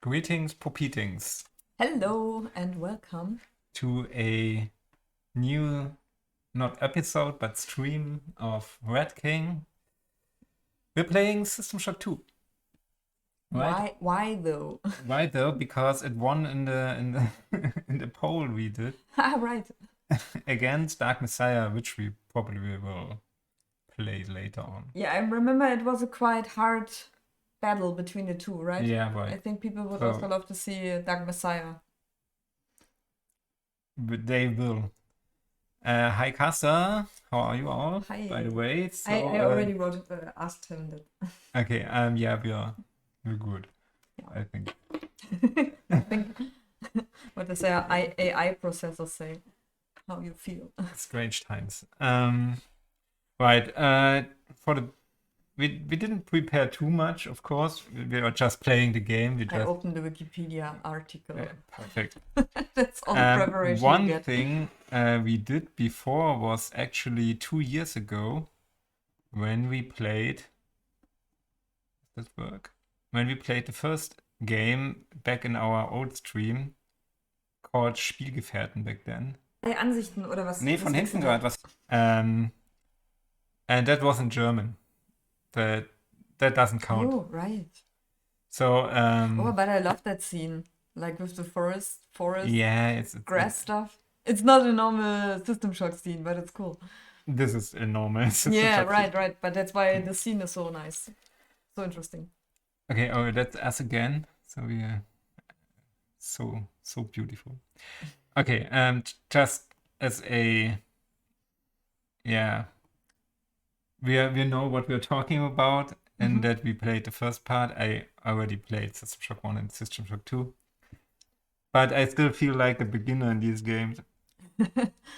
Greetings, Popetings, Hello and welcome. to a new, not episode, but stream of Red King. We're playing System Shock 2, right? Why though? Why though? Because it won in the in the poll we did Right. against Dark Messiah, which we probably will play later on. Yeah, I remember it was a quite hard battle between the two, right? Yeah, I right. think people would So- also love to see Dark Messiah. But they will. Hi, Kassa. How are you all? Hi. By the way, I already asked him that. Okay. Yeah, we're good. Yeah. I think. I think what does their AI processors say? How you feel? Strange times. Right. For the we didn't prepare too much, of course. We are just playing the game. We I just opened the Wikipedia article. perfect. That's all the preparation you One get. thing we did before was actually 2 years ago when we played. Does that work? When we played the first game back in our old stream called Spielgefährten back then. Ansichten oder was? Nee, von hinten gerade was. And that was in German. That doesn't count. Oh, right. So Oh, but I love that scene. Like with the forest, yeah, it's grass stuff. It's not a normal System Shock scene, but it's cool. this is enormous. Yeah, right. But that's why the scene is so nice. So interesting. Okay, oh, that's us again. So we are so beautiful. Okay, just as a we know what we're talking about, and that we played the first part. I already played System Shock 1 and System Shock 2. But I still feel like a beginner in these games.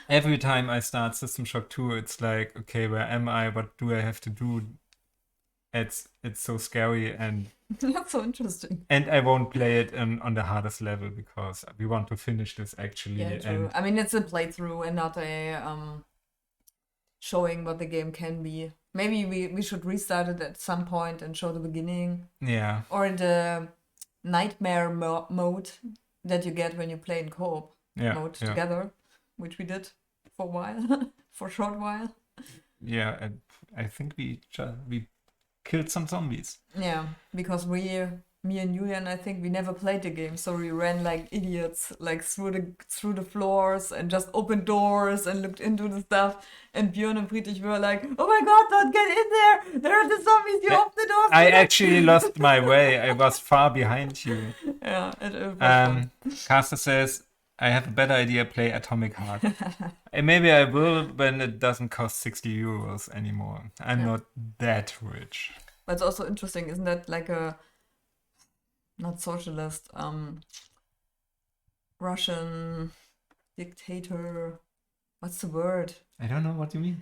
Every time I start System Shock 2, it's like, okay, where am I? What do I have to do? It's so scary, and That's so interesting. I won't play it on the hardest level because we want to finish this actually. Yeah, true. I mean, it's a playthrough and not a showing what the game can be. Maybe we should restart it at some point and show the beginning. Yeah. Or the nightmare mode that you get when you play in co-op mode together, which we did for a while, for a short while. Yeah, and I think we killed some zombies. Yeah, because me and Julian, I think we never played the game, so we ran like idiots, like through the floors and just opened doors and looked into the stuff. And Björn and Friedrich were like, "Oh my God, don't get in there! There are the zombies! You open the doors!" I actually lost my way. I was far behind you. Yeah, it was fun. Caster says, I have a better idea, play Atomic Heart. And maybe I will when it doesn't cost 60 euros anymore. I'm not that rich. But it's also interesting, isn't that like a not socialist, Russian dictator? What's the word? I don't know what you mean.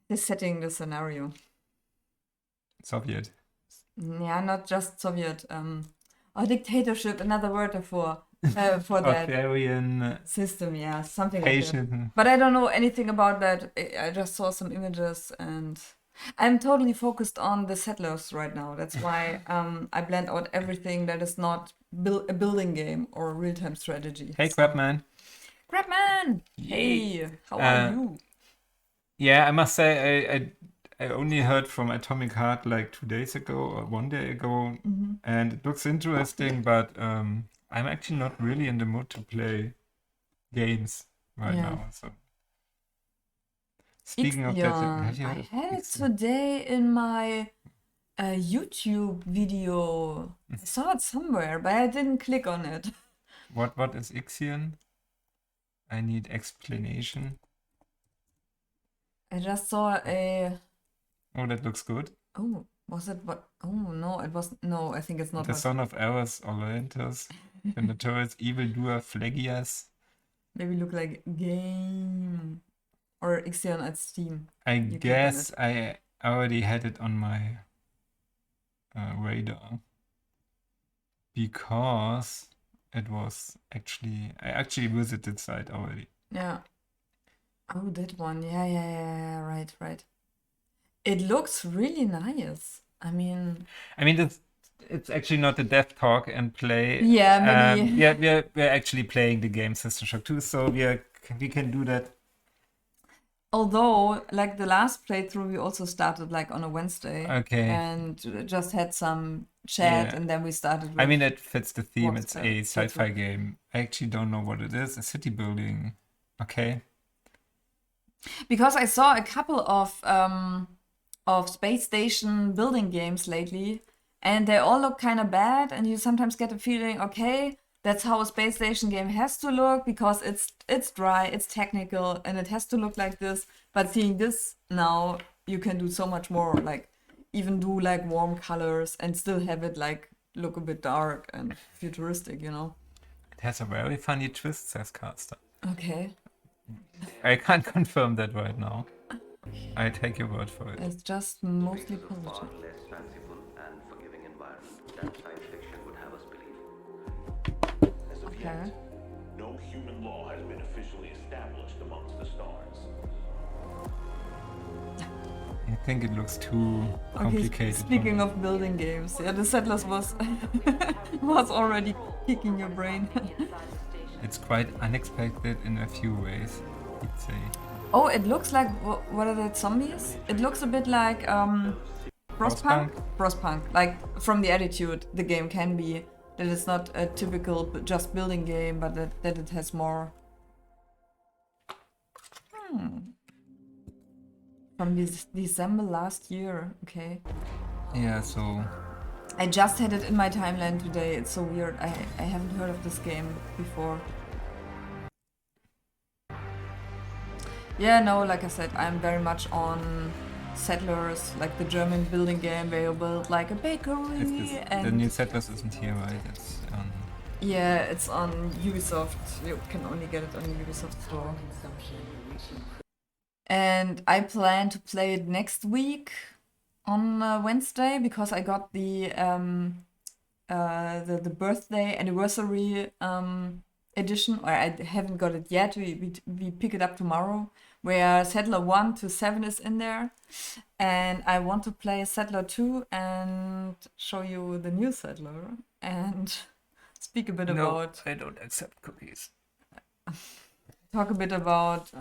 They're setting the scenario. Soviet. Yeah, not just Soviet. Dictatorship, another word for that Authoritarian system, yeah, something like that. patient. But I don't know anything about that. I just saw some images and I'm totally focused on the settlers right now. That's why I blend out everything that is not a building game or a real-time strategy. Hey, Crabman. Crabman! Hey, how are you? Yeah, I must say I only heard from Atomic Heart like 2 days ago or 1 day ago, and it looks interesting, but I'm actually not really in the mood to play games right now. So speaking of that, have you I heard of had it Ixion? today in my YouTube video. I saw it somewhere, but I didn't click on it. What is Ixion? I need explanation. I just saw a. Oh, that looks good. Oh, was it what? Oh no, it was no. I think it's not. The son of Eros Orientus, the notorious evildoer Phlegias. Maybe look like game or Ixion at Steam. I You click on guess I already had it on my radar because it was I actually visited the site already. Yeah. Oh, that one. Yeah. Right. It looks really nice. I mean, it's actually not a dev talk and play. Yeah, maybe. Yeah, we're actually playing the game System Shock 2, so we can do that. Although, like the last playthrough, we also started like on a Wednesday. Okay. And just had some chat, Yeah. and then we started with I mean, it fits the theme. Walks It's by a sci-fi playthrough. game. I actually don't know what it is. A city building. Okay. Because I saw a couple of space station building games lately, and they all look kind of bad, and you sometimes get a feeling, okay, that's how a space station game has to look because it's dry, it's technical, and it has to look like this. But seeing this now, you can do so much more, like even do like warm colors and still have it like look a bit dark and futuristic, you know? It has a very funny twist, says Caster. Okay, I can't confirm that right now. I take your word for it. it's just mostly Far positive. less fanciful and forgiving environment than science fiction would have us believe. As of Okay. yet, no human law has been officially established amongst the stars. I think it looks too complicated. Speaking of building games, yeah, the Settlers was was already kicking your brain. It's quite unexpected in a few ways, I'd say. Oh, it looks like what are the zombies? It looks a bit like Frostpunk. Frostpunk, like from the attitude the game can be. That it's not a typical just building game, but that it has more. From this December last year, okay. Yeah, so I just had it in my timeline today. It's so weird. I haven't heard of this game before. Yeah, no, like I said, I'm very much on Settlers, like the German building game where you build like a bakery the and new Settlers isn't here, right? It's yeah, it's on Ubisoft. You can only get it on the Ubisoft store. And I plan to play it next week on Wednesday because I got the birthday anniversary edition, or I haven't got it yet. We pick it up tomorrow, where Settler 1 to 7 is in there, and I want to play Settler 2 and show you the new Settler and speak a bit about. I don't accept cookies. Talk a bit about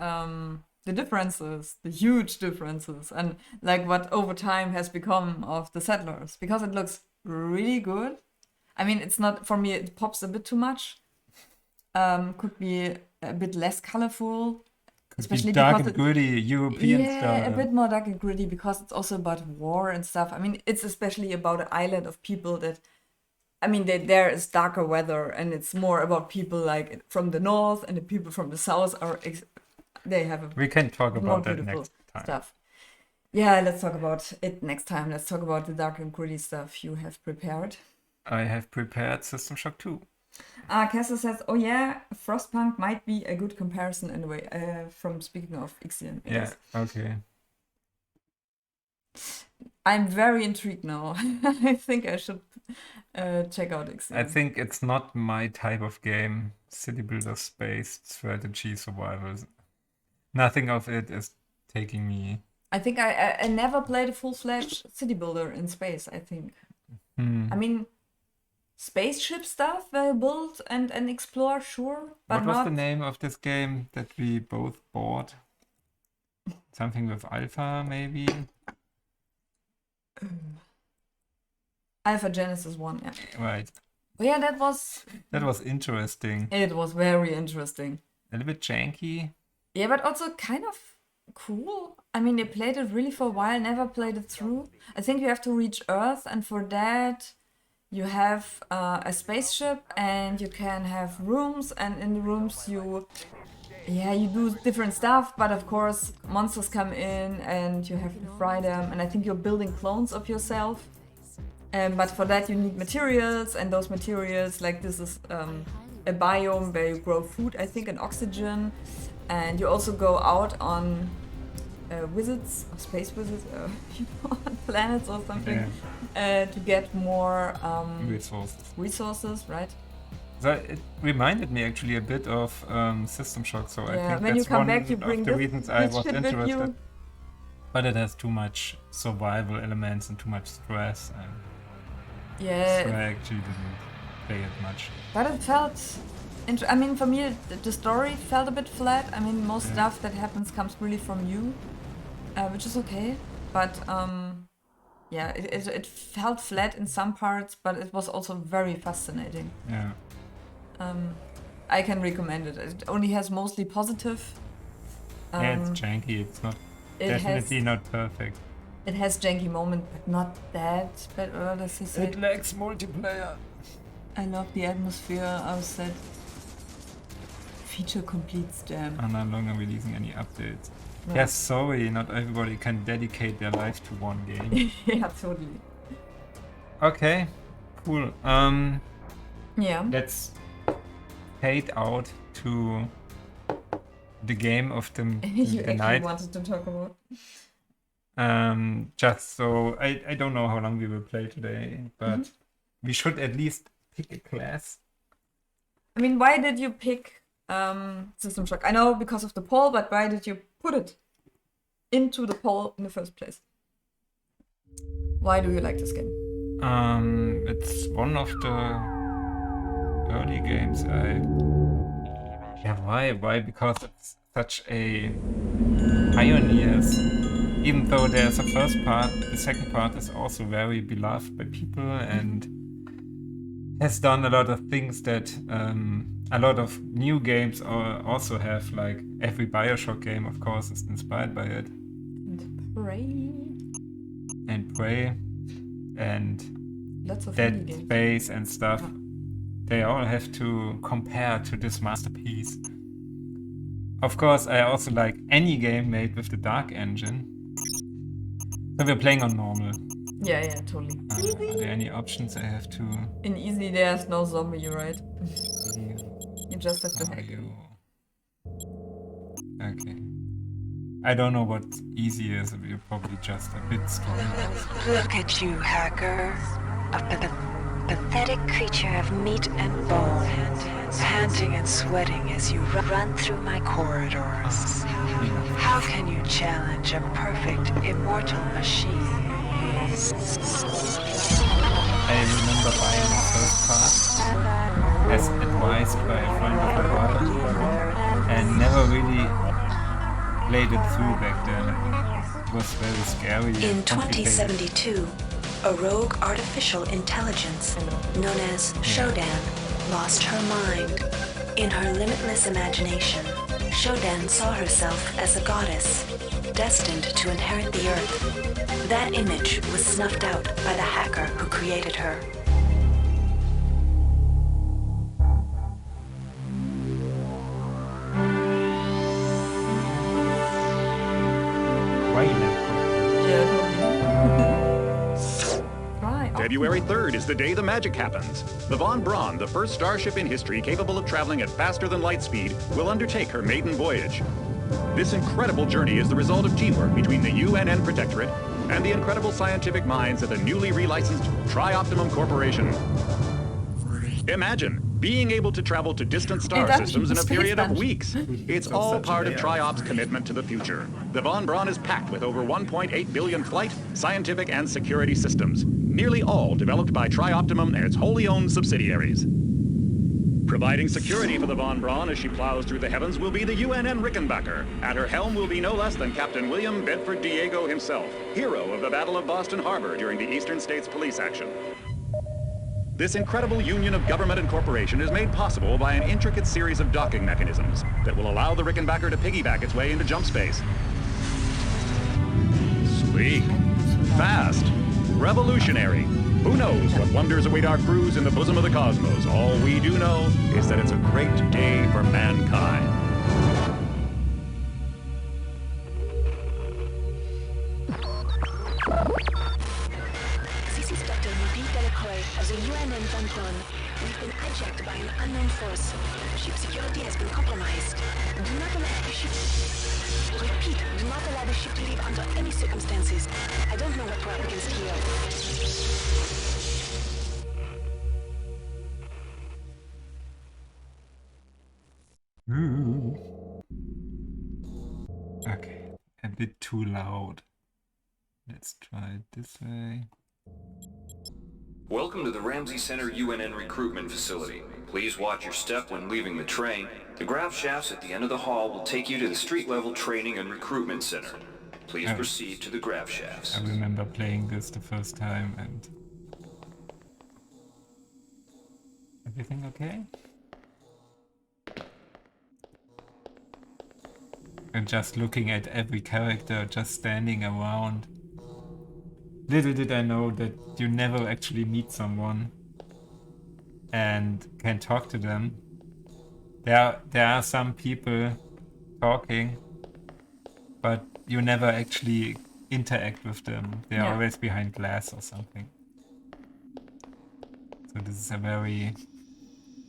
the differences, the huge differences, and like what over time has become of the Settlers, because it looks really good. I mean, it's not, for me, it pops a bit too much. Could be a bit less colorful, especially dark because and gritty European style. a bit more dark and gritty, because it's also about war and stuff. I mean, it's especially about an island of people that, I mean, there is darker weather, and it's more about people like from the north, and the people from the south are they have a We can talk more about that beautiful next time. stuff. Yeah, let's talk about it next time. Let's talk about the dark and gritty stuff you have prepared. I have prepared System Shock 2. Kessler says, oh yeah, Frostpunk might be a good comparison anyway, from speaking of Ixion. Yeah, okay. I'm very intrigued now. I think I should check out Ixion. I think it's not my type of game. City builder, space, strategy, survival. Nothing of it is taking me. I think I never played a full-fledged city builder in space, I think. I mean, spaceship stuff where you build and explore, sure, but What was not... the name of this game that we both bought? Something with Alpha, maybe? Alpha Genesis 1, yeah. Right. Oh, yeah, that was interesting. It was very interesting. A little bit janky. Yeah, but also kind of cool. I mean, they played it really for a while, never played it through. I think you have to reach Earth, and for that you have a spaceship, and you can have rooms, and in the rooms you do different stuff, but of course monsters come in and you have to fry them, and I think you're building clones of yourself. But for that you need materials, and those materials, like this is a biome where you grow food, I think, and oxygen. And you also go out on visits, or space visits, on planets or something, to get more resources, right? So it reminded me actually a bit of System Shock, so I think when that's you come one back, you bring of the reasons I was ship with interested. you. But it has too much survival elements and too much stress. And Yeah, So I actually didn't play it much. but it felt. I mean, for me, the story felt a bit flat. I mean, most Yeah. stuff that happens comes really from you, which is okay. But yeah, it felt flat in some parts, but it was also very fascinating. Yeah. I can recommend it. It only has mostly positive. Yeah, it's janky. It's not It definitely has not perfect. it has janky moment, but not that bad. What does he say? It lacks multiplayer. I love the atmosphere of that feature complete stamp. Are no longer releasing any updates. No. Yes, sorry, not everybody can dedicate their life to one game. Yeah, totally. Okay, cool. Yeah. Let's fade out to the game of the You actually night. wanted to talk about. Just so I don't know how long we will play today, but we should at least pick a class. I mean, why did you pick System Shock? I know because of the poll, but why did you put it into the poll in the first place? Why do you like this game? It's one of the early games Yeah, why? Why? Because it's such a pioneers. Even though there's a first part, the second part is also very beloved by people and has done a lot of things that a lot of new games also have. Like every Bioshock game, of course, is inspired by it. And Prey. And Prey and Lots of Dead indie games. Space and stuff. They all have to compare to this masterpiece. Of course, I also like any game made with the Dark Engine. So we're playing on normal. Yeah, totally. Are there any options I have to... In easy, there's no zombie, right? You just have to Are hack. you... Okay. I don't know what easy is. We're probably just a bit stronger. Look at you, hacker. A pathetic creature of meat and bone, panting and sweating as you run through my corridors. How can you challenge a perfect, immortal machine? I remember buying the first part as advised by a friend of the brother and never really played it through back then. It was very scary. In and complicated. 2072, a rogue artificial intelligence known as Shodan lost her mind. In her limitless imagination, Shodan saw herself as a goddess, destined to inherit the earth. That image was snuffed out by the hacker who created her. Why you never Right. February 3rd is the day the magic happens. The Von Braun, the first starship in history capable of traveling at faster than light speed, will undertake her maiden voyage. This incredible journey is the result of teamwork between the UNN Protectorate and the incredible scientific minds at the newly relicensed Tri-Optimum Corporation. Imagine being able to travel to distant star Dungeon, systems in a Space period of Dungeon. weeks. It's all part of Tri-Op's commitment to the future. The Von Braun is packed with over 1.8 billion flight, scientific, and security systems, nearly all developed by Tri-Optimum and its wholly owned subsidiaries. Providing security for the Von Braun as she plows through the heavens will be the UNN Rickenbacker. At her helm will be no less than Captain William Bedford Diego himself, hero of the Battle of Boston Harbor during the Eastern States Police action. This incredible union of government and corporation is made possible by an intricate series of docking mechanisms that will allow the Rickenbacker to piggyback its way into jump space. Sleek, fast, revolutionary. Who knows what wonders await our crews in the bosom of the cosmos? All we do know is that it's a great day for mankind. This is Dr. Louis Delacroix of the UNN Von Braun. We've been hijacked by an unknown force. Ship security has been compromised. Do not allow the ship... Repeat, do not allow the ship to leave under any circumstances. I don't know what we're up against here. Okay, a bit too loud. Let's try it this way. Welcome to the Ramsey Center UNN recruitment facility. Please watch your step when leaving the train. The grav shafts at the end of the hall will take you to the street-level training and recruitment center. Please Oh. proceed to the grav shafts. I remember playing this the first time and... Everything okay? And just looking at every character, just standing around. Little did I know that you never actually meet someone and can talk to them. There are some people talking, but you never actually interact with them. They're Yeah. always behind glass or something. So this is a very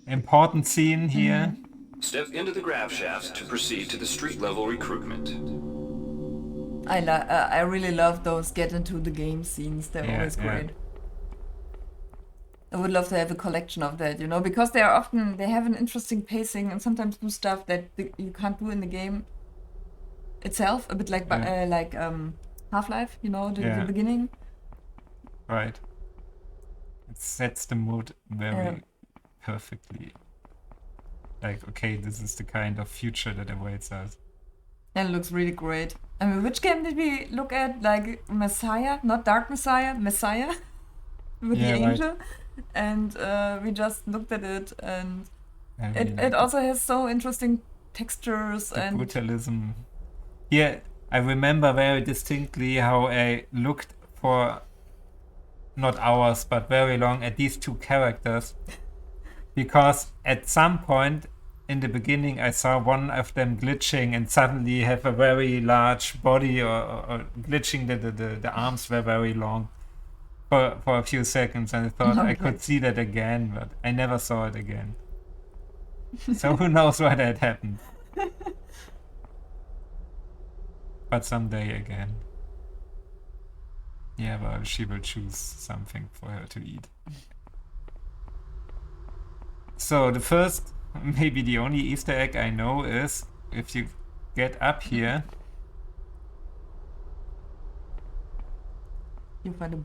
important scene here. Step into the grav shafts to proceed to the street-level recruitment. I really love those get into the game scenes. They're Yeah, always yeah. great. I would love to have a collection of that, you know, because they have an interesting pacing and sometimes do stuff that you can't do in the game itself. A bit like Half-Life, you know, the Yeah. beginning. Right. It sets the mood very Yeah. perfectly. Like, okay, this is the kind of future that awaits us. And it looks really great. I mean, which game did we look at? Like Messiah, not Dark Messiah, Messiah with Yeah, the right. angel. And we just looked at it, and I really like it also has so interesting textures the and brutalism. Here, I remember very distinctly how I looked for not hours, but very long at these two characters. Because at some point in the beginning, I saw one of them glitching and suddenly have a very large body or glitching the arms were very long for a few seconds. And I thought I could see that again, but I never saw it again. So who knows why that happened. But someday again. Yeah, well, she will choose something for her to eat. So the first, maybe the only Easter egg I know is if you get up here, you find a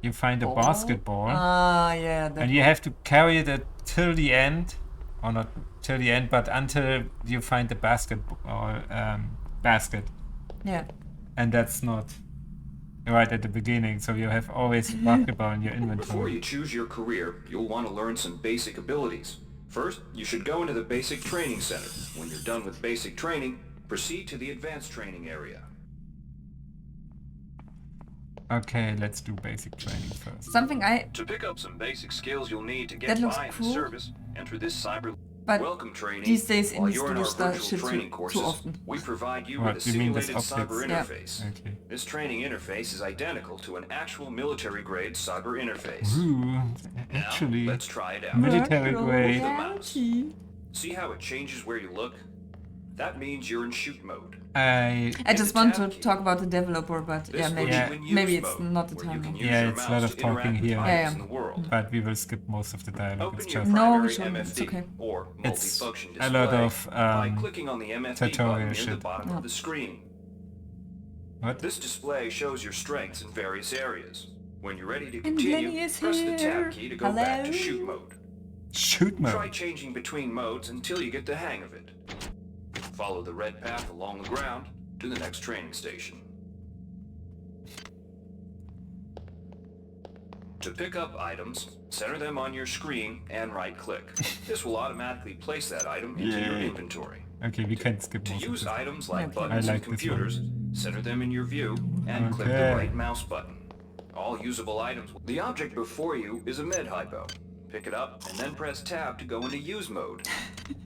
you find a ball. basketball, Ah, yeah. That and you have to carry it till the end, or not till the end, but until you find the basketball basket, yeah. and that's not right at the beginning. So you have always a basketball in your Before inventory. you choose your career, you'll want to learn some basic abilities. First, you should go into the basic training center. When you're done with basic training, proceed to the advanced training area. Okay, let's do basic training first. Something To pick up some basic skills you'll need to That get looks by in cool. the service, enter this cyber but welcome training. these days While in you're in our English that virtual shit training too courses, often. we provide you What, with a you mean this simulated cyber optics? interface. Okay. This training interface is identical to an actual military-grade cyber interface. Ooh, Now, actually, let's try it out. military Virtual grade. reality. See how it changes where you look? That means you're in shoot mode. I I just want to talk about the developer, but This yeah, puts maybe Yeah. you in use maybe it's mode, not the where time you can now. use Yeah, your it's a mouse lot to of talking interact with here. items Yeah, in the world. but we will skip most of the dialogue. Open It's your just No, we primary shouldn't. MFD It's okay. or It's multifunction a display lot of, by clicking on the MFD tutorial button near shit. the bottom of the screen. what? This display shows your strengths in various areas. When you're ready to And continue, Lenny is press the here. tab key to go back to Hello. shoot mode. Shoot Try mode. changing between modes until you get the hang of it. Follow the red path along the ground to the next training station. To pick up items, center them on your screen and right-click. This will automatically place that item into your Yay. inventory. Okay, we can skip To most of use this. items like Okay. buttons I and like this computers, center them in your view and click the Okay. right mouse button. All usable items. The object before you is a med hypo. Pick it up and then press tab to go into use mode.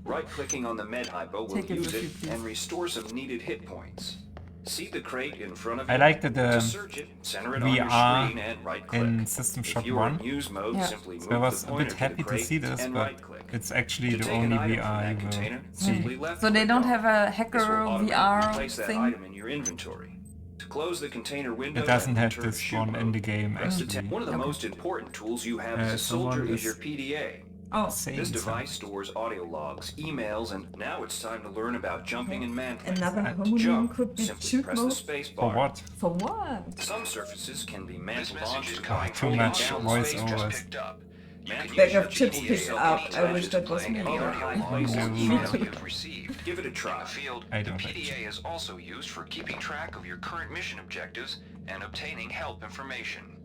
Right-clicking on the med hypo will Take it use with you, it please. and restore some needed hit points. See the crate in front of you. I like that To the search it, center it on your VR screen and right-click. in System If Shock you are in 1. use mode, Yeah. simply So move I was the a pointer bit to happy the to crate see this, and but right-click. it's actually To the take an only item from VR I that will container, see. simply left So they click don't on have it. a This hacker will automatically VR place that thing. item in your inventory. To close the container window, It doesn't and have return this shoot one in mode, the game, press the actually. One of the most important tools you have as a someone soldier is is your PDA. Oh, saying This something. device stores audio logs, emails, and now it's time to learn about jumping and mantling. another That homonym Jump. could be Simply shoot press the mode. space For bar. what? For what? Some surfaces can be This mantled message is onto coming Too from the much model down the space just voiceovers. picked up. You can Mantle Bag use your of chips GPS picked up. I anytime wish that was displaying me. any Other audio high logs or No. email you've received. Give it a In try. the field, I the don't PDA is also used for keeping track of your current mission objectives and obtaining help information.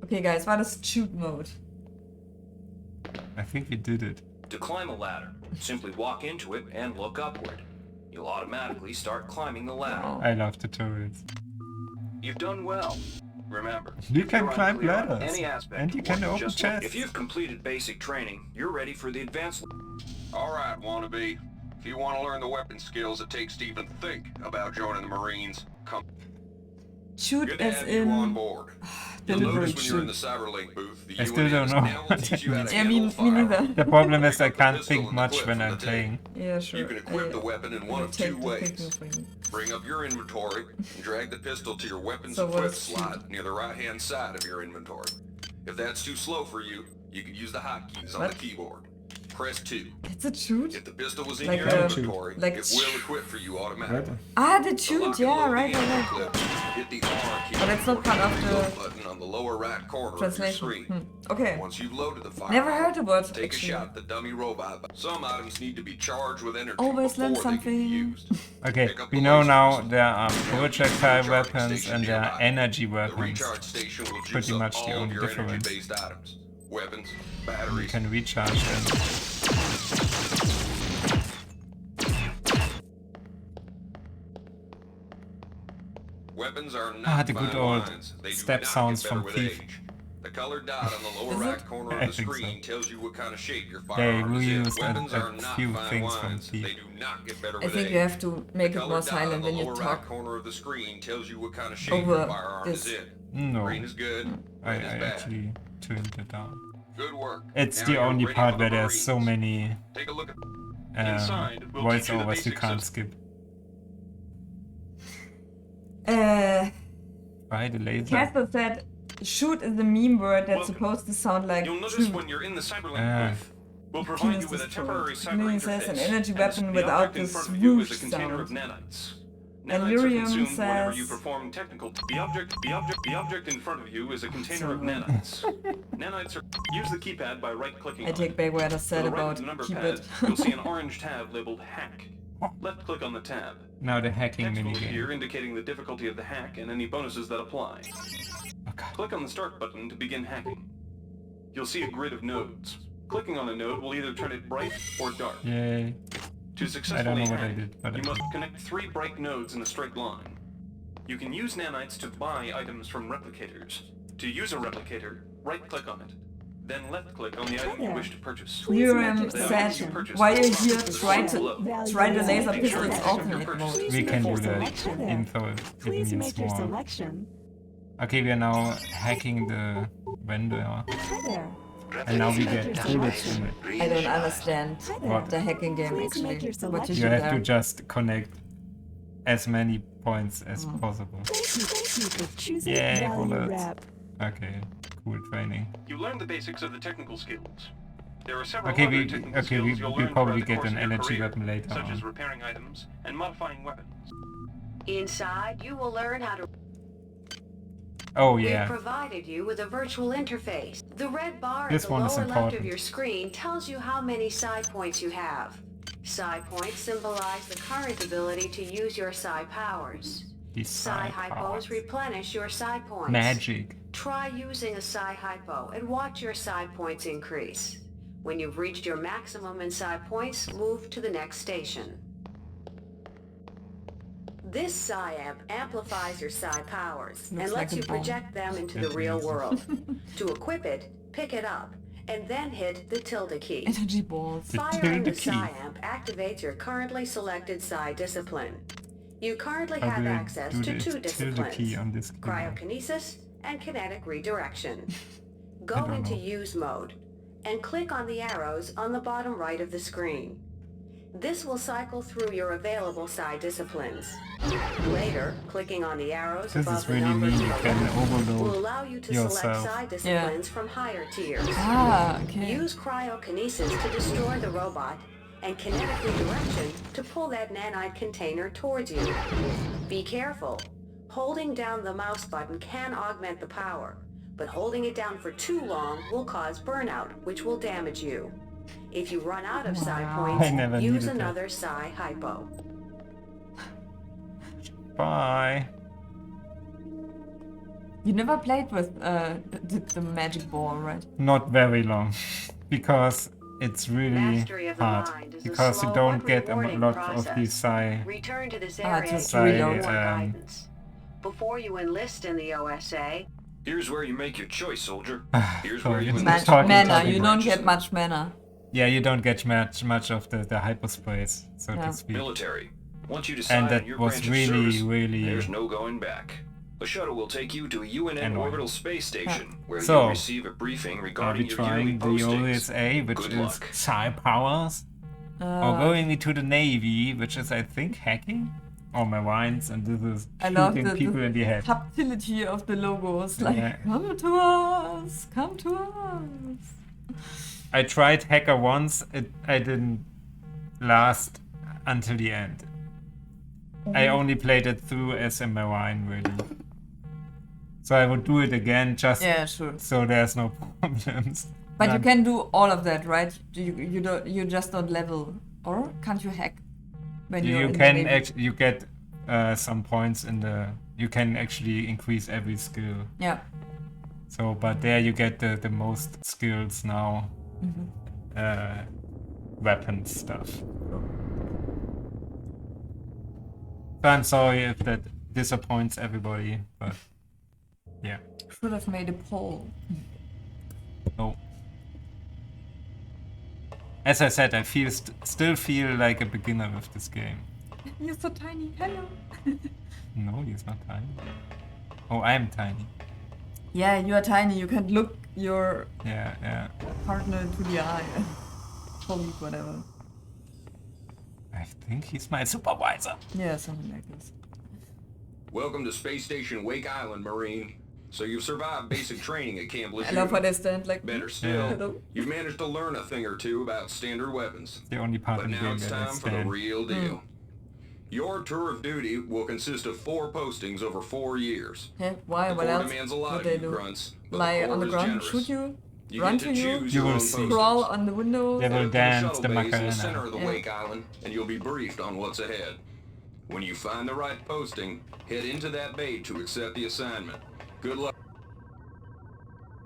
Okay, guys, war das Shoot Mode? I think we did it. To climb a ladder, simply walk into it and look upward. You'll automatically start climbing the ladder. Oh. I love tutorials. You've done well. Remember, You if can you're climb unclear on ladders, any aspect and you of can what open just chests. If you've completed basic training, you're ready for the advanced. All right, wannabe. If you want to learn the weapon skills it takes to even think about joining the Marines, come. Shoot Good to as have you on in board. You'll deliberate notice when you're in the shoot. Cyberlink booth, the I still don't UNS know now will what teach that you how to means. Yeah, handle me a firearm. neither. The problem is I Pick up the can't pistol think and the much clip when from I'm the tape. playing. Yeah, sure. You can equip the weapon in one I of take two the ways. picking for you. Bring up your inventory and drag the pistol to your weapons So what equip is slot near the right-hand side of your inventory. If that's too slow for you, you can use the hotkeys on the What? keyboard. Press 2. It's a shoot? If the pistol was in Like your a- inventory, like it will equip for you automatically. Ah, the To shoot, lock and yeah, load right, the ammo right. clip, hit the R key But it's not or part of the the reload button on the lower right corner of your Translation. screen. Okay. Once you've loaded the firearm, Never heard about it, take a actually. shot at the dummy robot. Some items need to be charged with energy Always learn before they can be something. used. Okay, Pick up we the know laser now pistol. there are projectile Recharging weapons station and there are nearby. energy The weapons. recharge station will Pretty juice up much the all of only your difference. energy-based items. Weapons, You batteries. can recharge them. Weapons are not Ah, the good fine old lines. They do step not sounds get better from with Thief. age. The colored dot on the lower Is right it? corner I of the think so. screen tells you what kind of shape your They firearm is in. reused Weapons are a not few fine things from lines. Thief. They do not get better I with think age. you have to make The it more colored dot on silent the when you lower right talk. corner of the screen tells you what kind of shape Over your firearm this. is in. No, Green is good, I red is bad. actually tuned it down. Good work. It's Now the you're only ready part for the where there's so Marines. many Take a look at Inside, we'll teach you the voiceovers you basics can't of- skip. Why the laser? Casper said, shoot is a meme word that's Welcome. supposed to sound like You'll notice shoot. when you're in the Cyberlink Ah. booth, we'll provide Penis you with a destroyed. temporary cyber Meaning says interface. an energy and weapon the without object in the front of you is a swoosh container of sound. nanites. And Nanites are Miriam consumed whenever you says- perform technical. The object in front of you is a container of So- nanites. Nanites are use the keypad by right-clicking I on take it. back what I To said the right about of the number keep pad, it. you'll see an orange tab labeled Hack. Left-click on the tab. Now the hacking Text will minigame. appear indicating the difficulty of the hack and any bonuses that apply. Okay. Click on the Start button to begin hacking. You'll see a grid of nodes. Clicking on a node will either turn it bright or dark. Yay. To I successfully don't know what I hack, did, but you I must did. connect 3 bright nodes in a straight line. You can use nanites to buy items from replicators. To use a replicator, right-click on it. Then left-click on the item you wish to purchase. Miriam The said, items you purchase while will you're drop here, to the try floor to below. try the laser Make sure pistol's you check your alternate purchase. mode. We can do Make your that. selection there. Info. It Please means make your more. selection. Okay, we are now hacking the vendor. Hi there. And now we get Please bullets make from your it. I don't understand Hi there. What? the hacking game Please make actually. your What you You do have to there. just connect as many points as Mm. possible. Thank you for choosing Yay, Value bullets. Wrap. Okay, cool training. You learn the basics of the technical skills. There are several Okay, other we technical skills you'll we'll learn probably throughout the get course an of your energy career, weapon later such as on. repairing items and modifying weapons. Inside, you will learn how to. Oh We've yeah. provided you with a virtual interface. The red bar This at the one lower is left important. of your screen tells you how many psi points you have. Psi points symbolize the current ability to use your psi powers. These Psi side hypos powers. replenish your psi points. Magic. Try using a psi hypo and watch your psi points increase. When you've reached your maximum in psi points, move to the next station. This psi amp amplifies your psi powers Looks and like lets a you bomb. project them into the It real is. world. To equip it, pick it up, and then hit the tilde key. Energy balls. The Firing the tilde key. psi amp activates your currently selected psi discipline. You currently How have do I access do to the 2 tilde disciplines, key on this keyboard? cryokinesis and kinetic redirection. I Go don't into know. use mode and click on the arrows on the bottom right of the screen. This will cycle through your available psi disciplines. Later, clicking on the arrows This above is the really numbers mean. You below can will overload allow you to yourself. select psi disciplines from higher tiers. Ah, okay. Use cryokinesis to destroy the robot and kinetic redirection to pull that nanite container towards you. Be careful. Holding down the mouse button can augment the power, but holding it down for too long will cause burnout, which will damage you. If you run out of psi points, I never use needed that. another psi hypo. Bye. You never played with the magic ball, right? Not very long, because it's really Mastery of the hard. mind is a Because you slow don't but get a rewarding lot process. of these psi. Return to this Ah, area just to get reload. more guidance. Before you enlist in the OSA, Here's where you make your choice, soldier. Here's Oh, where you it's enlist talking, Mana, talking. you don't get much mana. Yeah, you don't get much of the hyperspace, so Yeah. to speak. military. Once you decide that on your was branch really, of service, really there's no going back. The shuttle will take you to a UNN annoying. orbital space station, where So, you'll receive a briefing Are we regarding your yearly trying the postings. OSA, which Good is luck. psi powers? Or going to the Navy, which is, I think, hacking? Or Marines, and this is I love shooting people in the head. subtlety of the logos. Like, Yeah. come to us, come to us. I tried hacker once, I didn't last until the end. I only played it through as a Marine, really. So I would do it again, just Yeah, sure. so there's no problems. But you None. can do all of that, right? You just don't level, or can't you hack? When you're You in the can Navy? you get some points in the. You can actually increase every skill. Yeah. So, but there you get the most skills now. Weapon stuff. So I'm sorry if that disappoints everybody, but yeah. Should have made a poll. No. As I said, I still feel like a beginner with this game. You're so tiny. Hello. No, he's not tiny. Oh, I am tiny. Yeah, you are tiny. You can look your Yeah. partner into the eye. Colleague, whatever. I think he's my supervisor. Yeah, something like this. Welcome to Space Station Wake Island, Marine. So you've survived basic training at Camp I love how Lejeune. they stand like. Better still, Hello. you've managed to learn a thing or two about standard weapons. The only part But of the now game it's that I time for the stand. real deal. Your tour of duty will consist of 4 postings over 4 years. Yeah, why? The What Corps else demands a lot would of they you do? grunts, but Lie the on Corps the is ground, generous. shoot you, You run get to to you, choose You your will own see. postings. crawl on the windows. They will Head to the dance shuttle the bays in the Macarena. center of the Yeah. Wake Island, and you'll be briefed on what's ahead. When you find the right posting, head into that bay to accept the assignment. Good luck.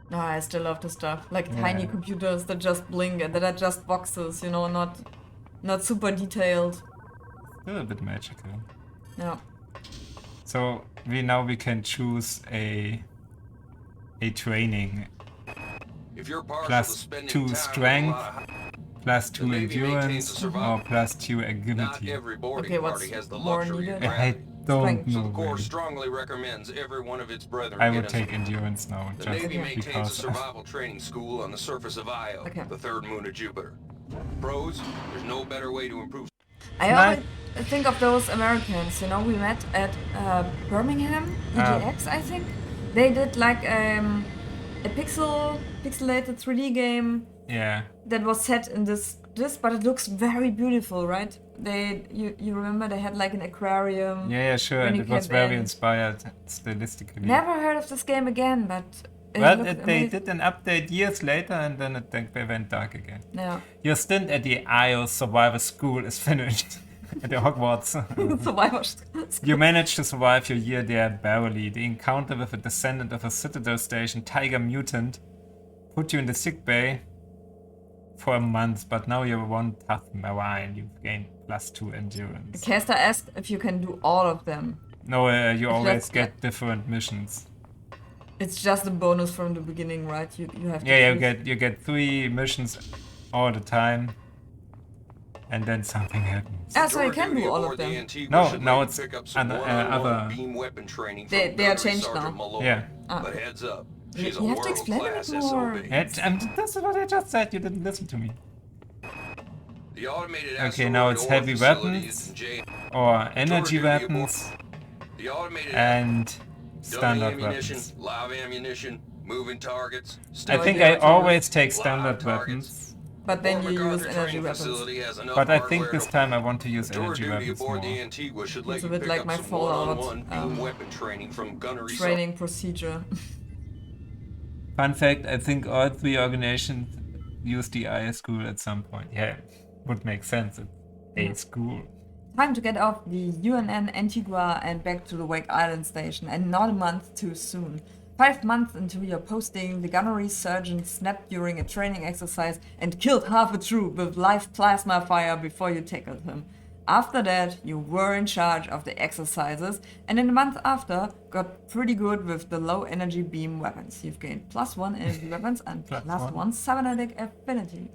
No, I still love the stuff. Like tiny Yeah. computers that just blink and that are just boxes, you know, not super detailed. Still a bit magical. Yeah. So we can choose a training If you're partial to plus spending 2 time with a strength, lot of plus 2 The Navy maintains endurance, a survival. or plus 2 not agility. every boarding Okay, what's party has the more luxury needed? of I gravity. don't Strength. So know the Corps really. strongly recommends every one of its brethren I get would in take some- endurance now, The just Navy maintains a because. survival training school on the surface of Io, Okay. the third moon of Jupiter. Pros, there's no better way to improve. I always think of those Americans, you know, we met at Birmingham, EGX, I think. They did like a pixelated 3D game Yeah. that was set in this, but it looks very beautiful, right? You remember they had like an aquarium. Yeah, sure. When And you it was came very in. inspired stylistically. Never heard of this game again, but it Well, looked they amazing. did an update years later, and then it went dark again. Yeah. Your stint at the IO Survivor School is finished. At the Hogwarts. Survivor. You managed to survive your year there barely. The encounter with a descendant of a Citadel Station Tiger mutant put you in the sick bay for a month, but now you're one tough Marine. You've gained plus 2 endurance. Caster asked if you can do all of them. No, you always just- get different missions. It's just a bonus from the beginning, right? You have to Yeah, choose. you get 3 missions all the time, and then something happens. Ah, so you Your can duty do all aboard of the them. Antigua No, should now let it's you pick up some one-on-one other- beam weapon training They from are Gunnery changed Sergeant now. Malone. Yeah. Ah. But heads up, You- she's a you have to explain it world-class more. SOB. That's what I just said. You didn't listen to me. The automated Okay, now it's heavy weapons or energy weapons The automated and dummy standard ammunition, weapons. live ammunition, moving targets. I think idea I what you always take Live standard targets. weapons, But then Fort you use MacArthur energy training weapons. facility has enough but I think hardware this to- time I want to use Tour energy duty weapons aboard more. the Antigua should let It's a you bit pick like up my some Fallout, one-on-one beam weapon training from gunnery Training procedure. Fun fact, I think all three organizations use the IA school at some point. Yeah, would make sense. It's a school. Time to get off the UNN Antigua and back to the Wake Island station, and not a month too soon. 5 months into your posting, the gunnery sergeant snapped during a training exercise and killed half a troop with live plasma fire before you tackled him. After that, you were in charge of the exercises, and in the month after, got pretty good with the low energy beam weapons. You've gained +1 energy weapons and +1 cybernetic affinity.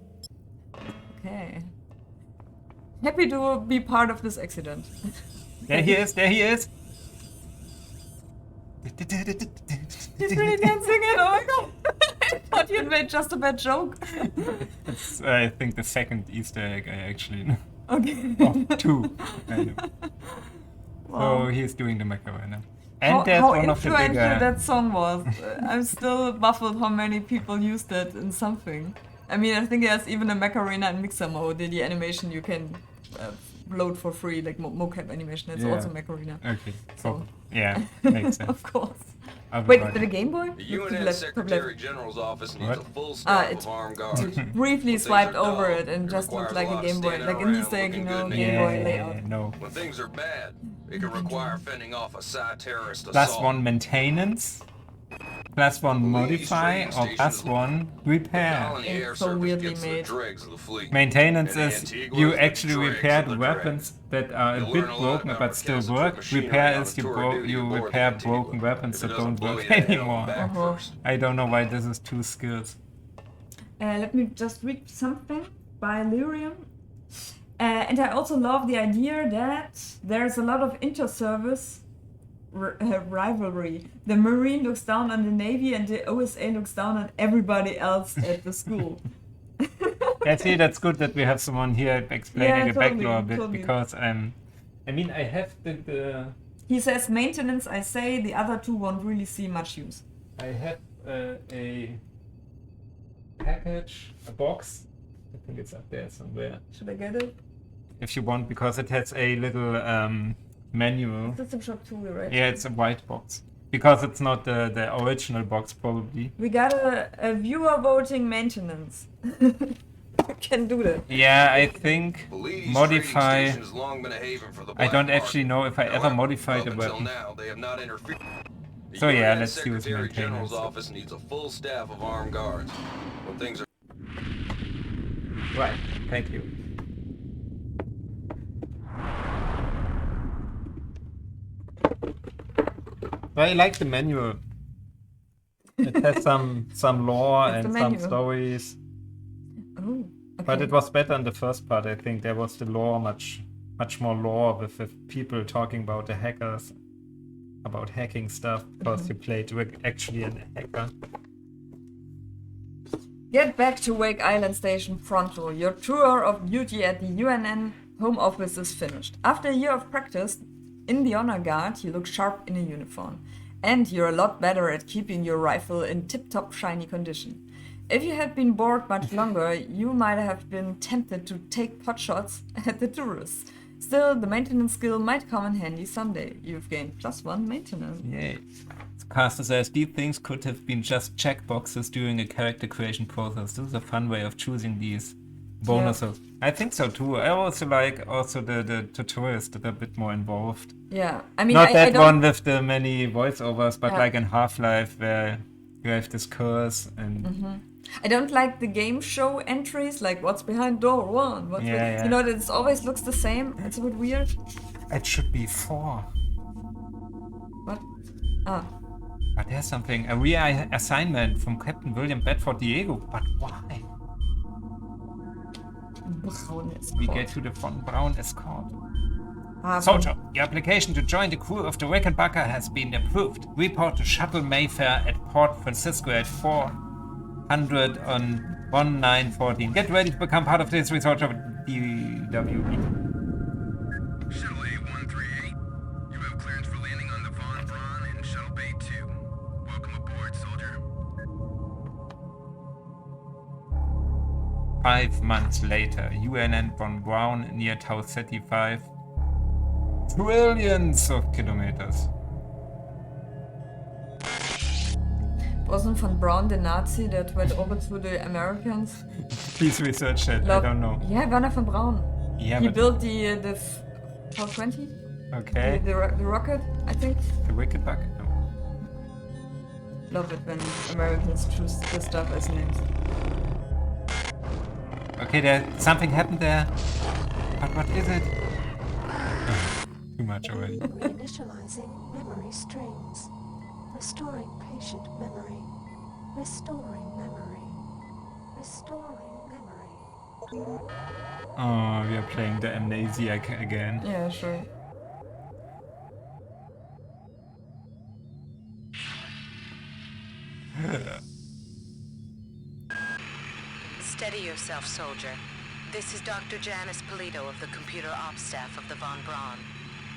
Okay. Happy to be part of this accident. There he is, there he is! He's really dancing it, oh my god! I thought you'd made just a bad joke. It's, I think, the second Easter egg I actually know. Okay. Oh, 2. I know. Wow. So he's doing the Macarena. And there's how one of the influential bigger... that song was. I'm still baffled how many people used that in something. I mean, I think there's even a Macarena in Mixer mode, the animation you can load for free, like mocap animation. It's Yeah. also Macarena. Okay, So. yeah, makes sense. Of course. I'll Wait, write is it a it. Game Boy? The Look to the UNN left, Secretary General's office needs What? a full staff it's of armed guards. briefly When things swiped are over dull, it and just looked requires like a a lot of Game Boy, standing like an around Easter egg, you looking know, good Game Boy Yeah, layout. no. When things are bad, it can require fending off a psi-terrorist assault. +1 maintenance, +1 modify, or +1 repair. Colony air It's so service weirdly gets the made. dregs of the fleet. Maintenance And is Antigua you is the actually dregs repair of the the weapons that are a You'll bit learn a lot broken about but still recalcitrant work. machinery Repair on is the you, tour duty you aboard the repair Antigua. broken weapons If it that doesn't don't blow work you, head on anymore. back first. I don't know why this is 2 skills. Let me just read something by Lyrium. And I also love the idea that there's a lot of inter-service rivalry. The Marine looks down on the Navy and the OSA looks down on everybody else at the school. I see, that's good that we have someone here explaining Yeah, the totally, backlore a bit, totally. because I mean, I have the He says maintenance, I say, the other two won't really see much use. I have a package, a box. I think it's up there somewhere. Should I get it? If you want, because it has a little manual. System Shock 2, right? Yeah, it's a white box. Because it's not the original box, probably. We got a viewer voting maintenance. You can do that. Yeah, I think Belize modify. trading station has long been a haven for the I black don't market. actually know if I ever However, modified a up until weapon. now, they have not interfered. The So yeah, UN let's use Secretary General's maintenance. office needs a full staff of armed guards. When things are Right, thank you. I like the manual. It has some lore It's the and some manual. stories. Oh, But okay. it was better in the first part, I think. There was the lore, much more lore with people talking about the hackers, about hacking stuff, because you played with actually a hacker. Get back to Wake Island Station pronto. Your tour of duty at the UNN home office is finished. After a year of practice in the honor guard, you look sharp in a uniform. And you're a lot better at keeping your rifle in tip-top shiny condition. If you had been bored much longer, you might have been tempted to take potshots at the tourists. Still, the maintenance skill might come in handy someday. You've gained +1 maintenance. Yay. Caster says these things could have been just checkboxes during a character creation process. This is a fun way of choosing these bonuses. I think so too. I also like the tutorials that are a bit more involved. Yeah, I mean, Not I that don't... one with the many voiceovers, but Yeah. like in Half-Life where you have this curse and I don't like the game show entries, like what's behind door 1, what's Yeah. You know, that it always looks the same. It's a bit weird. it should be 4. What? Ah, But there's something, a reassignment from Captain William Bedford Diego. But why? Braun ist We cool. get to the von Braun escort. Ah, Soldier, your application to join the crew of the Rickenbacker has been approved. Report to Shuttle Mayfair at Port Francisco at 400 on 1914. Get ready to become part of this research of DWB. Shuttle A138. You have clearance for landing on the Von Braun in Shuttle Bay 2. Welcome aboard, soldier. 5 months later, UNN Von Braun near Tau Ceti 5. Trillions of kilometers. Wasn't Von Braun the Nazi that went over to the Americans? Please research that. I don't know. Yeah, Werner von Braun. Yeah, he but built the 420. okay. The rocket, I think. The wicked bug? No. Love it when Americans choose this stuff as names. Okay, something happened there. But what is it? Too much already. Reinitializing memory strings. Restoring patient memory. Restoring memory. Restoring memory. Oh, we are playing the amnesia again. Yeah, sure. Steady yourself, soldier. This is Dr. Janice Polito of the computer ops staff of the Von Braun.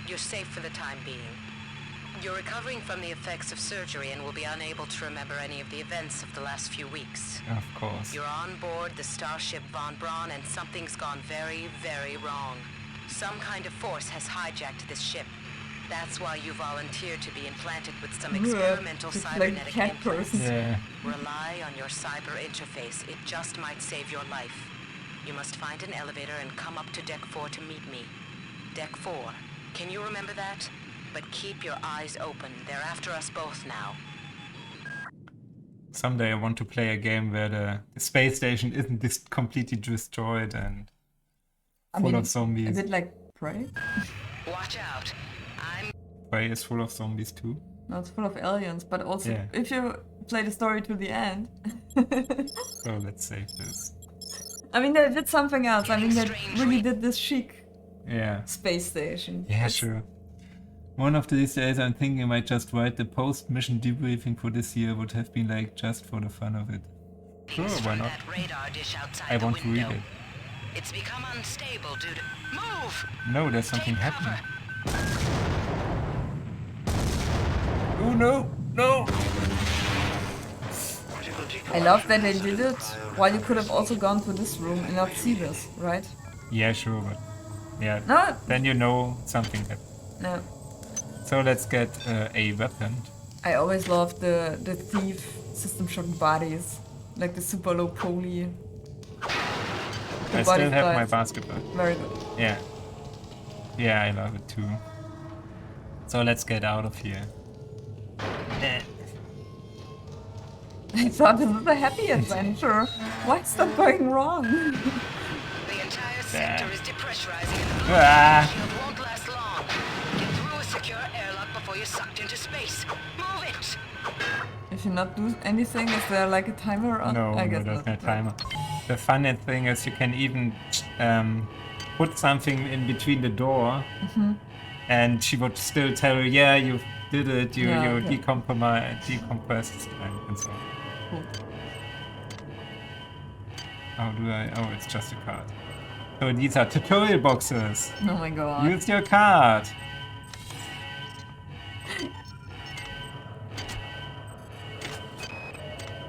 You're safe for the time being. You're recovering from the effects of surgery and will be unable to remember any of the events of the last few weeks. Of course. You're on board the starship Von Braun and something's gone very, very wrong. Some kind of force has hijacked this ship. That's why you volunteered to be implanted with some experimental cybernetic implants. Yeah. Rely on your cyber interface. It just might save your life. You must find an elevator and come up to Deck 4 to meet me. Deck 4. Can you remember that? But keep your eyes open. They're after us both now. Someday I want to play a game where the space station isn't completely destroyed and full of zombies. Is it like Prey? Watch out. Prey is full of zombies too. No, it's full of aliens, but also Yeah. if you play the story to the end. So let's save this. I mean, they did something else. I mean, they really did this chic space station. Yeah, sure. One of these days I'm thinking I might just write the post-mission debriefing for this year. Would have been like just for the fun of it. Sure, why not? I want to read it. It's become unstable due to... Move! No, there's something happening. Oh no! No! I love that they did it while you could have also gone to this room and not see this, right? Yeah, sure, but yeah. No. Then you know something happened. No. So let's get a weapon. I always loved the thief System Shock bodies, like the super low poly. I still have my basketball. Very good. Yeah. Yeah, I love it too. So let's get out of here. I thought this was a happy adventure. Why is that going wrong? The entire sector is depressurizing and the shield won't last long. Get through a secure airlock before you're sucked into space. Move it! If you not do anything, is there like a timer on? No, I guess there's not. no timer. The funny thing is you can even put something in between the door and she would still tell you, yeah, you did it, you decompressed and so on. Cool. How do I? Oh, it's just a card. So these are tutorial boxes. Oh my god. Use your card.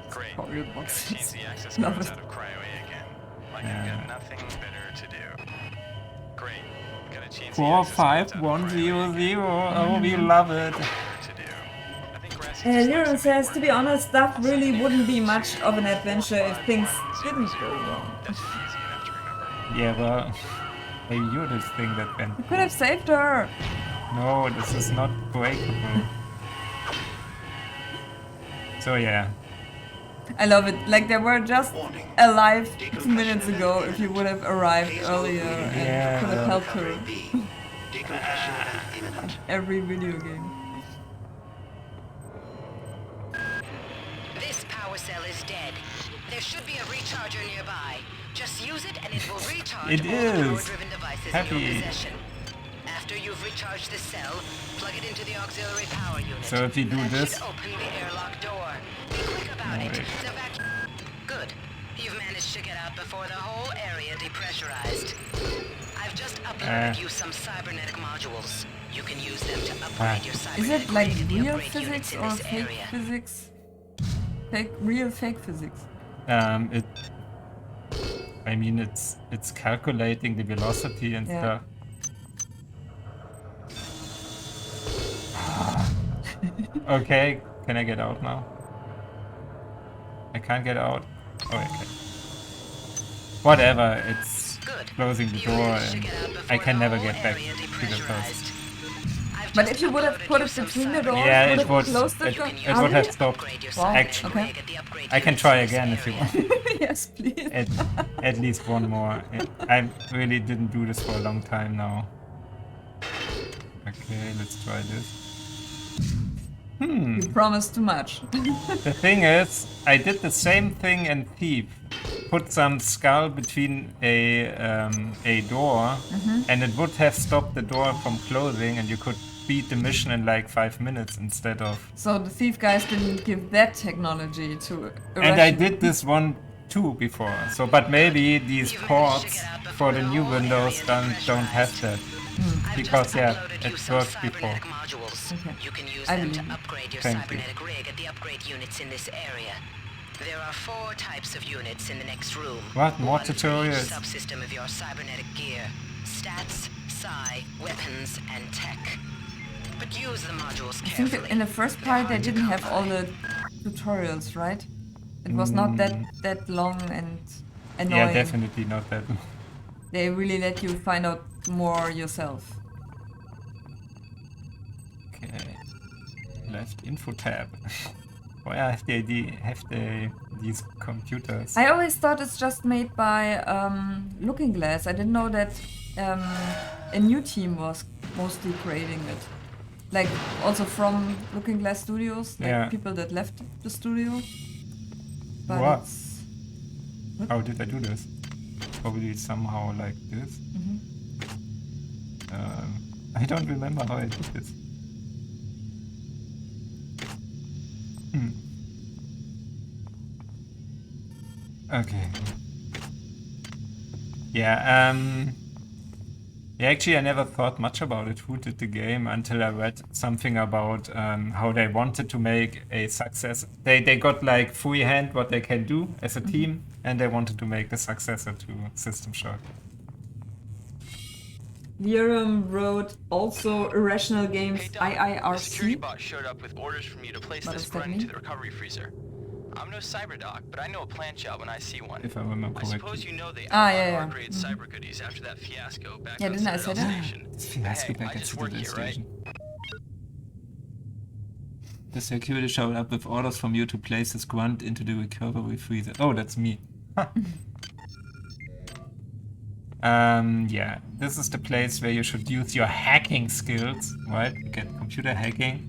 Great. Tutorial boxes. Change the access Love codes it. out of cryo A again. Like I've got nothing better to do. Great. Gotta change the 45100. Oh, we love it. Lyra says, to be honest, that really wouldn't be much of an adventure if things didn't go wrong. Yeah, well, maybe you're this thing that went. You could have saved her. No, this is not breakable. So yeah. I love it. Like they were just alive 2 minutes ago if you would have arrived earlier and could have helped her. Every video game. This power cell is dead. There should be a recharger nearby. Just use it and it will recharge all the power-driven devices in your possession. After you've recharged the cell, plug it into the auxiliary power unit. So if you do this, should open the airlock door. Be quick about it. Good. You've managed should get out before the whole area depressurized. I've just uploaded you some cybernetic modules. You can use them to upgrade your Is cybernetic it like rig and the real upgrade physics units in or this fake area. physics? Fake physics. It. I mean, it's calculating the velocity and stuff. Okay, can I get out now? I can't get out. Oh, okay. Whatever, it's closing the door and I can never get back to the first. But if you would have put it between the doors, Yeah, would it would. closed it. It would have stopped. Wow. Actually, Okay. I can try again if you want. Yes, please. At least one more. I really didn't do this for a long time now. Okay, let's try this. You promised too much. The thing is, I did the same thing in Thief. Put some skull between a door, and it would have stopped the door from closing, and you could beat the mission in like 5 minutes instead of. So the thief guys didn't give that technology to. And I did this one too before. So, but maybe these ports for the new Windows don't have that. Because yeah, it worked before. Okay. You can use I them to believe. upgrade your Thank you. cybernetic rig at the upgrade units in this area. There are 4 types of units in the next room. What? More One for each tutorials? subsystem of your cybernetic gear. Stats, psi, weapons, and tech. But use the modules I think carefully. that in the first part they didn't have all the tutorials, right? It was not that long and annoying. Yeah, definitely not that. They really let you find out more yourself. Okay. Left info tab. Why have these computers? I always thought it's just made by Looking Glass. I didn't know that a new team was mostly creating it. Like also from Looking Glass Studios, like Yeah. people that left the studio. But What? it's How did I do this? Probably somehow like this. I don't remember how I did this. Okay. Yeah, yeah, actually I never thought much about it, who did the game, until I read something about how they wanted to make a success. They got like freehand what they can do as a team, and they wanted to make the successor to System Shock. Lirum wrote also Irrational Games The security IIRC. bot showed up with orders from you to place What this does that grunt mean? into the recovery freezer. I'm no cyberdoc, but I know a plant job when I see one. If I remember I suppose correctly. you know they Ah, outlawed yeah, yeah. hard-grade cyber goodies after that fiasco back Yeah, on didn't I Citadel say that? Station. This fiasco Hey, back I at just work Citadel here, right? Station. The security showed up with orders from you to place this grunt into the recovery freezer. Oh, that's me. Yeah, this is the place where you should use your hacking skills, right? You get computer hacking,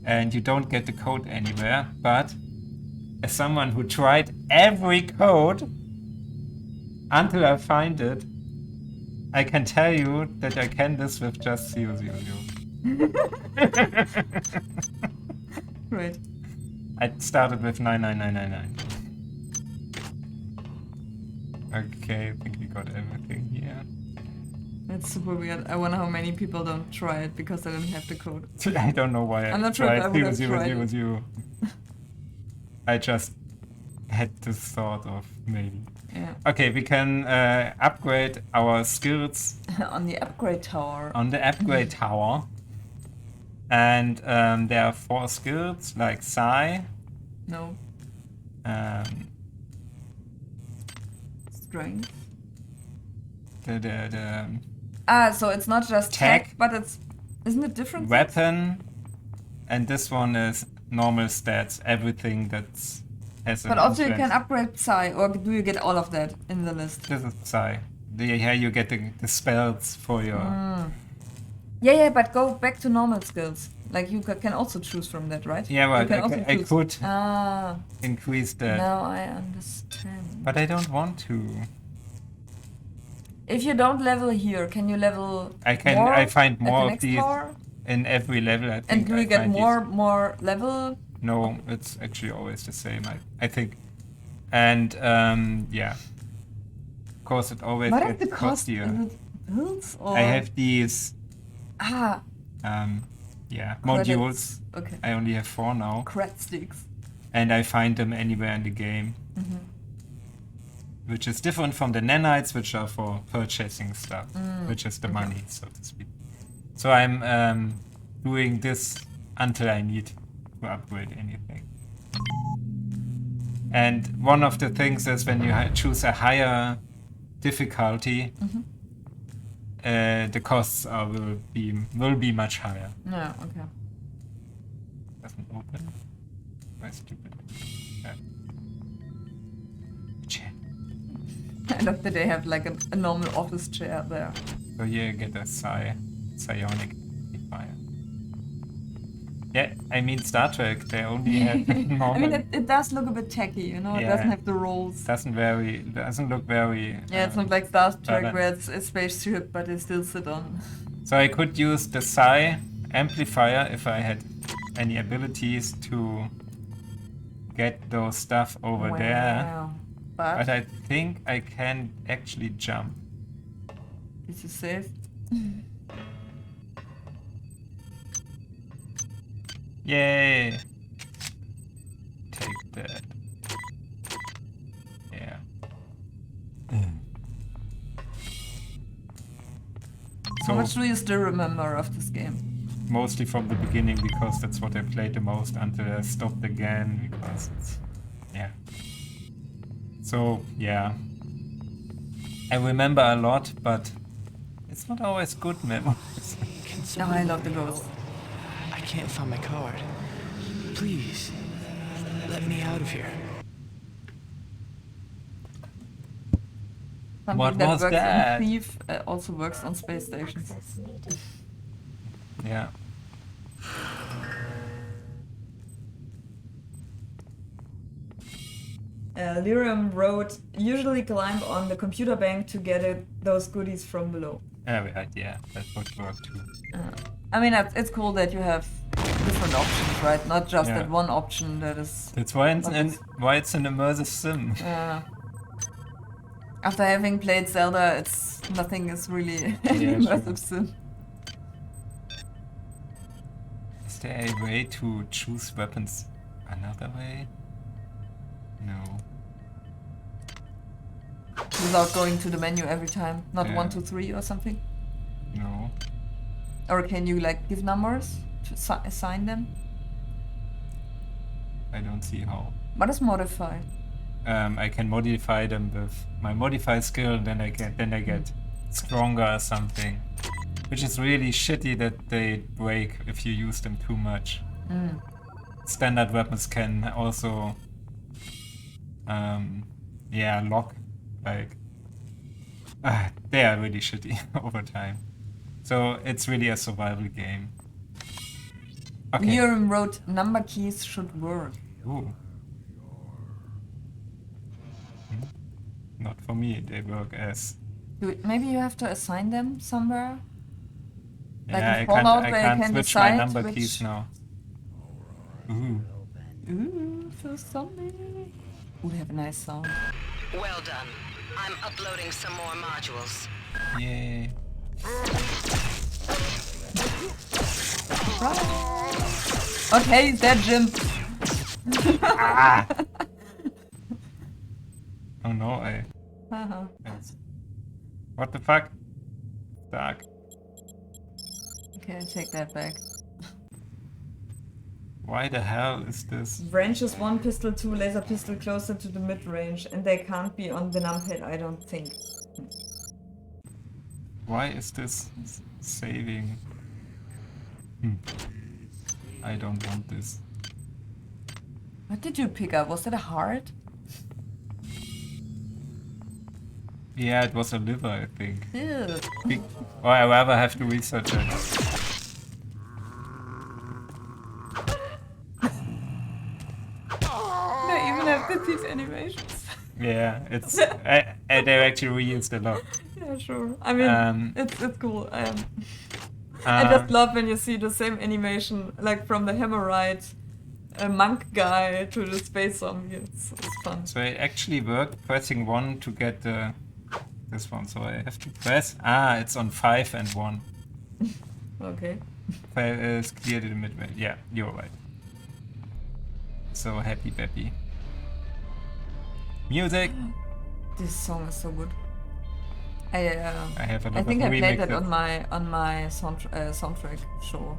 and you don't get the code anywhere, but as someone who tried every code until I find it, I can tell you that I can this with just 000. Right. I started with 99999. Okay, I think we got everything here. That's super weird. I wonder how many people don't try it because they don't have the code. I don't know why I'm I not sure if I tried would have tried it. 000. I just had this thought of maybe. Yeah. Okay, we can upgrade our skills On the upgrade tower. on the upgrade tower. And there are 4 skills like Psi, No. Strength. the Ah, so it's not just Tech. tech, but it's isn't it different? weapon, and this one is normal stats, everything that's has But an also you can influence. upgrade Psi, or do you get all of that in the list? This is Psi. Here you get the spells for your... Yeah, but go back to normal skills. Like you can also choose from that, right? Yeah, You well, can also I choose- could Ah, increase that. now I understand. But I don't want to. If you don't level here, can you level I can. more I find at the more of next these tower? in every level. I think. And do I you get find these- more level? No, it's actually always the same. I think And yeah, of course it always What is gets the cost? costier. Is it pills or? I have these Ah, yeah, Credits. modules. Okay. I only have 4 now, cred sticks. and I find them anywhere in the game, which is different from the nanites, which are for purchasing stuff, which is the money, so to speak. So I'm doing this until I need to upgrade anything. And one of the things is when you choose a higher difficulty, the costs will be much higher. Yeah, okay. Doesn't open. Why stupid? Chair. I love that they have like a normal office chair there. So here you get a psionic amplifier. Yeah, I mean Star Trek. They only have normal. I mean, it does look a bit tacky, you know. It Yeah. doesn't have the rolls. doesn't look very. Yeah, it's not like Star Trek balanced. where it's a spaceship, but they still sit on. So I could use the psi amplifier if I had any abilities to get those stuff over there. Wow. But But I think I can actually jump. is it safe? Yay! Take that. Yeah. How much do you still remember of this game? Mostly from the beginning because that's what I played the most until I stopped again because it's yeah. So yeah. I remember a lot, but it's not always good memories. No, I love the ghosts. I can't find my card. Please, let me out of here. Something What that was works that? in Thief also works on space stations. Yeah. Lyrium wrote, usually climb on the computer bank to get those goodies from below. Yeah, that would work too. I mean, it's cool that you have different options, right? Not just Yeah. that one option that is... That's why it's an immersive sim. Yeah. After having played Zelda, nothing is really an Yeah, immersive sim. Is there a way to choose weapons another way? No. Without going to the menu every time? Not Yeah. 1, 2, 3 or something? No. Or can you like give numbers to assign them? I don't see how. What is modify? I can modify them with my modify skill, then I get stronger or something. Which is really shitty that they break if you use them too much. Standard weapons can also lock, like they are really shitty over time. So it's really a survival game. Okay. Lyrium wrote, number keys should work. Ooh. Not for me, they work as... Maybe you have to assign them somewhere? Like Yeah, in I Fallout can't, where I you can't can switch my decide number which... keys now. Ooh. Ooh, for zombie. Ooh, they have a nice sound. Well done. I'm uploading some more modules. Yay. Okay, he's dead, Jim. Ah. Oh no, Uh-huh. What the fuck? Dark. Okay, I take that back. Why the hell is this? Branches 1, pistol 2, laser pistol closer to the mid-range, and they can't be on the numpad, I don't think. Why is this saving? I don't want this. What did you pick up? Was that a heart? Yeah, it was a liver, I think. Ew. Or I rather have to research it. They even have the teeth animations. Yeah, it's they actually reused a lot. Yeah, sure. I mean, it's cool. I just love when you see the same animation, like from the Hammerite a monk guy to the space zombie. It's fun. So it actually worked pressing 1 to get this one. So I have to press. Ah, it's on 5 and 1. Okay. 5 is cleared in the midway. Yeah, you're right. So happy Beppy. Music! This song is so good. I have a lot I think of I played that remixes. on my soundtrack show.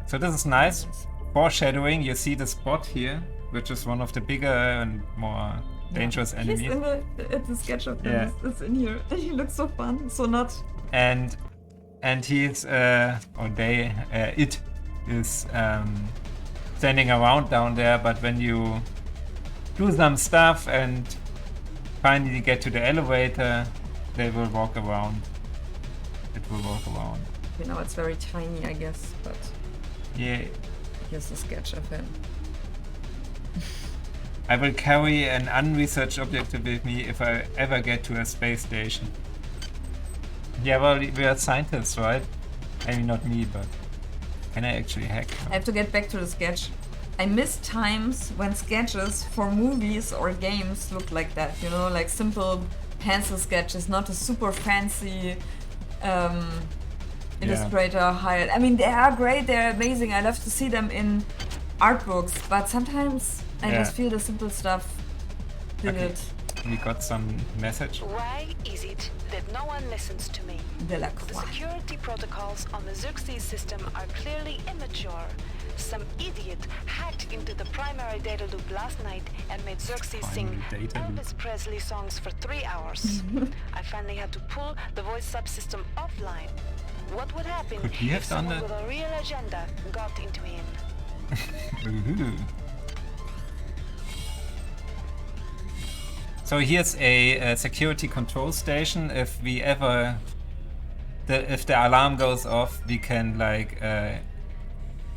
So this is nice. Foreshadowing, you see the spot here, which is one of the bigger and more dangerous enemies. He's in the sketch of him. Yeah. It's in here. He looks so fun, so not. And he's it is standing around down there, but when you do some stuff and finally get to the elevator, they will walk around. It will walk around. You know, it's very tiny, I guess, but Yeah. here's a sketch of him. I will carry an unresearched objective with me if I ever get to a space station. Yeah, well, we are scientists, right? I mean, not me, but can I actually hack? I have to get back to the sketch. I miss times when sketches for movies or games look like that, you know, like simple pencil sketches, not a super fancy illustrator hired. I mean, they are great, they're amazing. I love to see them in art books, but sometimes I just feel the simple stuff did Okay. it. We got some message. Why is it that no one listens to me? The security protocols on the Xerxes system are clearly immature. Some idiot hacked into the primary data loop last night and made Xerxes sing Elvis Presley songs for 3 hours. I finally had to pull the voice subsystem offline. What would happen Could he have if done someone that? with a real agenda got into him? Woohoo. So here's a security control station. If we ever, if the alarm goes off, we can like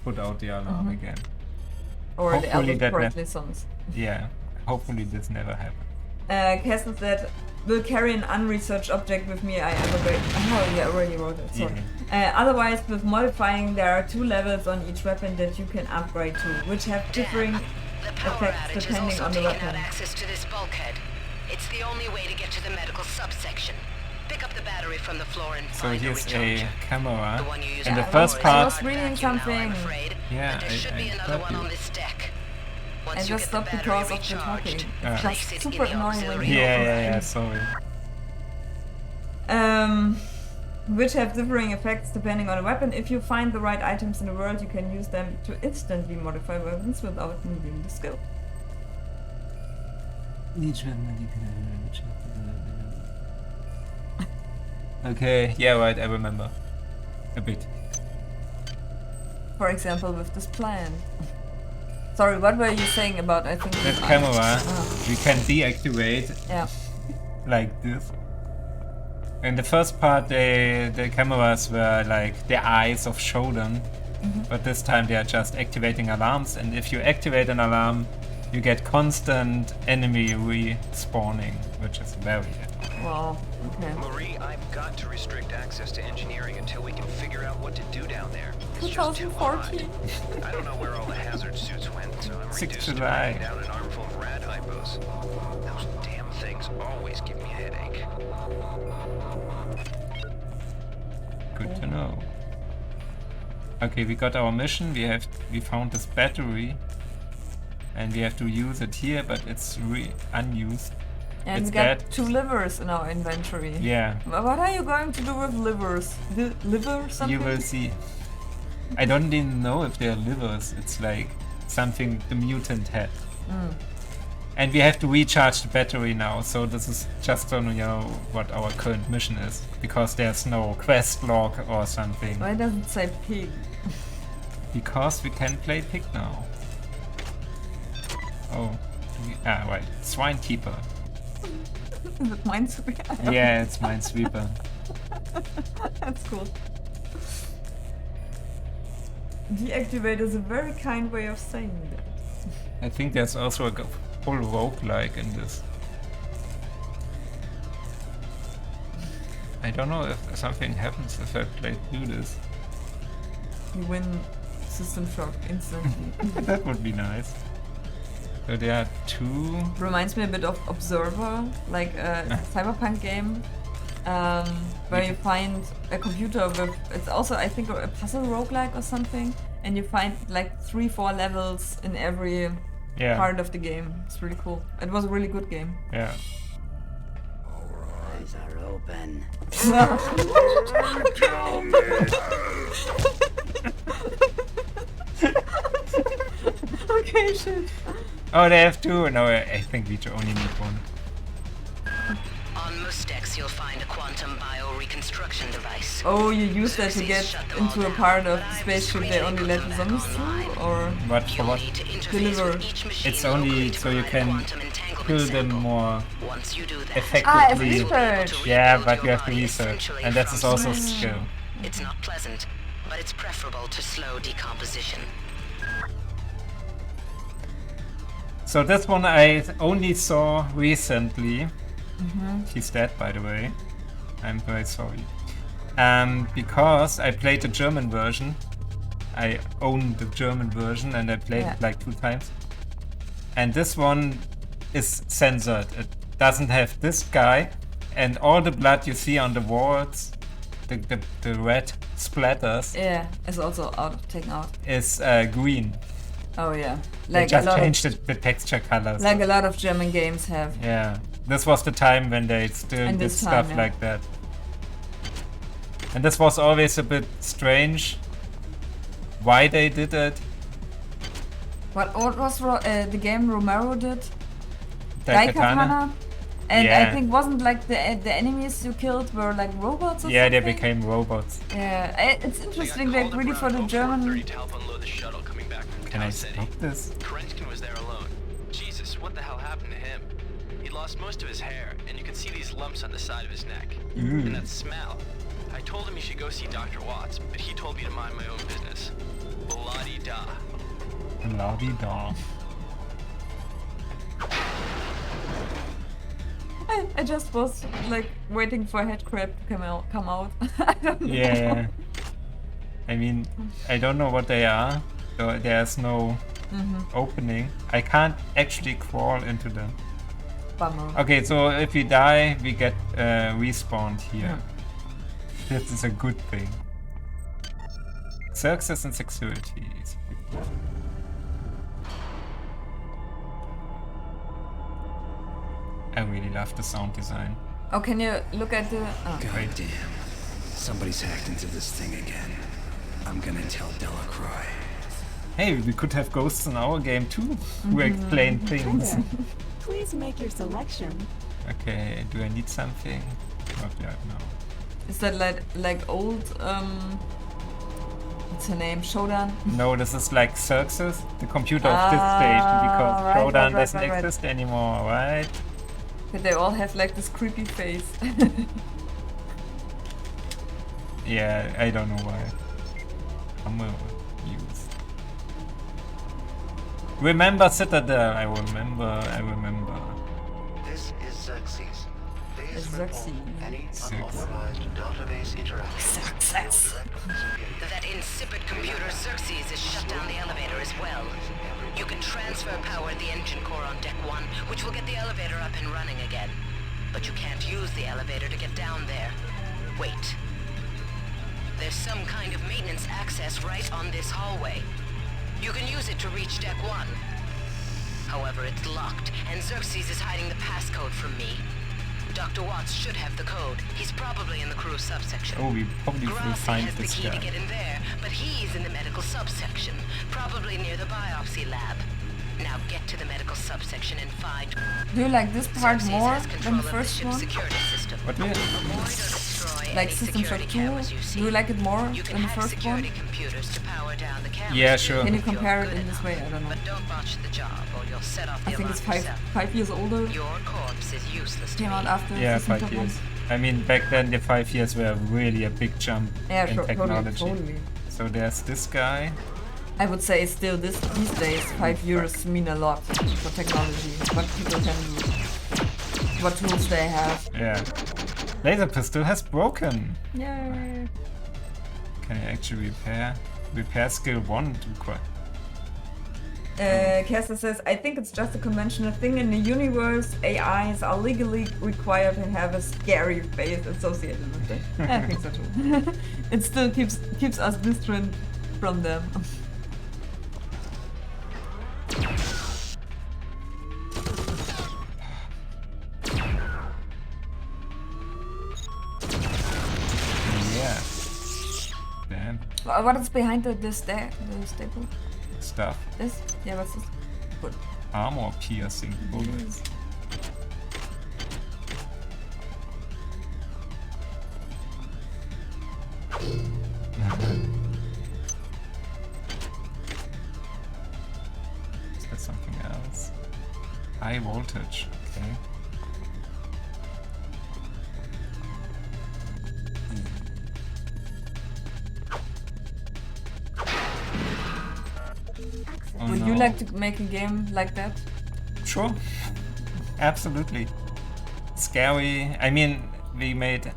put out the alarm again. Or the Hopefully Elvis that Presley songs. Yeah, hopefully this never happens. Castle said, will carry an unresearched object with me I ever break. Oh, yeah, I already wrote it, sorry. Otherwise, with modifying, there are 2 levels on each weapon that you can upgrade to, which have differing effects depending on the weapon. Access to this bulkhead. It's the only way to get to the medical subsection. Pick up the battery from the floor and So find here's a a recharger. camera. use In the at first the I part, was reading something. yeah, There should be I another got one you. on this deck. I Once you just get the stopped battery because of the recharged, talking. Ah. It's place just it super in the annoying when auxiliary you Yeah, sorry. which have differing effects depending on the weapon. If you find the right items in the world, you can use them to instantly modify weapons without needing the skill. Okay, yeah, right, I remember. A bit. For example, with this plan. Sorry, what were you saying about, I think... That the camera, items? we can deactivate Yeah. like this. In the first part, the cameras were like the eyes of Shodan, but this time they are just activating alarms, and if you activate an alarm, you get constant enemy respawning, which is very Wow, okay. Marie, I've got to restrict access to engineering until we can figure out what to do down there. It's just too hot. 2014. I don't know where all the hazard suits went, so I'm 6th reduced to July. bringing down an armful of rad hypos. Those damn things always give me a headache. good to know. Okay, we got our mission. We found this battery, and we have to use it here, but it's unused. And it's we got dead. 2 livers in our inventory. Yeah. What are you going to do with livers? Liver something? You will see. I don't even know if they're livers. It's like something the mutant had. And we have to recharge the battery now, so this is just so you know what our current mission is. Because there's no quest log or something. Why doesn't it say pig? Because we can play pig now. Oh. Right. Swine keeper. Is it Minesweeper? Yeah, it's Minesweeper. That's cool. Deactivate is a very kind way of saying that. I think there's also a full roguelike in this. I don't know if something happens if I play through this. You win System Shock instantly. That would be nice. So there are 2. Reminds me a bit of Observer, like a cyberpunk game, where you find a computer with, it's also I think a puzzle roguelike or something, and you find like 3-4 levels in every part of the game. It's really cool. It was a really good game. Yeah. Eyes are open. Okay, shit. Oh, they have 2? No, I think we only need 1. On Mustex, you'll find a quantum bioreconstruction device. Oh, you use that to get into a part of the spaceship they only let the zombies through? Or What for what? Deliver? It's only so you can kill them more effectively. Ah, research! Yeah, but you have to research. And that is also a skill. It's not pleasant, but it's preferable to slow decomposition. So this one I only saw recently. She's dead, by the way. I'm very sorry. Because I played the German version. I own the German version and I played it like 2 times. And this one is censored. It doesn't have this guy, and all the blood you see on the walls, the red splatters. Yeah, is also taken out. Is green. Oh yeah, like they just changed the texture colors. Like a lot of German games have. Yeah, this was the time when they still did stuff like that. And this was always a bit strange. Why they did it? What was the game Romero did? Daikatana? And I think wasn't like the enemies you killed were like robots or yeah, something? they became robots. Yeah, it's interesting that really for the German... Can I stop this? Krenchkin was there alone. Jesus, what the hell happened to him? He'd lost most of his hair, and you could see these lumps on the side of his neck. And that smell. I told him he should go see Dr. Watts, but he told me to mind my own business. La-di-da. La-di-da. I just was like waiting for Headcrab to come out. I don't know. Yeah. I mean, I don't know what they are. So there's no opening. I can't actually crawl into them. Bummer. Okay, so if we die, we get respawned here. This is a good thing. Success and security. I really love the sound design. Oh, can you look at the... Oh. God damn. Somebody's hacked into this thing again. I'm gonna tell Delacroix. Hey, we could have ghosts in our game too, who explain things. Please make your selection. Okay, do I need something? Not yet, no. Is that like old, what's her name, Shodan? No, this is like Xerxes, the computer of this station, because Shodan doesn't exist anymore, right? But they all have like this creepy face. Yeah, I don't know why. Hammer used. Remember Citadel, I remember. This is Xerxes. Please report any unauthorized database interaction. That insipid computer Xerxes has shut down the elevator as well. You can transfer power at the engine core on deck 1, which will get the elevator up and running again. But you can't use the elevator to get down there. Wait. There's some kind of maintenance access right on this hallway. You can use it to reach deck 1. However, it's locked, and Xerxes is hiding the passcode from me. Dr. Watts should have the code. He's probably in the crew subsection. Oh, we probably will find has this the key guy. to get in there, but he's in the medical subsection, probably near the biopsy lab. Now get to the medical subsection and find... Do you like this part more than the first one? What do you... Like System Shock 2? Do you like it more than the first one? Yeah, sure. Can you compare it in this way? I don't know. But don't botch the job or you'll set off the I think it's alarm yourself. 5 years older. Your corpse is useless Came out after Yeah, System 5 Shock years. 1. I mean, back then the 5 years were really a big jump in technology. Totally. So there's this guy. I would say still these days 5 years mean a lot for technology. What people can do. What tools they have. Yeah. Laser pistol has broken. Yay. Can I actually repair? repair skill 1 require? Kester says, I think it's just a conventional thing in the universe. AIs are legally required to have a scary face associated with it. I think so too. It still keeps us distant from them. Yeah. Damn. What is behind the staple? Stuff. This? Yeah, what's this? Good. Armor piercing bullets. Is there something else? High voltage, okay. Oh, Would no. you like to make a game like that? Sure. Absolutely. Scary. I mean, we made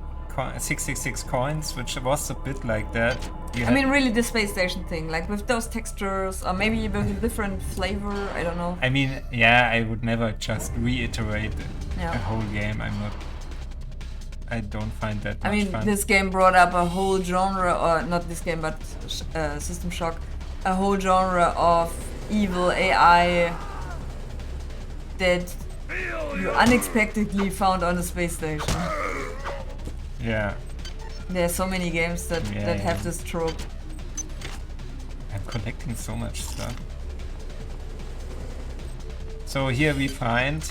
66 coins, which was a bit like that. I mean, really the space station thing, like with those textures, or maybe with a different flavor, I don't know. I mean, yeah, I would never just reiterate Yeah. a whole game. I don't find that much I mean, fun. this game brought up a whole genre, or not this game, but System Shock, a whole genre of evil AI that you unexpectedly found on a space station. Yeah. There are so many games that Yeah. have this trope. I'm collecting so much stuff. So here we find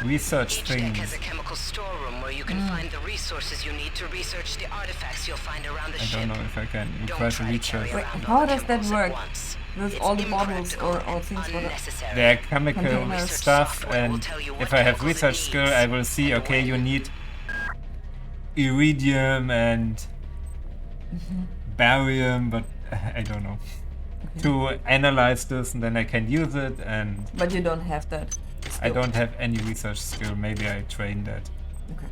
research Each deck things. has a chemical storeroom where you can find the resources you need to research the artifacts you'll find around the I ship. don't know if I can Don't request try to research. carry Wait, how does that work? With all the bottles or things? There are chemical Containers. stuff, and if I have research skill, I will see, okay, you need iridium and barium, but I don't know. To analyze this, and then I can use it, and But you don't have that. I don't have any research skill. Maybe I train that. Okay.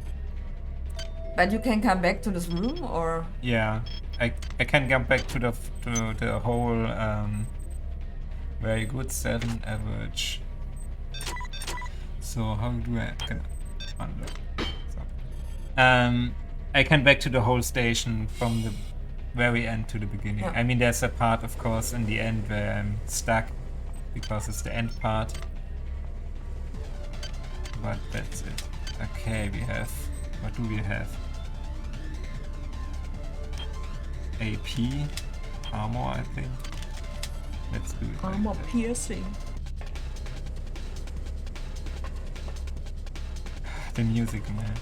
But you can come back to this room, or Yeah, I can come back to the whole very good 7 average. So how do I can unlock? So, I can back to the whole station from the very end to the beginning. Yeah. I mean, there's a part, of course, in the end where I'm stuck because it's the end part. But that's it. Okay, we have. What do we have? AP, armor, I think. Let's do it. like armor that. piercing. The music, man.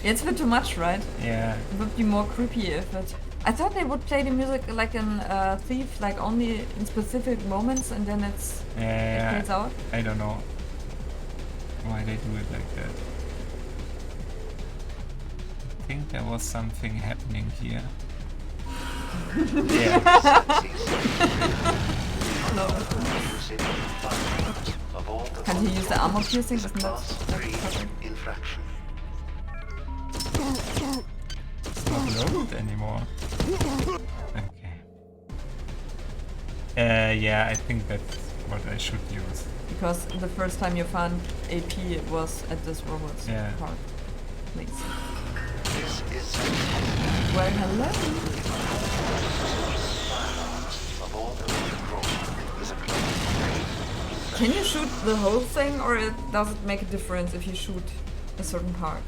It's a bit too much, right? Yeah. It would be more creepy if it. I thought they would play the music like in Thief, like only in specific moments, and then it fades out. I don't know why they do it like that. I think there was something happening here. Yeah. Can't you use the armor piercing? Isn't that perfect? Infraction. It's not loaded anymore. Okay. Yeah, I think that's what I should use. Because the first time you found AP, it was at this robot's Yeah. park. Makes sense. This is Well, hello. of all the control is a Can you shoot the whole thing, or does it make a difference if you shoot a certain part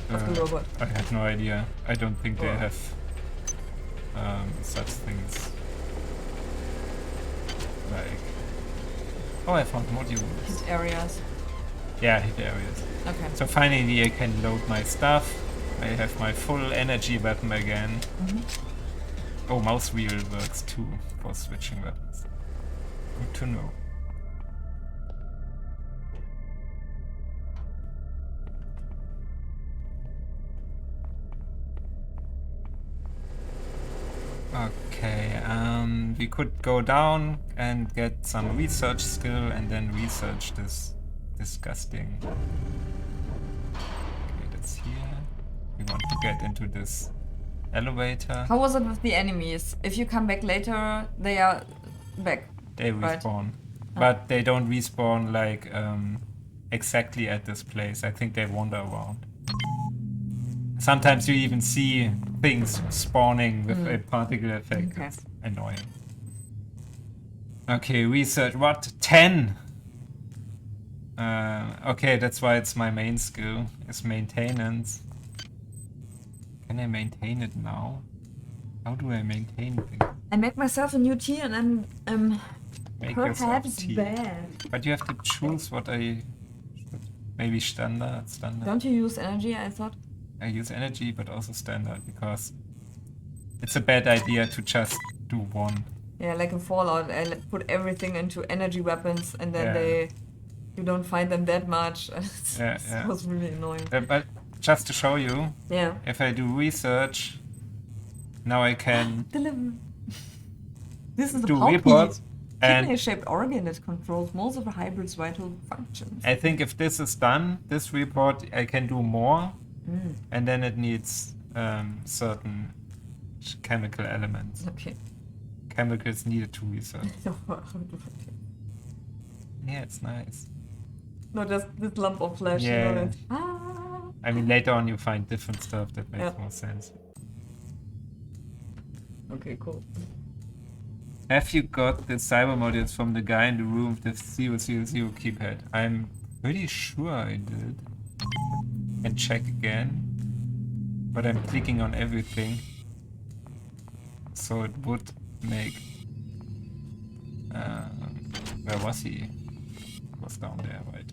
of the robot? I have no idea. I don't think they Oh. have such things. Like, oh, I found modules. Hit areas. Yeah, hit areas. Okay. So finally I can load my stuff. I have my full energy weapon again. Oh, mouse wheel works too for switching weapons. Good to know. Okay, we could go down and get some research skill and then research this disgusting. Okay, that's here. We want to get into this elevator. How was it with the enemies? If you come back later, they are back. They respawn. But they don't respawn like exactly at this place. I think they wander around. Sometimes you even see things spawning with a particle effect. Okay. It's annoying. Okay, research. What? 10? Okay, that's why it's my main skill. Is maintenance. Can I maintain it now? How do I maintain things? I make myself a new tea and I'm Make perhaps yourself tea. bad. But you have to choose what I should. Maybe standard. Don't you use energy, I thought? I use energy, but also standard, because it's a bad idea to just do one. Yeah, like in Fallout, I put everything into energy weapons and then you don't find them that much. It was really annoying. But just to show you, yeah, if I do research, now I can deliver. This is do the reports. Kidney-shaped organ that controls most of a hybrid's vital functions. I think if this is done, this report, I can do more, and then it needs certain chemical elements. Okay. Chemicals needed to research. Yeah, it's nice. Not just this lump of flesh. Yeah. You know, I mean, later on you find different stuff that makes more sense. Okay, cool. Have you got the cyber modules from the guy in the room with the 000 keypad? I'm pretty sure I did. Can check again. But I'm clicking on everything. So it would make... where was he? He was down there, right?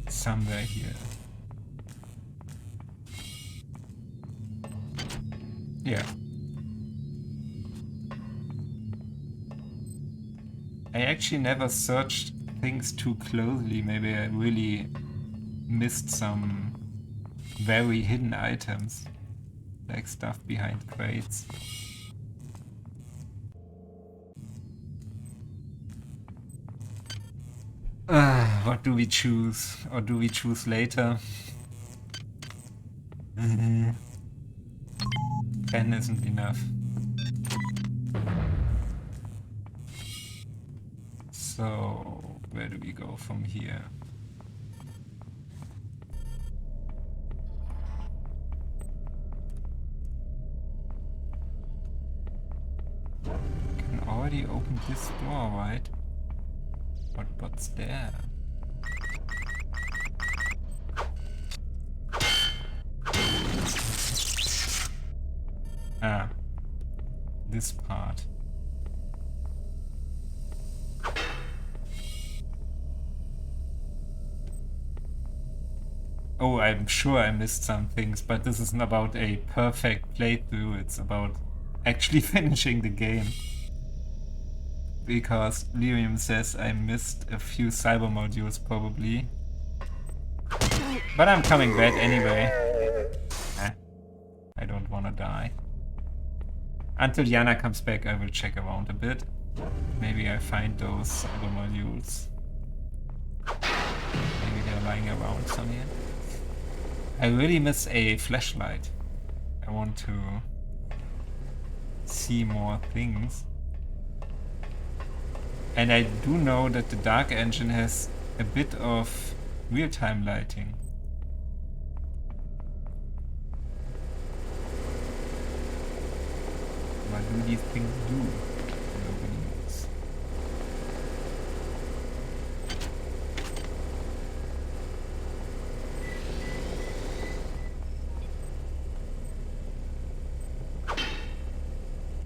Somewhere here. Yeah. I actually never searched things too closely. Maybe I really missed some very hidden items. Like stuff behind crates. What do we choose? Or do we choose later? 10 isn't enough. So, where do we go from here? Can already open this door, right? But what's there? Ah, this part. Oh, I'm sure I missed some things, but this isn't about a perfect playthrough, it's about actually finishing the game. Because Lyrium says I missed a few cyber modules probably. But I'm coming back anyway. I don't wanna die. Until Yana comes back, I will check around a bit. Maybe I find those cyber modules. Maybe they're lying around somewhere. I really miss a flashlight. I want to see more things. And I do know that the Dark Engine has a bit of real-time lighting. What do these things do? Nobody knows.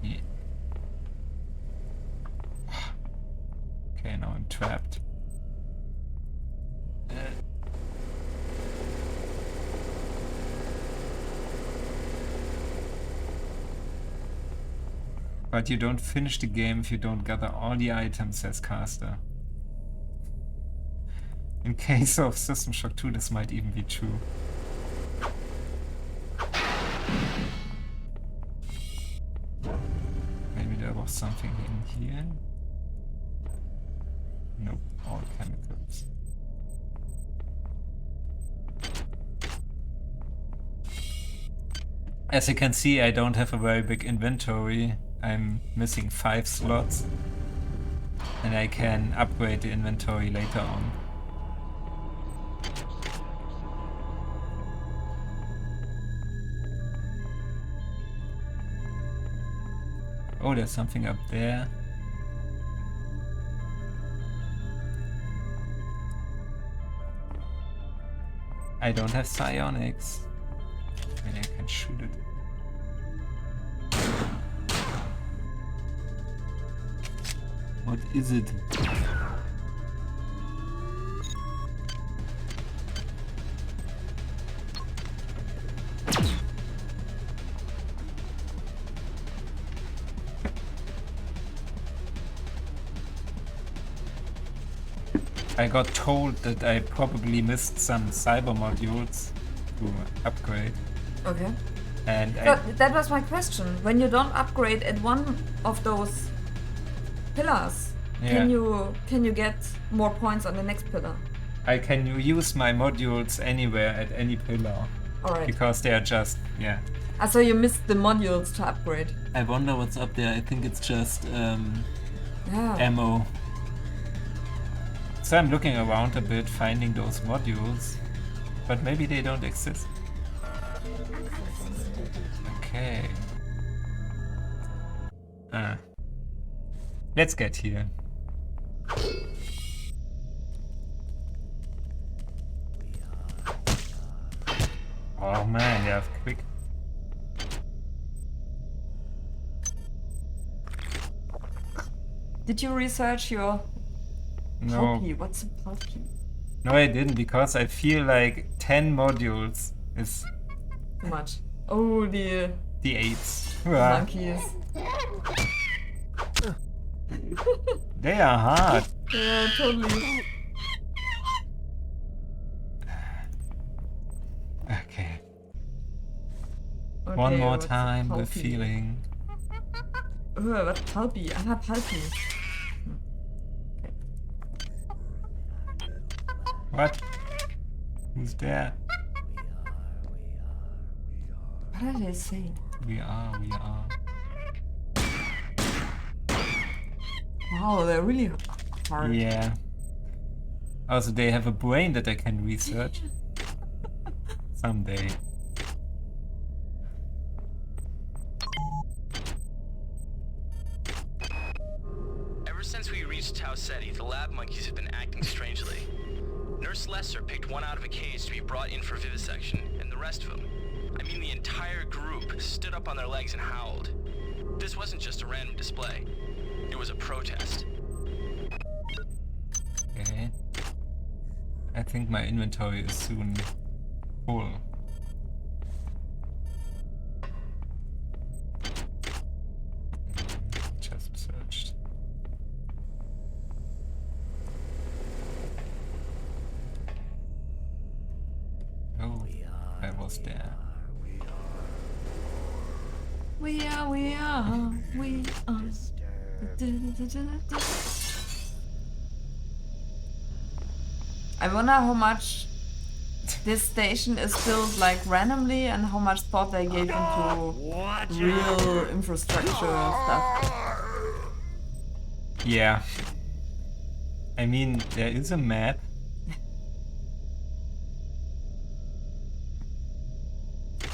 Yeah. Okay, now I'm trapped. But you don't finish the game if you don't gather all the items, says Caster. In case of System Shock 2, this might even be true. Maybe there was something in here? Nope, all chemicals. As you can see, I don't have a very big inventory. I'm missing 5 slots. And I can upgrade the inventory later on. Oh, there's something up there. I don't have psionics. Maybe I can shoot it. What is it? I got told that I probably missed some cyber modules to upgrade. Okay. And So that was my question. When you don't upgrade at one of those pillars, Yeah. can you get more points on the next pillar? I can use my modules anywhere at any pillar. Alright. Because they are just, yeah. So you missed the modules to upgrade. I wonder what's up there. I think it's just Yeah. ammo. So I'm looking around a bit, finding those modules. But maybe they don't exist. Okay. Let's get here. Oh man, yeah, quick. Did you research your No. pulpy? What's a pulpy? No, I didn't, because I feel like 10 modules is Too much. Oh, the 8s. monkeys. They are hard. Yeah, totally. Okay. Okay, One more what's a time with pulpy? feeling. What's pulpy? Pulpy. What? Who's there? What are they saying? We are. Wow, they're really hard. Yeah. Also, they have a brain that I can research. Someday. Ever since we reached Tau Ceti, the lab monkeys have been acting strangely. Nurse Lesser picked one out of a cage to be brought in for vivisection, and the rest of them, I mean the entire group, stood up on their legs and howled. This wasn't just a random display. It was a protest. Okay. I think my inventory is soon full. Just searched. Oh, I was there. We are. I wonder how much this station is built like randomly and how much thought they gave into real infrastructure stuff. Yeah. I mean, there is a map.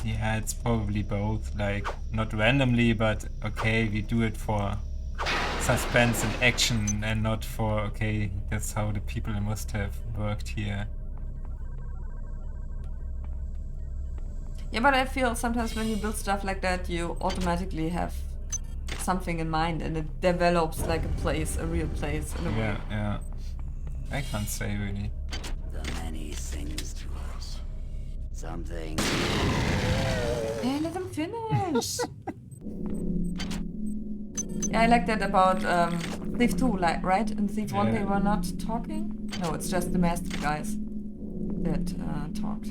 Yeah, it's probably both, like, not randomly, but okay, we do it for suspense and action and not for, okay, that's how the people must have worked here. Yeah, but I feel sometimes when you build stuff like that, you automatically have something in mind and it develops like a place, a real place in a way. Yeah. I can't say really. The many sings to us. Something. Hey, let them finish! Yeah, I like that about Thief 2, like, right? In Thief 1 they were not talking? No, it's just the masked guys that talked.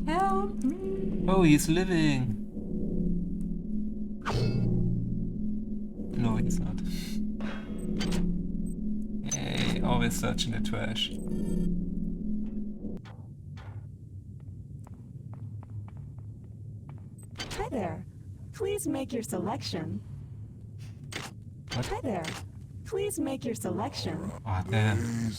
Help me! Oh, he's living! No, he's not. Yay, always search in the trash. Please make your selection. What? Hi there. Please make your selection. Oh, damn.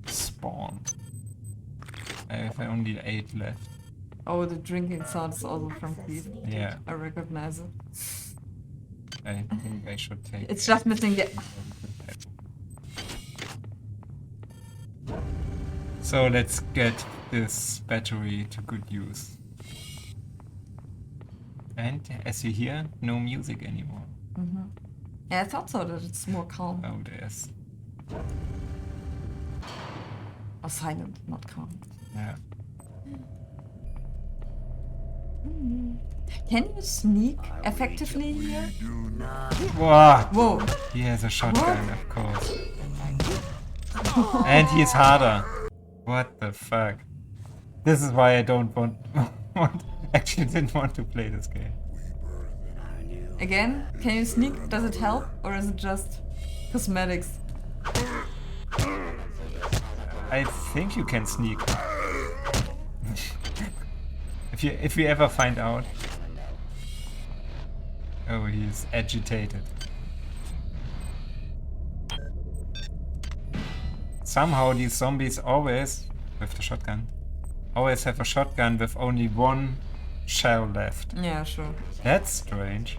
Spawn. I have only 8 left. Oh, the drinking sound is also from Keith. Yeah. I recognize it. I think I should take It's just missing the... So let's get this battery to good use. And as you hear, no music anymore. Yeah, I thought so, that it's more calm. Oh, there's... Or silent, not calm. Yeah. Can you sneak effectively here? Whoa! Whoa! He has a shotgun, of course. And he's harder. What the fuck? This is why I don't want... actually didn't want to play this game. Again, can you sneak? Does it help? Or is it just cosmetics? I think you can sneak. if you ever find out. Oh, he's agitated. Somehow these zombies always, with the shotgun, always have a shotgun with only 1 shell left. Yeah, sure. That's strange.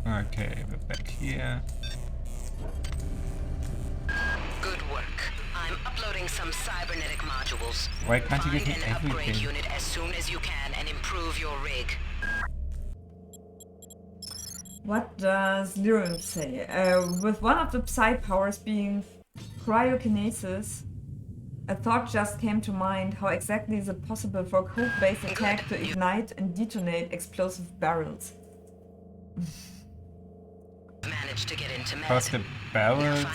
Okay, we're back here. Good work. I'm uploading some cybernetic modules. Why can't you give me Find an upgrade everything? unit as soon as you can and improve your rig. What does Lyrum say? With one of the psi powers being cryokinesis, a thought just came to mind. How exactly is it possible for a code-based attack to ignite and detonate explosive barrels? Managed to get into Because the barrels...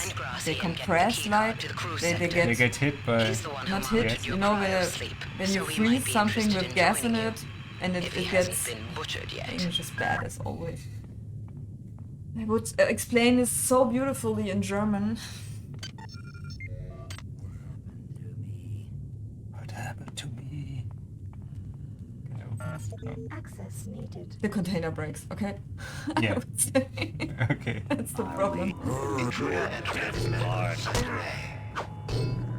They compress, like, they get hit by... Not hit, gas. you know, when you freeze something with gas in it, and it gets... English is bad as always. I would explain this so beautifully in German. What happened to me? Can I open this? No. Access needed. The container breaks, okay? Yeah. I would say. Okay. That's the problem. Intruder entering Sector A.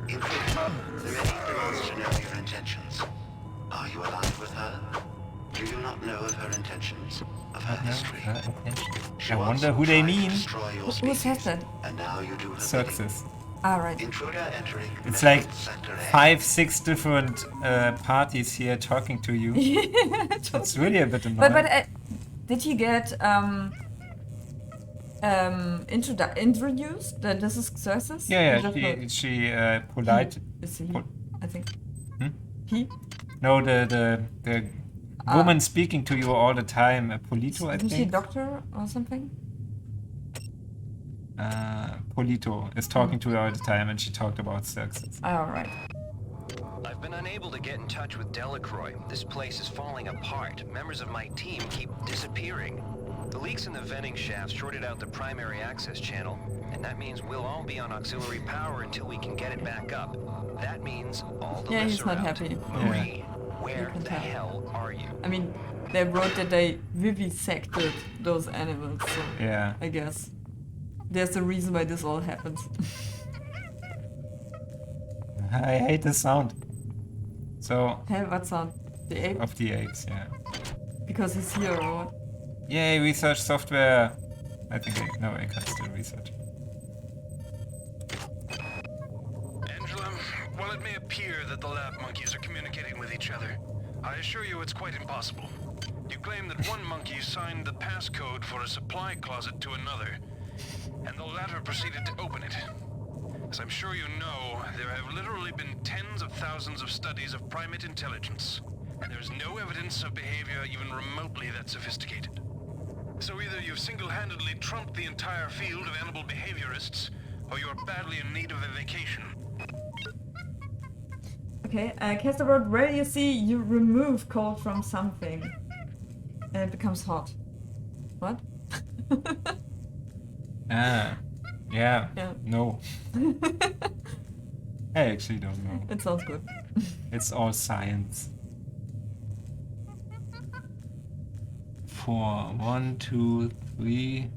Intruder, the ready demands to know your intentions. Are you aligned with her? Do you not know of her intentions? Of her history? I wonder who they mean. Who says that? And now you do her Success. Alright. Intruder entering It's like Sector A. 5-6 different parties here talking to you. It's really a bit annoying. But did he get introduced that this is Xerxes? Yeah, she polite. Is he? I think. Hmm? He? No, the woman speaking to you all the time, Polito, I Isn't think. she a doctor or something? Polito is talking to her all the time, and she talked about Xerxes. Alright. I've been unable to get in touch with Delacroix. This place is falling apart. Members of my team keep disappearing. The leaks in the venting shaft shorted out the primary access channel, and that means we'll all be on auxiliary power until we can get it back up. That means all the lifts he's are not out. happy. Marie, where the hell are you? I mean, they wrote that they vivisected those animals, so yeah. I guess there's a reason why this all happens. I hate the sound. So. Hey, what sound? The ape? Of the apes, yeah. Because he's here or what? Yay, research software! I think I can still research. Angela, while it may appear that the lab monkeys are communicating with each other, I assure you it's quite impossible. You claim that one monkey signed the passcode for a supply closet to another, and the latter proceeded to open it. As I'm sure you know, there have literally been tens of thousands of studies of primate intelligence, and there's no evidence of behavior even remotely that sophisticated. So either you've single-handedly trumped the entire field of animal behaviorists, or you're badly in need of a vacation. Okay, cast the word where you see you remove cold from something, and it becomes hot. What? Yeah. No. I actually don't know. It sounds good. It's all science. 4, 1, 2, 3.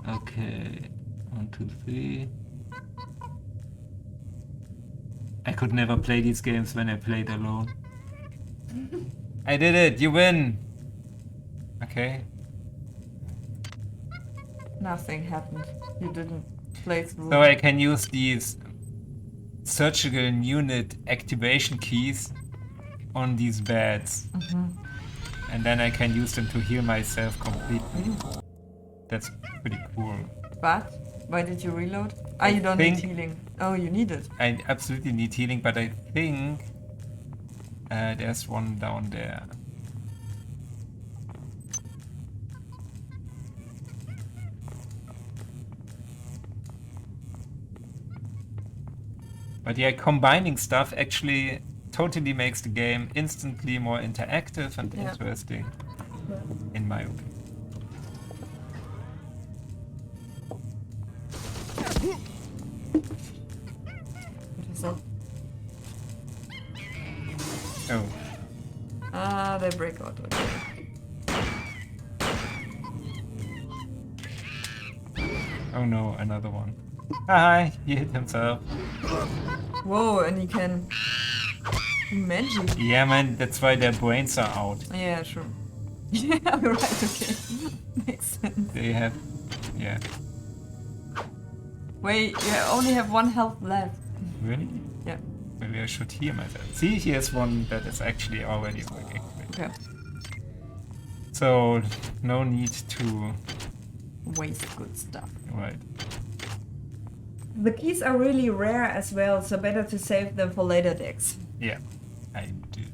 Okay. 1, 2, 3. I could never play these games when I played alone. I did it! You win! Okay. Nothing happened. You didn't play through. So I can use these surgical unit activation keys on these beds. And then I can use them to heal myself completely. That's pretty cool. But why did you reload? Ah, you don't need healing. Oh, you need it. I absolutely need healing, but I think there's one down there. But yeah, combining stuff actually totally makes the game instantly more interactive and interesting, in my opinion. Oh. Ah, they break out. Okay. Oh no, another one. Hi, he hit himself. Whoa, and he can magic. Yeah, man, that's why their brains are out. Yeah, sure. Yeah, you're right, okay. Makes sense. They have, yeah. Wait, you only have 1 health left. Really? Yeah. Maybe I should heal myself. See, here's one that is actually already working. Okay. So, no need to waste good stuff. Right. The keys are really rare as well, so better to save them for later decks. Yeah, I did.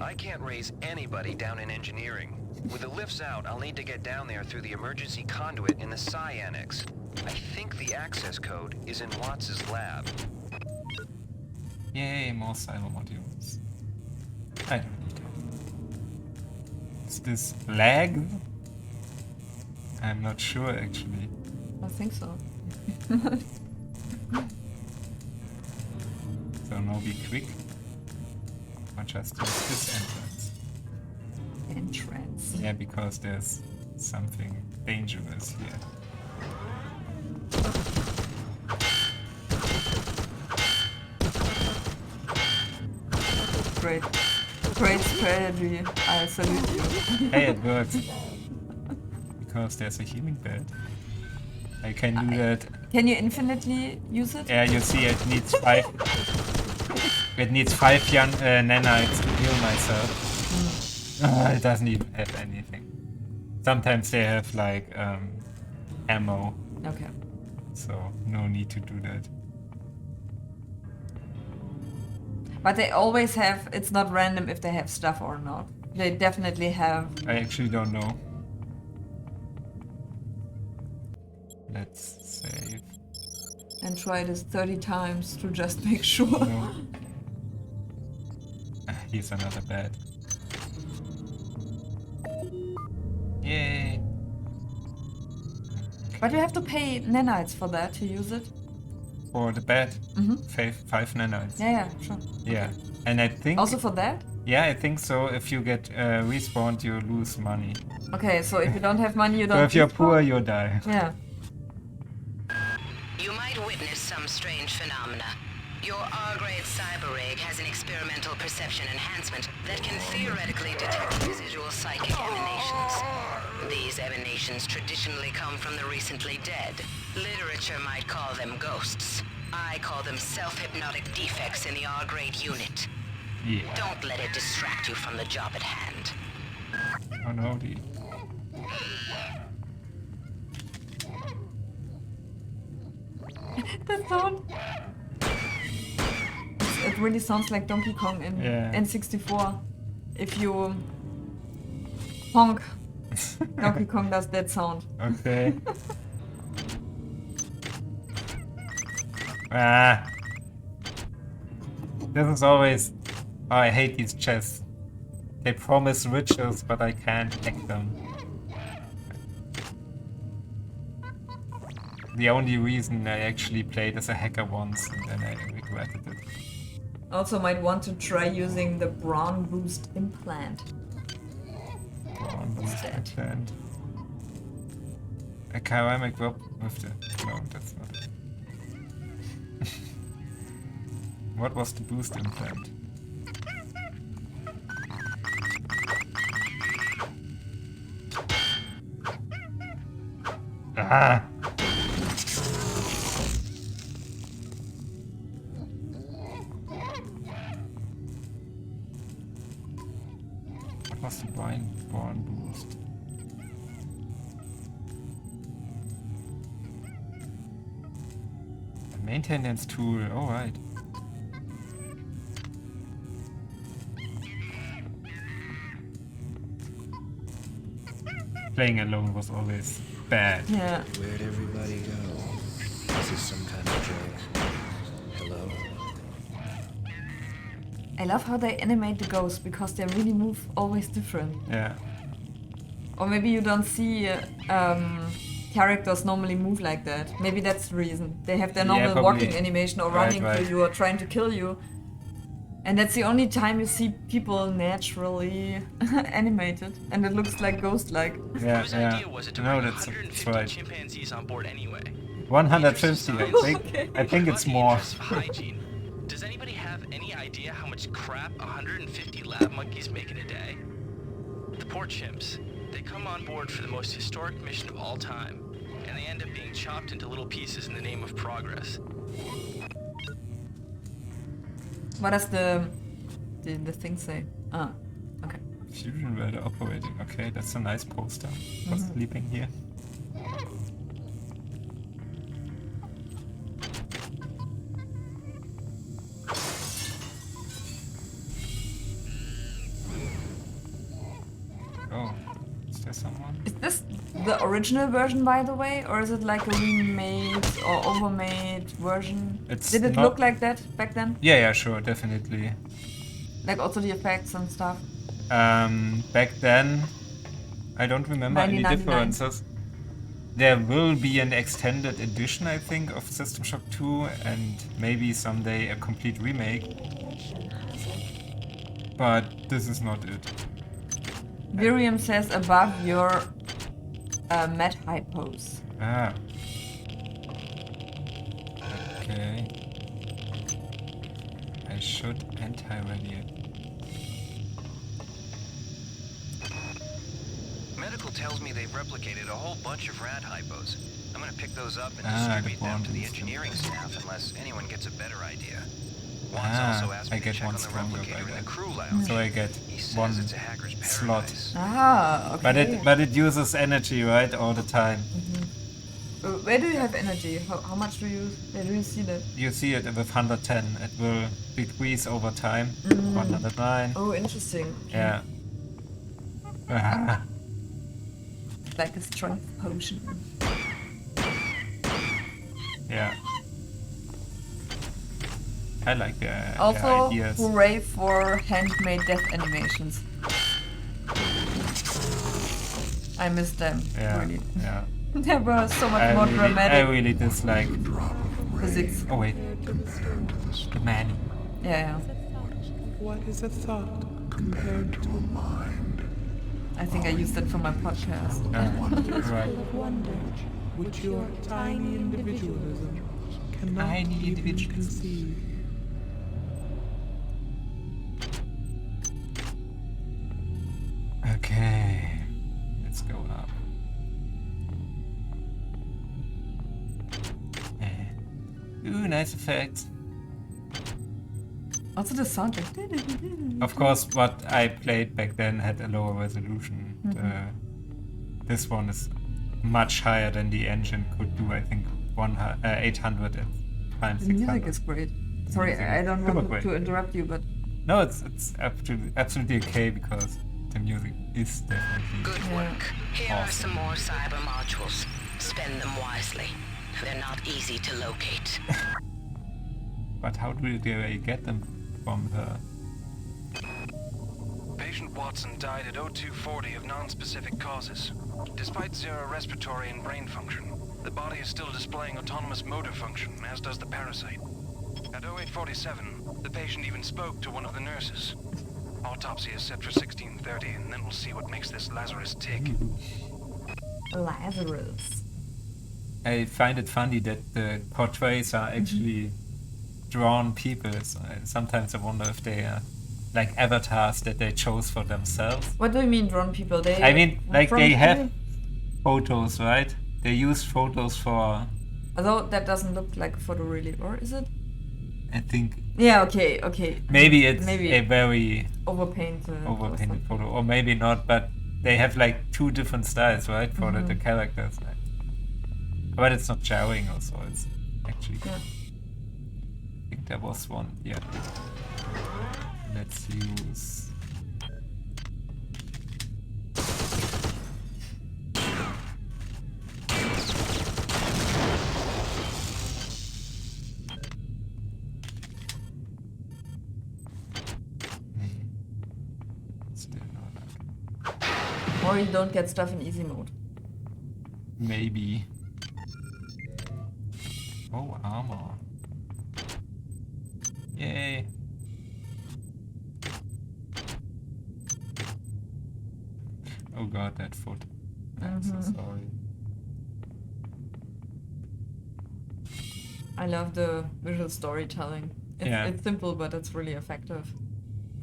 I can't raise anybody down in engineering. With the lifts out, I'll need to get down there through the emergency conduit in the Psi Annex. I think the access code is in Watts' lab. Yay, more silo modules. I don't need it. Is this lag? I'm not sure actually. I think so. So now be quick. Or just use this entrance. Entrance? Yeah, because there's something dangerous here. Great. Great strategy. I salute you. Hey, it works. Because there's a healing bed. I can do that. Can you infinitely use it? Yeah, you see it needs 5. It needs 5 nanites to heal myself. It doesn't even have anything. Sometimes they have like ammo. Okay. So no need to do that. But they always have, it's not random if they have stuff or not. They definitely have. I actually don't know. Let's save. And try this 30 times to just make sure. No. Here's another bed. Yay! But you have to pay nanites for that to use it. For the bed? Mm-hmm. 5 nanites. Yeah, sure. Yeah. And I think... Also for that? Yeah, I think so. If you get respawned, you lose money. Okay, so if you don't have money, you don't... So if you're poor, you die. Yeah. You might witness some strange phenomena. Your R-grade cyber rig has an experimental perception enhancement that can theoretically detect residual psychic emanations. These emanations traditionally come from the recently dead. Literature might call them ghosts. I call them self-hypnotic defects in the R-grade unit. Yeah. Don't let it distract you from the job at hand. Oh no, dude. That sound. It really sounds like Donkey Kong in N64. If you honk, Donkey Kong does that sound. Okay. Ah. This is always... Oh, I hate these chests. They promise riches, but I can't hack them. the only reason I actually played as a hacker once, and then I regretted it. Also might want to try using the Brawn Boost implant. Brawn Boost implant. A ceramic rope with the... No, that's not it. What was the boost implant? Ah! What was the Brawn Boost? A maintenance tool, alright. Playing alone was always bad. Yeah. Where'd everybody go? This is some kind of joke. Hello? I love how they animate the ghosts because they really move always different. Yeah. Or maybe you don't see characters normally move like that. Maybe that's the reason. They have their normal walking animation or running to you or trying to kill you. And that's the only time you see people naturally animated, and it looks like ghost-like. Yeah, Whose idea was it to bring 150 right. chimpanzees on board anyway? 150, I think. Okay. I think it's more. Hygiene. Does anybody have any idea how much crap 150 lab monkeys make in a day? The poor chimps. They come on board for the most historic mission of all time, and they end up being chopped into little pieces in the name of progress. What does the thing say? Ah, okay. Fusion welder operating. Okay, that's a nice poster for sleeping here. Oh, is there someone? Is this the original version, by the way, or is it like a remade or overmade version? Did it look like that back then? Yeah, sure, definitely. Like also the effects and stuff? Back then, I don't remember any differences. There will be an extended edition, I think, of System Shock 2, and maybe someday a complete remake. But this is not it. Virium says above your Met High pose. Ah. Okay. I should anti-radiate. Medical tells me they've replicated a whole bunch of rad hypos. I'm gonna pick those up and distribute them to the engineering staff unless anyone gets a better idea. Watts also asked me to check on the replicator in the crew lounge. So I get one it's a hacker's slot. paradise. Ah, okay. But it uses energy, right, all the time. Where do you have energy? How much do you use? Where do you see that? You see it with 110. It will decrease over time. 109. Oh, interesting. Yeah. Like a strength potion. Yeah. I like the also, ideas. hooray for handmade death animations. I miss them, really. Yeah. They were so much more dramatic. I really dislike physics. Oh wait. The man. Yeah. What is a thought compared to a mind? I think I used it for my podcast. Right. Wonder which your tiny individualism cannot even conceive. Okay, let's go up. Ooh, nice effects. Also the sound. Of course, what I played back then had a lower resolution. This one is much higher than the engine could do. I think 800 times 600. The music is great. Sorry, I don't want to interrupt you, but no, it's absolutely okay because the music is definitely good work. Here awesome. are some more cyber modules. Spend them wisely. They're not easy to locate. But how do they get them from her? Patient Watson died at 0240 of non-specific causes. Despite zero respiratory and brain function, The body is still displaying autonomous motor function, as does the parasite. At 0847, the patient even spoke to one of the nurses. Autopsy is set for 16:30, and then we'll see what makes this Lazarus tick. Lazarus. I find it funny that the portraits are actually drawn people. So sometimes I wonder if they are like avatars that they chose for themselves. What do you mean drawn people? I mean, like they have photos, right? They use photos for... Although that doesn't look like a photo really, or is it? I think... Yeah, okay. Maybe it's a very... Overpainted photo. Or maybe not, but they have like two different styles, right? For the characters. But it's not jarring also. It's actually... Yeah. I think there was one, yeah. Let's use... Or you don't get stuff in easy mode. Maybe. Oh, armor. Yay. Oh god, that foot. I'm so sorry. I love the visual storytelling. It's simple, but it's really effective.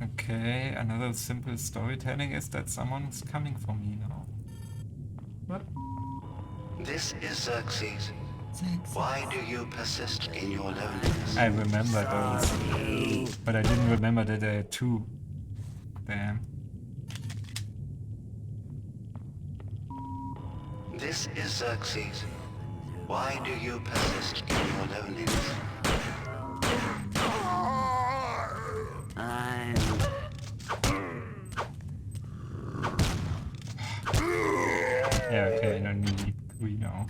Okay, another simple storytelling is that someone's coming for me now. What? This is Xerxes. Why do you persist in your loneliness? I remember those, but I didn't remember that there are two. Damn. This is Xerxes. Why do you persist in your loneliness? Yeah, okay, I don't need 3 now.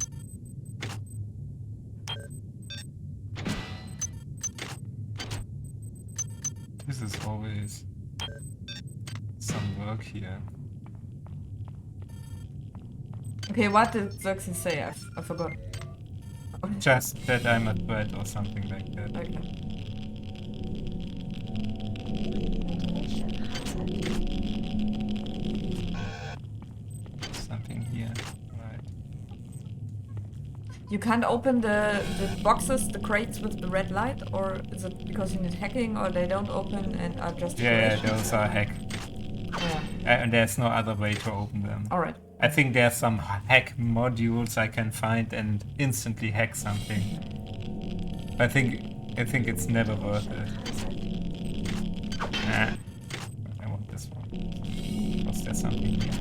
This is always some work here. Okay, what did Xerxes say? I forgot. Just that I'm a threat or something like that. Okay. Something here, right. You can't open the boxes, the crates with the red light, or is it because you need hacking, or they don't open and are just... Yeah, those are hacked. Yeah. And there's no other way to open them. Alright. I think there's some hack modules I can find and instantly hack something. I think it's never worth it. Nah. I want this one. Was there something here?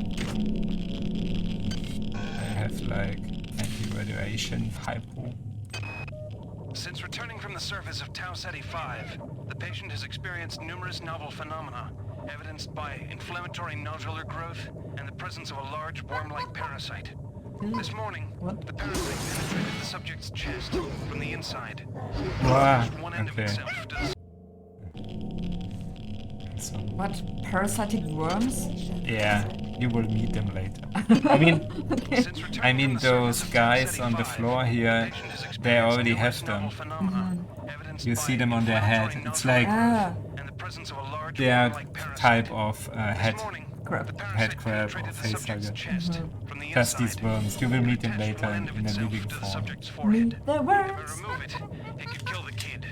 I have like anti-radiation hypo. Since returning from the surface of Tau Ceti 5, the patient has experienced numerous novel phenomena, evidenced by inflammatory nodular growth and the presence of a large worm-like parasite. This morning, the parasite penetrated the subject's chest from the inside. Wow. One end of itself to the... What? Parasitic worms? Yeah, you will meet them later. I mean those guys on the floor here, they already have them. You see them on their head. It's like their type of head crab or facehugger. Just these worms. You will meet them later in a living form. Meet the worms. Remove it. It could kill the kid.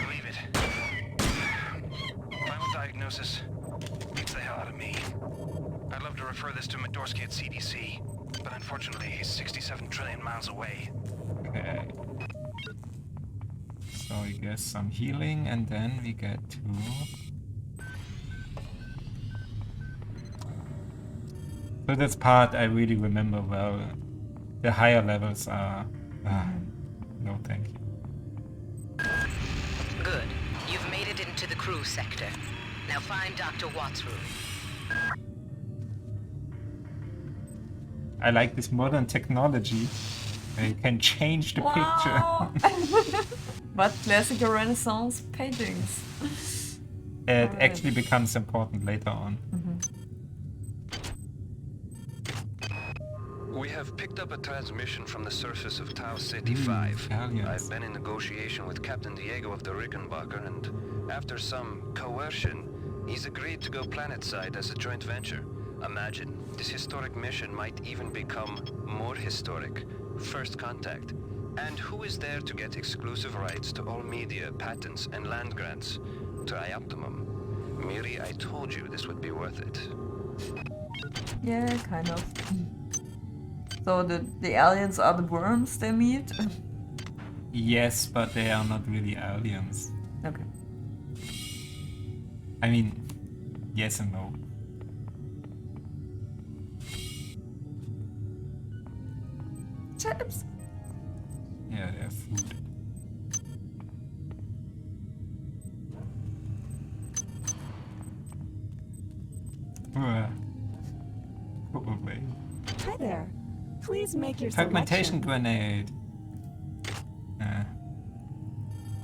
Leave it. Final diagnosis beats the hell out of me. I'd love to refer this to Medorsky at CDC, but unfortunately he's 67 trillion miles away. Okay. So I guess some healing, and then we get to... So this part I really remember well. The higher levels are... no thank you. Good. You've made it into the crew sector. Now find Dr. Watt's room. I like this modern technology. You can change the picture. What classical Renaissance paintings? It actually becomes important later on. We have picked up a transmission from the surface of Tau Ceti 5. I've been in negotiation with Captain Diego of the Rickenbacker, and after some coercion, he's agreed to go planetside as a joint venture. Imagine, this historic mission might even become more historic. First contact. And who is there to get exclusive rights to all media, patents, and land grants? Trioptimum. Miri, I told you this would be worth it. Yeah, kind of. So the aliens are the worms they meet? Yes, but they are not really aliens. Okay. I mean, yes and no. Chips. Yeah, they're food. Go away. Hi there. Please make your Fragmentation selection. grenade.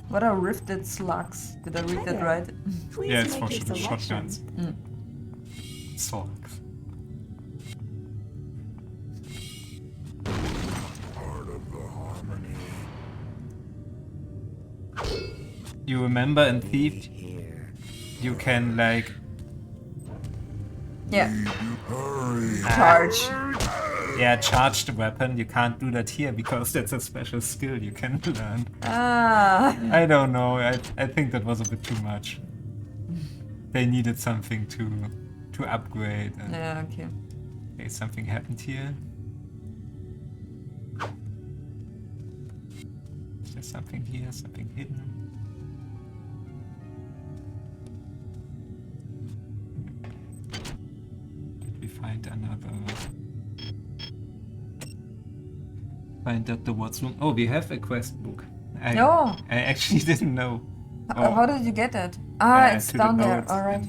What are rifted slugs? Did I read that right? Yeah, it's for shotguns. Slugs. You remember in Thief, you can like... Yeah. Charge. Yeah, charge the weapon. You can't do that here because that's a special skill you can learn. Ah. I don't know. I think that was a bit too much. They needed something to upgrade. Yeah, okay. Okay, something happened here. Is there something here? Something hidden? Did we find another... Find Dr. Watts' room. Oh, we have a quest book. I actually didn't know. How did you get it? Ah, it's down there. Alright.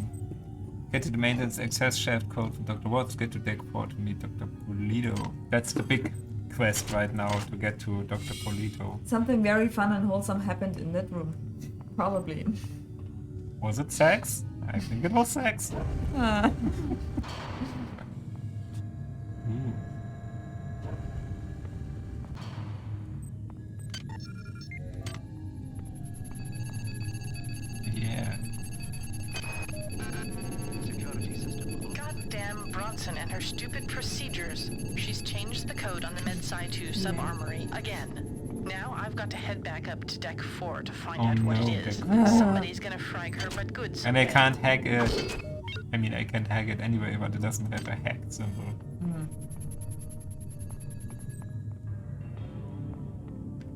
Get to the maintenance access shaft code for Dr. Watts. Get to deck 4 to meet Dr. Polito. That's the big quest right now, to get to Dr. Polito. Something very fun and wholesome happened in that room. Probably. Was it sex? I think it was sex. Yeah. Goddamn Bronson and her stupid procedures. She's changed the code on the MedSci 2 sub-armory again. Now I've got to head back up to deck 4 to find out what it is. Somebody's gonna frag her, but good. And I can't hack it. I mean, I can hack it anyway, but it doesn't have a hack symbol.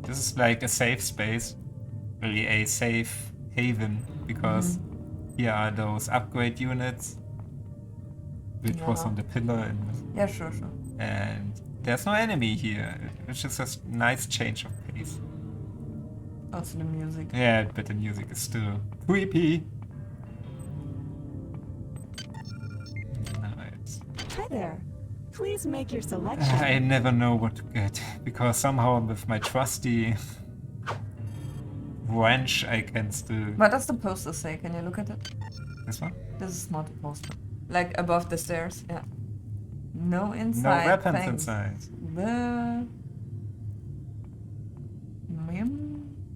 This is like a safe space, really a safe haven, because here are those upgrade units, which was on the pillar. And, yeah, sure. And there's no enemy here, which is a nice change of pace. Also the music. Yeah, but the music is still creepy. Nice. Hi there. Please make your selection. I never know what to get, because somehow with my trusty wrench I can still... What does the poster say? Can you look at it? This one? This is not a poster. Like above the stairs, yeah. No inside. No weapons thanks. inside.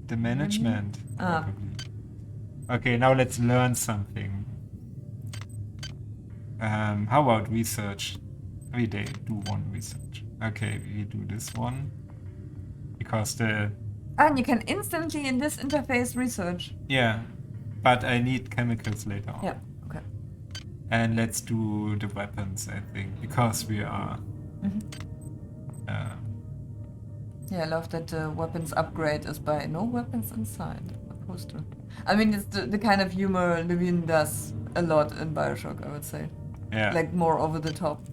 The management. Probably. Okay, now let's learn something. How about research? Every day do one research. Okay, we do this one. Because the... And you can instantly in this interface research. Yeah, but I need chemicals later on. Yeah, okay. And let's do the weapons, I think, because we are... Yeah, I love that the weapons upgrade is by no weapons inside. Opposed to... I mean, it's the kind of humor Levine does a lot in Bioshock, I would say. Yeah. Like more over the top.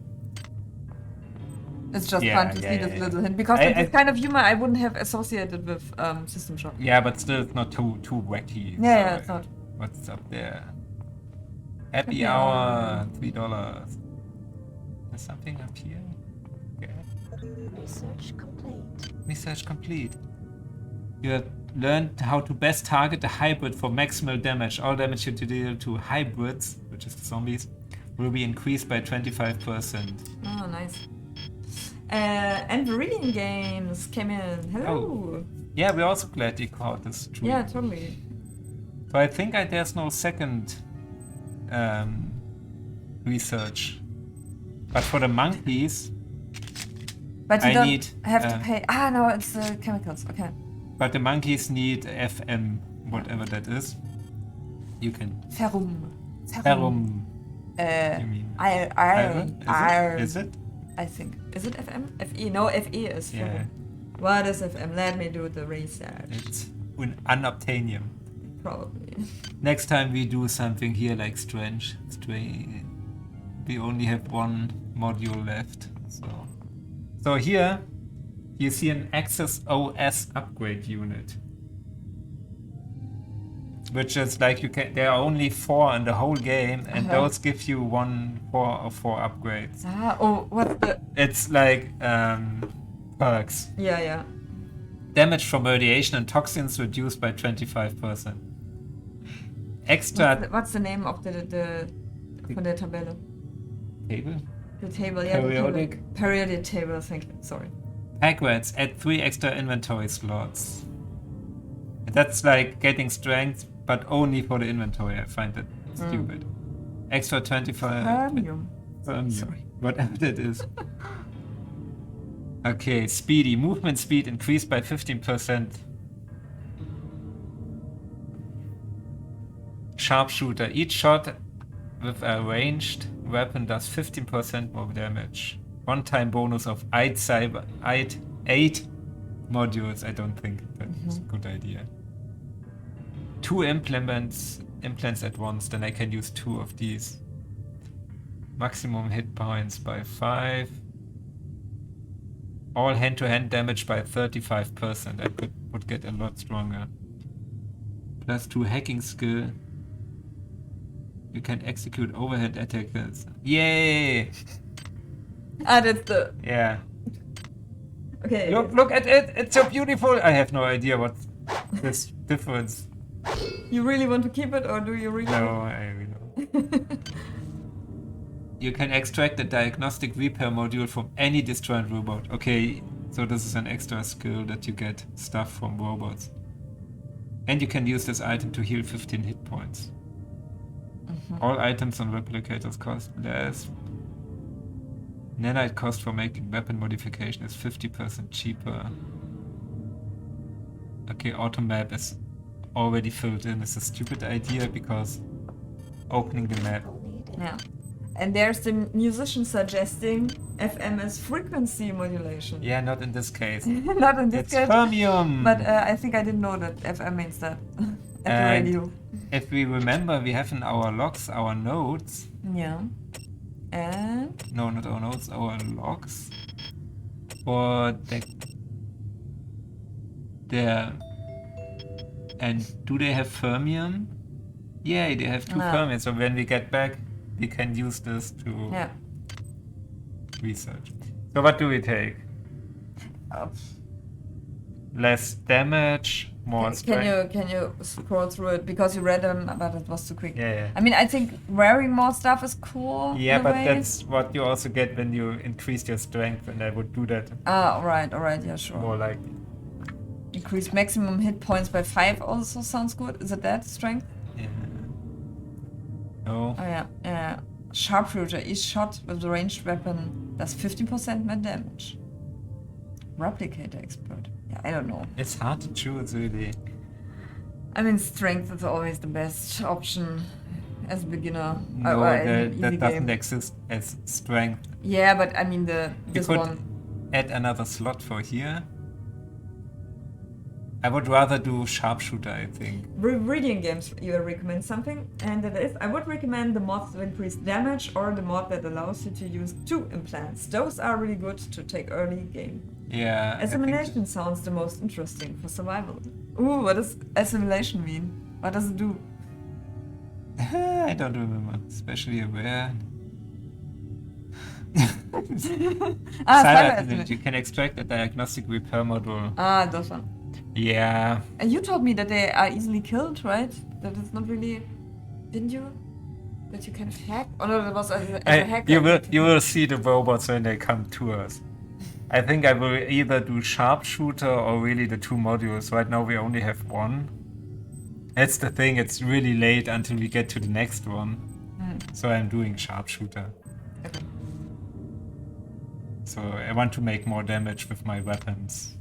It's just Yeah, fun to yeah, see yeah, this yeah. little hint, because it's this kind of humor I wouldn't have associated with System Shock. Yeah, but still it's not too wacky. Yeah, yeah, it's not. What's up there? Happy hour, $3. There's something up here? Okay. Research complete. Research complete. You have learned how to best target a hybrid for maximal damage. All damage you deal to hybrids, which is zombies, will be increased by 25%. Oh, nice. And Reading Games came in. Hello. Oh. Yeah, we're also glad you caught this stream. Yeah, totally. So I think there's no second research. But for the monkeys, but you I don't have to pay. No, it's chemicals. Okay. But the monkeys need FM, whatever that is. You can. Ferrum. You mean? Iron. Is it? I think. Is it FM? FE? No, FE is ferrum. Yeah. What is FM? Let me do the research. It's unobtainium. Probably. Next time we do something here like strange. We only have one module left. So here you see an Access OS upgrade unit. Which is like there are only 4 in the whole game, and those give you 4 upgrades. What's the... It's like perks. Yeah. Damage from radiation and toxins reduced by 25%. Extra... What's the name of the von der Tabelle? Table? The table, yeah. Periodic? Periodic table, thank you. Sorry. Pack rats, add 3 extra inventory slots. That's like getting strength, but only for the inventory. I find that stupid. Extra 25... Fermium. Sorry. Whatever that is. Okay, speedy. Movement speed increased by 15%. Sharpshooter. Each shot with a ranged weapon does 15% more damage. One-time bonus of 8 modules. I don't think that's a good idea. 2 implants at once, then I can use 2 of these. Maximum hit points by 5. All hand-to-hand damage by 35%. I would get a lot stronger. Plus 2 hacking skill. You can execute overhead attacks. Yay! That's the... Yeah. Okay. Look at it! It's so beautiful! I have no idea what this difference. You really want to keep it, or do you really... No, I really don't. You can extract a diagnostic repair module from any destroyed robot. Okay, so this is an extra skill that you get stuff from robots. And you can use this item to heal 15 hit points. All items on replicators cost less. Nanite cost for making weapon modification is 50% cheaper. Okay, auto map is already filled in. It's a stupid idea because opening the map. Yeah. And there's the musician suggesting FM is frequency modulation. Yeah, not in this case. Not in this case. It's fermium. But I think I didn't know that FM means that at the radio. If we remember, we have in our logs our notes. Yeah. And? No, not our notes, our logs. For the and do they have fermium? Yeah, they have 2 fermium. So when we get back, we can use this to research. So what do we take? Less damage, more strength. Can you scroll through it because you read them, but it was too quick. Yeah. I mean, I think wearing more stuff is cool. Yeah, but that's what you also get when you increase your strength, and I would do that. All right, yeah, sure. More like increase maximum hit points by 5 also sounds good. Is it that strength? Yeah. No. Oh yeah. Sharpshooter. Each shot with a ranged weapon does 50% more damage. Replicator expert. Yeah, I don't know. It's hard to choose, really. I mean, strength is always the best option as a beginner. No, that doesn't game. exist as strength. Yeah, but I mean this could one. Add another slot for here. I would rather do sharpshooter, I think. Reading games, you recommend something, and that is, I would recommend the mod that increase damage or the mod that allows you to use 2 implants. Those are really good to take early game. Yeah. Assimilation sounds the most interesting for survival. Ooh, what does assimilation mean? What does it do? I don't remember. Especially aware. Cyber, you can extract a diagnostic repair module. Those one. Yeah. And you told me that they are easily killed, right? That it's not really... Didn't you? That you can hack? Oh no, that was a hack. You will see the robots when they come to us. I think I will either do sharpshooter or really the 2 modules. Right now we only have 1. That's the thing, it's really late until we get to the next one. So I'm doing sharpshooter. Okay. So I want to make more damage with my weapons.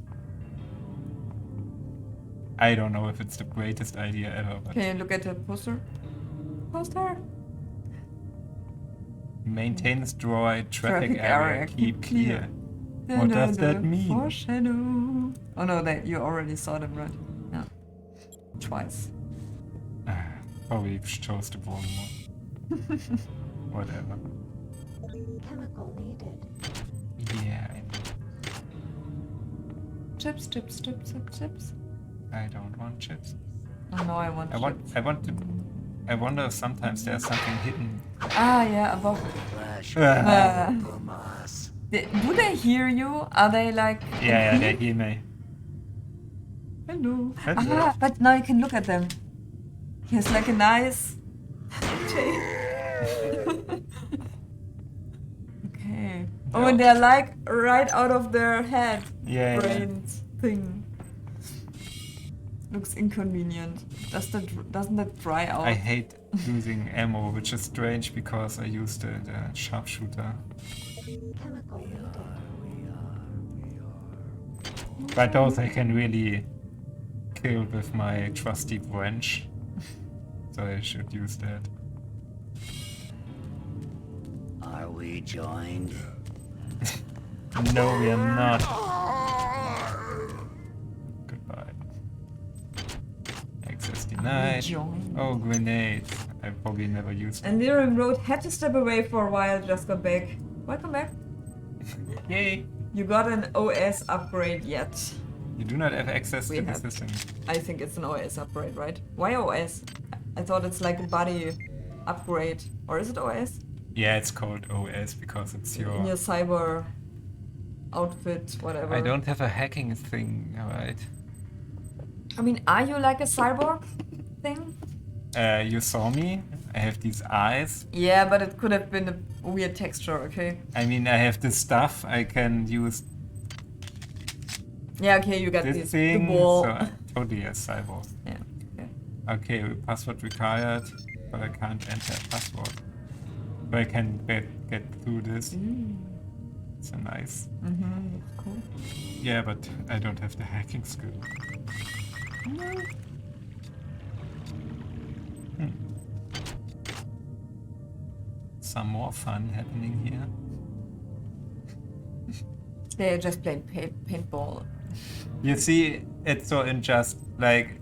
I don't know if it's the greatest idea ever, but... Can you look at the poster? Poster! Maintain droid traffic area, keep clear. What does that mean? Foreshadow. Oh no, you already saw them, right? Yeah. Twice. Probably chose the wrong one. Whatever. Chemical needed. Yeah, I know. Chips, chips, chips, chips, chips. I don't want chips. Oh no, I want chips. I wonder if sometimes there's something hidden. Ah, yeah, above. Do they hear you? Are they like... Yeah, they hear me. Hello. Ah, but now you can look at them. He has like a nice... Okay. Oh, and they're like right out of their head. Brains thing. Looks inconvenient. Doesn't that dry out? I hate using ammo, which is strange because I used the sharpshooter. But those I can really kill with my trusty wrench. So I should use that. Are we joined? No, we are not. Goodbye. Access denied. Oh, grenades. I probably never used them. And Lyrium wrote, had to step away for a while, just got back. Welcome back. Yay. You got an OS upgrade yet? You do not have access to the system. I think it's an OS upgrade, right? Why OS? I thought it's like a body upgrade. Or is it OS? Yeah, it's called OS because it's your... In your cyber outfit, whatever. I don't have a hacking thing, alright. I mean, are you like a cyborg thing? You saw me. I have these eyes. Yeah, but it could have been a weird texture, okay? I mean, I have this stuff. I can use... Yeah, okay, you got this the thing, wall. so I'm totally a cyborg. Yeah, okay. Okay, password required, but I can't enter a password. But I can get through this. It's a nice. That's cool. Yeah, but I don't have the hacking skill. Some more fun happening here. They just played paintball. You see, it's so unjust. Like,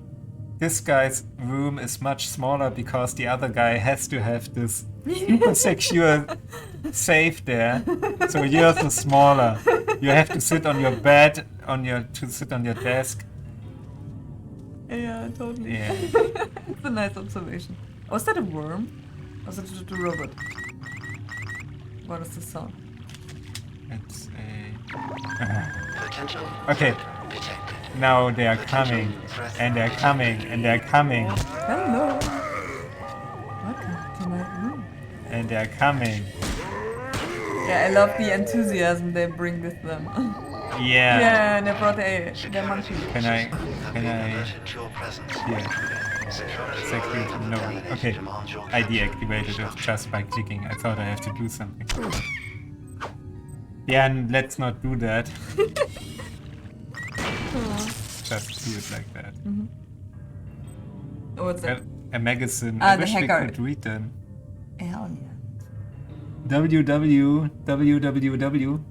this guy's room is much smaller because the other guy has to have this super secure safe there. So yours is smaller. You have to sit on your bed, to sit on your desk. Yeah, totally. Yeah. It's a nice observation. Was that a worm? Or was it a robot? What is the sound? It's a... Potential. Okay. Now they are coming, and they're coming, and they're coming. Hello. Welcome to my room. And they're coming. Yeah, I love the enthusiasm they bring with them. Yeah. Yeah, and they brought their monkey. Can I? Yeah. Exactly. No. Okay. I deactivated it just by clicking. I thought I have to do something. Yeah, and let's not do that. Just do it like that. What's that? A magazine. Ah, I wish we could read them. Hell yeah. www.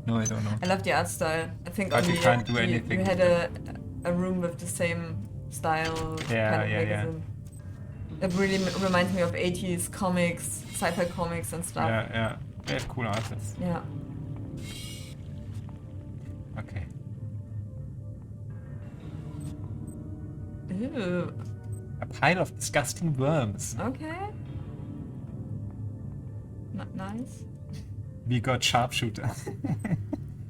No, I don't know. I love the art style. I think But only you can't do anything. you had a room with the same style kind of magazine. It really reminds me of 80s comics, sci-fi comics and stuff. Yeah. They have cool artists. Yeah. Okay. Ew. A pile of disgusting worms. Okay. Not nice. We got sharpshooter.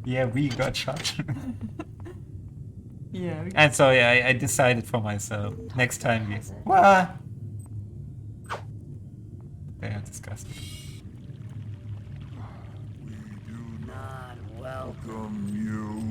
Yeah, we got sharpshooter. Yeah. And so I decided for myself. Next time we... What? They are disgusting. We do not welcome you.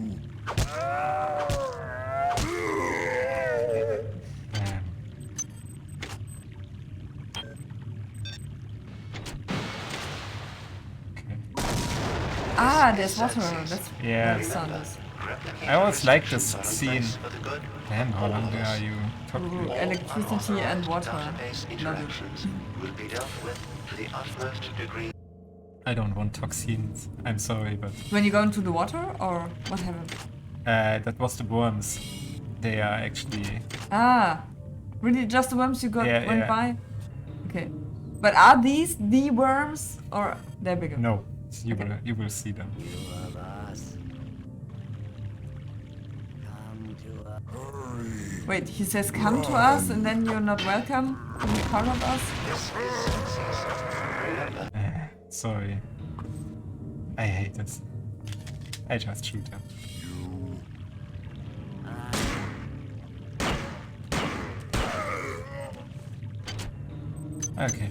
Ah, there's water. That's Yeah. where the sun is. I always like this scene. Damn, how long are you talking? Ooh, electricity and water. Love it. Will be dealt with to the utmost degree. I don't want toxins. I'm sorry, but When you go into the water, or what happened? that was the worms. They are actually. Ah, really? Just the worms you got Yeah, went yeah. by? Okay, but are these the worms, or they're bigger? No, you will see them. Wait, he says come to us, and then you're not welcome to be part of us? Sorry. I hate this. I just shoot them. Okay.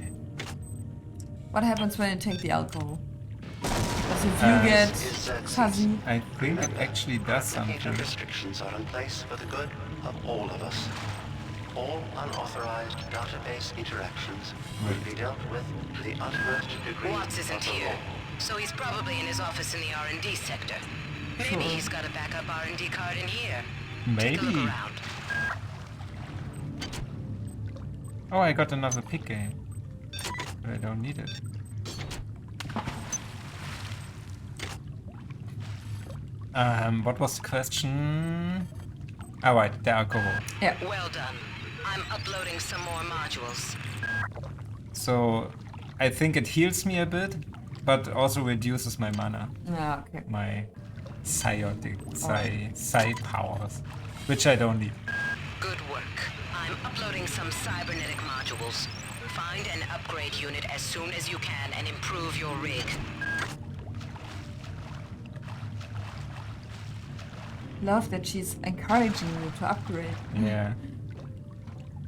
What happens when you take the alcohol? Does your view get fuzzy? I think it actually does something. Data restrictions are in place for the good of all of us. All unauthorized database interactions will be dealt with to the utmost degree. Watts isn't here, so he's probably in his office in the R&D sector. Maybe he's got a backup R&D card in here. Take a look Maybe. around. Oh, I got another pick game. But I don't need it. What was the question? Oh, right, the alcohol. Yeah. Well done. I'm uploading some more modules. So, I think it heals me a bit, but also reduces my mana. Yeah, okay. My psiotic, psi powers, which I don't need. Good work. I'm uploading some cybernetic modules. Find an upgrade unit as soon as you can and improve your rig. Love that she's encouraging you to upgrade. Yeah.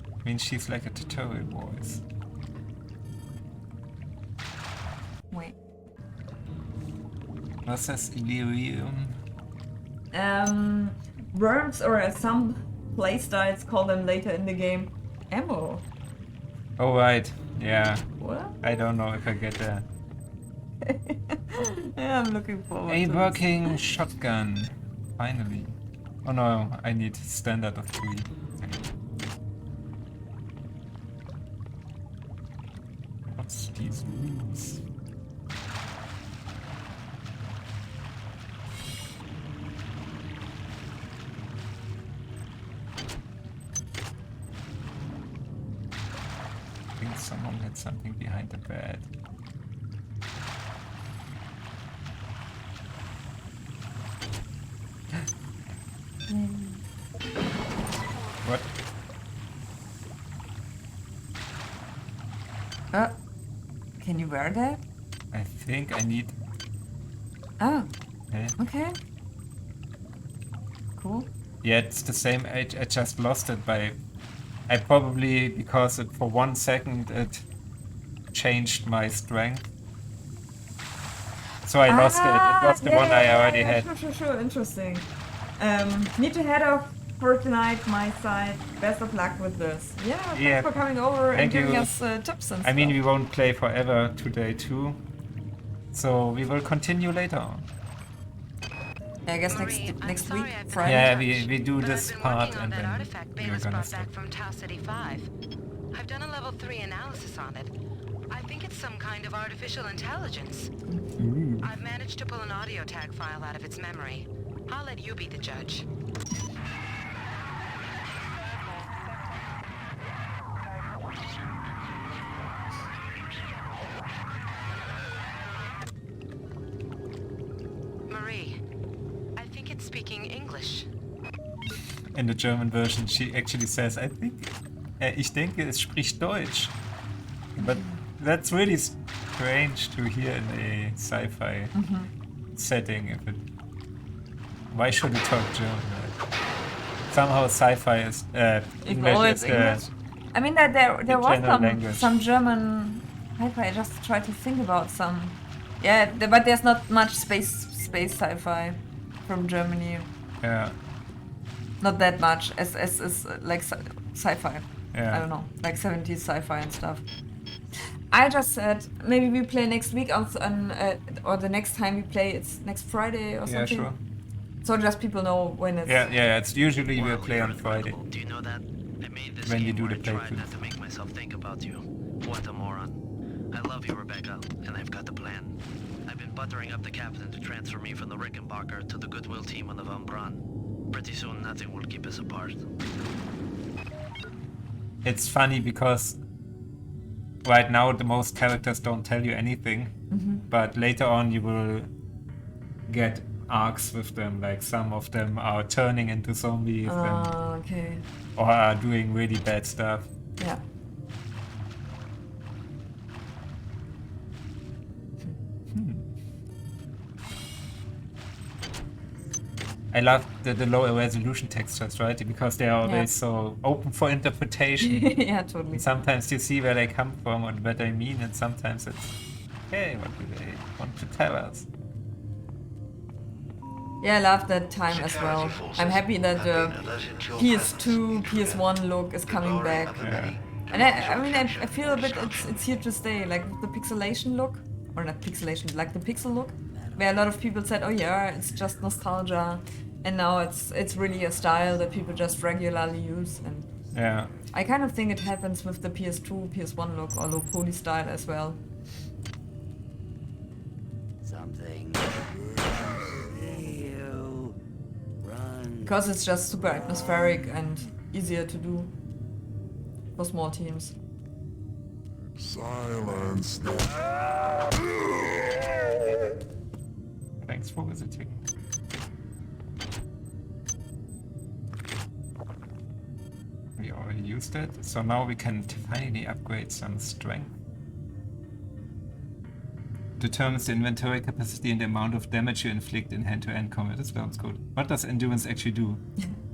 I mean, she's like a tutorial voice. Wait. Was das Illyrium? Worms, or as some playstyles call them later in the game, ammo. Oh, right. Yeah. What? I don't know if I get there. Yeah, I'm looking forward A to working shotgun. Finally. Oh no, I need standard of 3. What's these rules? I think someone had something behind the bed. What? Can you wear that? I think I need. Oh. Okay. Okay. Cool. Yeah, it's the same. I just lost it by. I probably, because it for 1 second it changed my strength. So I lost it. It was the one I already had. Sure. Interesting. Need to head off for tonight, my side. Best of luck with this. Yeah, thanks for coming over and giving us tips and stuff. I mean, we won't play forever today too. So we will continue later on. I guess next week, Friday. Yeah, we do this part and then we're gonna stop. From Tau City 5. I've done a level 3 analysis on it. I think it's some kind of artificial intelligence. I've managed to pull an audio tag file out of its memory. I'll let you be the judge. Marie, I think it's speaking English. In the German version, she actually says, I think, ich denke, es spricht Deutsch. But that's really strange to hear in a sci-fi setting. If it, why should it talk German? Somehow sci-fi is English is I mean that there was some German sci-fi. I just try to think about some. Yeah, but there's not much space sci-fi from Germany. Yeah. Not that much. SS is like sci-fi. Yeah. I don't know, like 70s sci-fi and stuff. I just said maybe we play next week or the next time we play it's next Friday or something. Yeah, sure. So just people know when it's. Yeah. It's usually we'll play on Friday. Do you know that? I made this When game you do where the I tried playthroughs. not to make myself think about you. What a moron. I love you, Rebecca, and I've got the plan. I've been buttering up the captain to transfer me from the Rickenbacker to the Goodwill team on the Von Braun. Pretty soon, nothing will keep us apart. It's funny because right now the most characters don't tell you anything, but later on you will get arcs with them, like some of them are turning into zombies Okay. or are doing really bad stuff. Yeah. I love the lower resolution textures, right? Because they are always so open for interpretation. Yeah, totally. And sometimes you see where they come from and what they mean, and sometimes it's, hey, what do they want to tell us? Yeah, I love that time as well. I'm happy that the PS2, PS1 look is coming back. Yeah. And I feel a bit it's here to stay, like the pixelation look, or not pixelation, like the pixel look, where a lot of people said, oh yeah, it's just nostalgia, and now it's really a style that people just regularly use. And yeah, I kind of think it happens with the PS2, PS1 look, or low poly style as well. Something. Because it's just super atmospheric and easier to do for small teams. Silence. Thanks for visiting. We already used it, so now we can finally upgrade some strength. Determines the inventory capacity and the amount of damage you inflict in hand-to-hand combat. That sounds good. What does endurance actually do?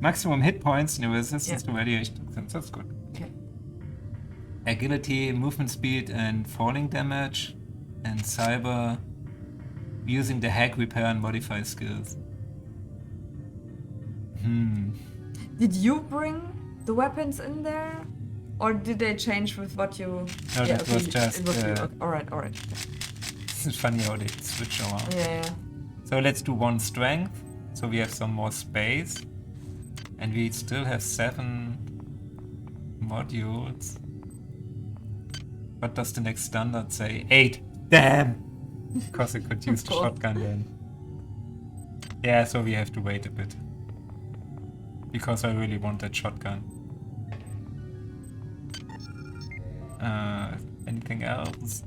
Maximum hit points and resistance to radiation. That's good. Okay. Agility, movement speed, and falling damage, and cyber using the hack, repair, and modify skills. Did you bring the weapons in there, or did they change with what you? No, that was just. It was you. Okay. All right. It's funny how they switch around. Yeah. So let's do one strength, so we have some more space, and we still have 7 modules. What does the next standard say? 8. Damn! Because I could use the shotgun then. Yeah, so we have to wait a bit. Because I really want that shotgun. Anything else?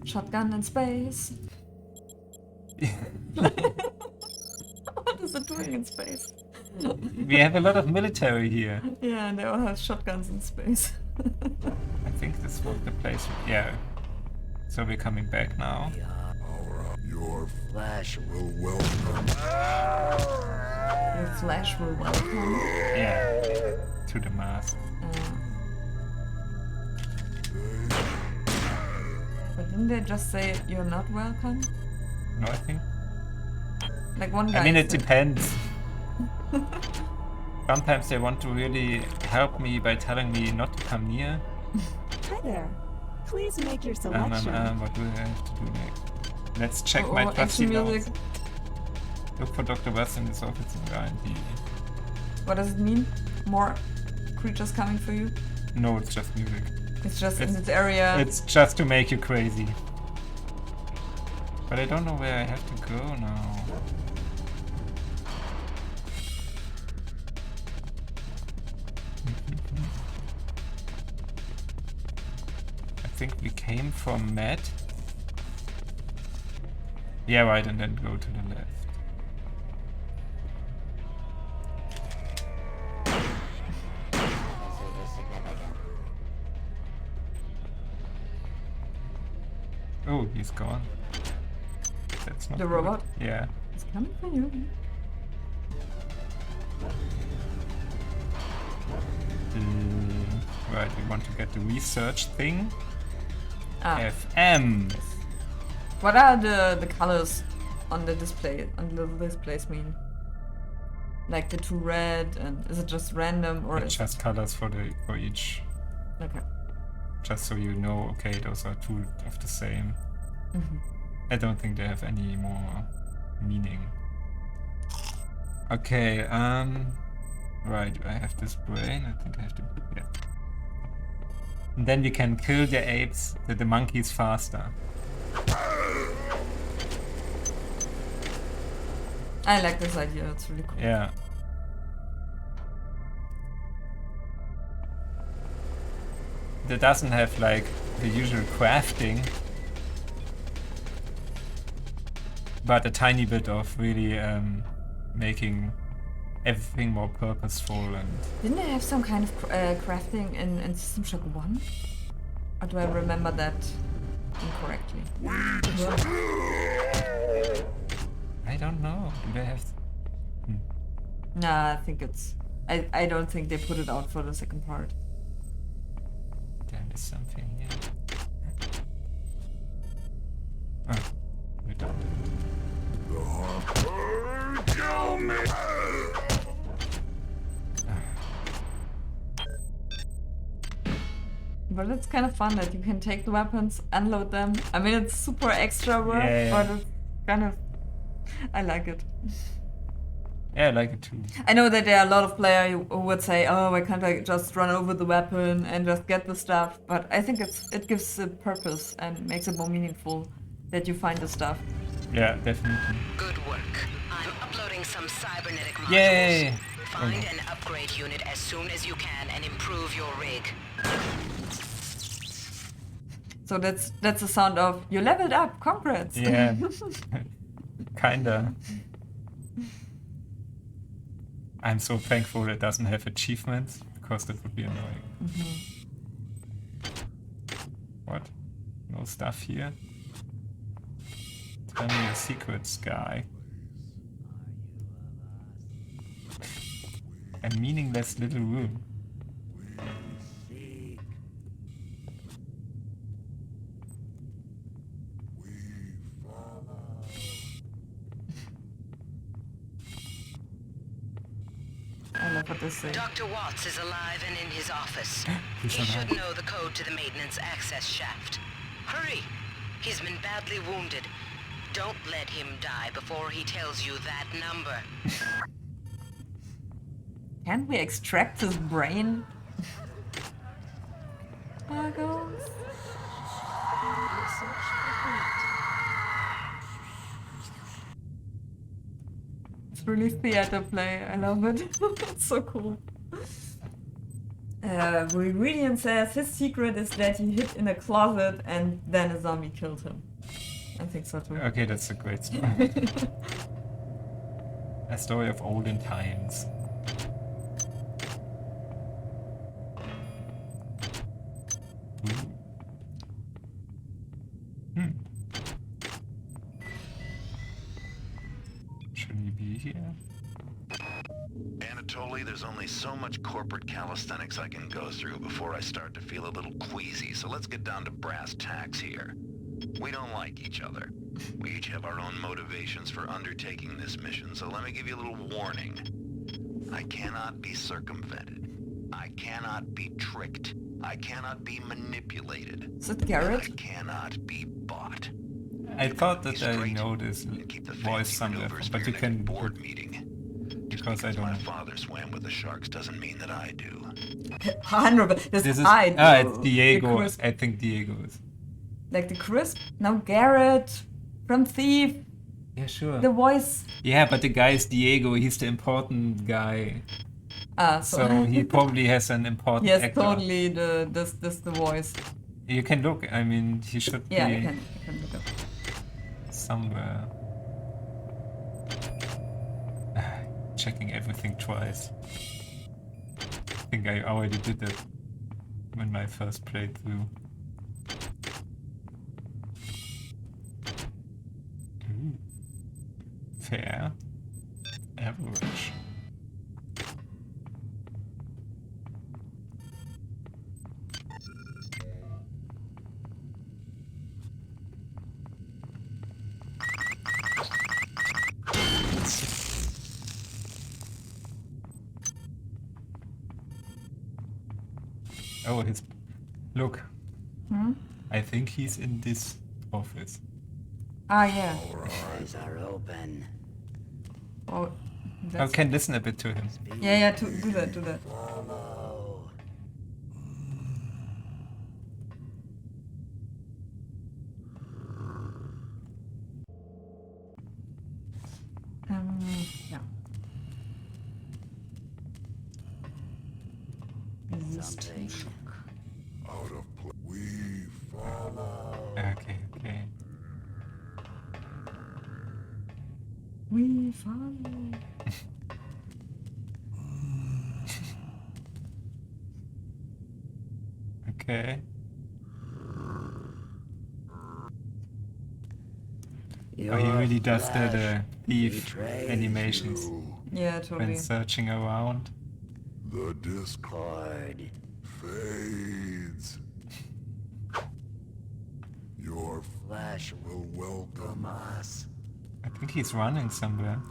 Shotgun in space. What is it doing in space? We have a lot of military here. Yeah, and they all have shotguns in space. I think this was the place. Yeah. So we're coming back now. Your flash will welcome. Your flash will welcome? Yeah. To the mask. But didn't they just say you're not welcome? No, I think. Like one guy. I mean, it depends. Sometimes they want to really help me by telling me not to come near. Hi there. Please make your selection. What do I have to do next? Let's check my trusty notes. Look for Dr. West in this office in R&D. What does it mean? More creatures coming for you? No, it's just music. It's just in this area. It's just to make you crazy. But I don't know where I have to go now. I think we came from Matt. Yeah, right, and then go to the left. Oh, he's gone. That's not the good. robot? Yeah. It's coming for you. Right, we want to get the research thing. FM. What are the colors on the display, on the little displays mean? Like the 2 red, and is it just random or It's just colors for each. Okay. Just so you know, okay, those are 2 of the same. I don't think they have any more meaning. Okay, right, I have this brain, I think I have to, yeah. And then we can kill the apes, the monkeys faster. I like this idea, it's really cool. Yeah. That doesn't have like the usual crafting, but a tiny bit of really making everything more purposeful and... Didn't they have some kind of crafting in System Shock 1? Or do I remember that incorrectly? I don't know. Do they have... Nah, I think it's... I don't think they put it out for the second part. There is something here. Oh, we don't. Kill me! But it's kind of fun that you can take the weapons, unload them. I mean, it's super extra work, but it's kind of... I like it. Yeah, I like it too. I know that there are a lot of players who would say, oh, why can't I just run over the weapon and just get the stuff? But I think it gives a purpose and makes it more meaningful that you find the stuff. Yeah, definitely. Good work. I'm uploading some cybernetic modules. Yay! Find an upgrade unit as soon as you can and improve your rig. So that's the sound of, you leveled up, congrats! Yeah. Kinda. I'm so thankful it doesn't have achievements, because that would be annoying. What? No stuff here? Tell me your secrets, guy. A meaningless little room. I love what they say. Dr. Watts is alive and in his office. He should know the code to the maintenance access shaft. Hurry! He's been badly wounded. Don't let him die before he tells you that number. Can we extract his brain? Buggles. It's really theater play. I love it. It's so cool. Viridian says his secret is that he hid in a closet and then a zombie killed him. I think so too. Okay, that's a great story. A story of olden times. Should he be here? Anatoly, there's only so much corporate calisthenics I can go through before I start to feel a little queasy, so let's get down to brass tacks here. We don't like each other. We each have our own motivations for undertaking this mission, so let me give you a little warning. I cannot be circumvented. I cannot be tricked. I cannot be manipulated. Is it Garrett? I cannot be bought. I thought that I know this voice somewhere, but you can board meeting. Because I don't. My father swam with the sharks doesn't mean that I do. 100%. This is it's Diego. I think Diego is. Like the crisp? No, Garrett from Thief. Yeah, sure. The voice. Yeah, but the guy is Diego. He's the important guy. So he probably has an important yes, actor. totally. The voice. You can look. I mean, he should be. Yeah, you can look up. Somewhere. Checking everything twice. I think I already did that when my first playthrough. Ooh. Fair. Average. Oh, look. Hmm? I think he's in this office. Ah, yeah. Eyes are open. Oh, I can listen a bit to him. Yeah, do that. Follow. Yeah. Something out of place. We follow. Okay. We follow. Okay. Oh, he really does the thief animations. Yeah, totally. When searching around. The discord fades. Your flesh will welcome us. I think he's running somewhere.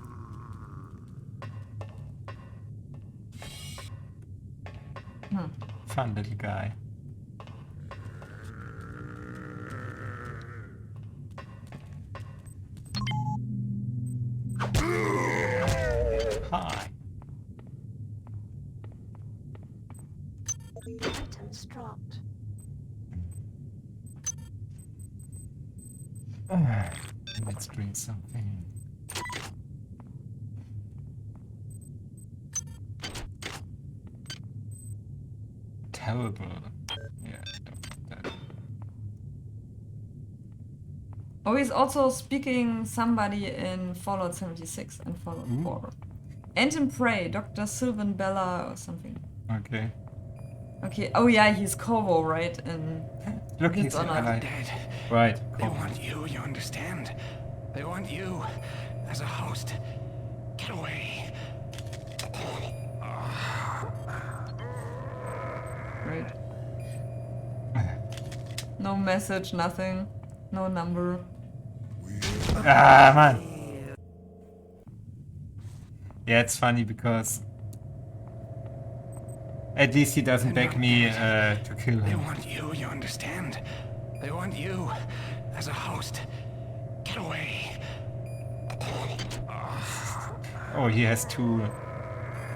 Fun little guy. Hi. Items dropped. Let's drink something. Terrible. Yeah, don't do that. Oh, he's also speaking somebody in Fallout 76 and Fallout 4. And in Prey, Dr. Sylvan Bella or something. Okay. Okay. Oh yeah, he's Corvo, right? And look, he's dead. Right. They want you understand? They want you as a host. Get away. Right. No message, nothing. No number. Ah, man. Yeah, it's funny because at least he doesn't beg me to kill They him. want you understand? They want you as a host. Get away. Oh, he has 2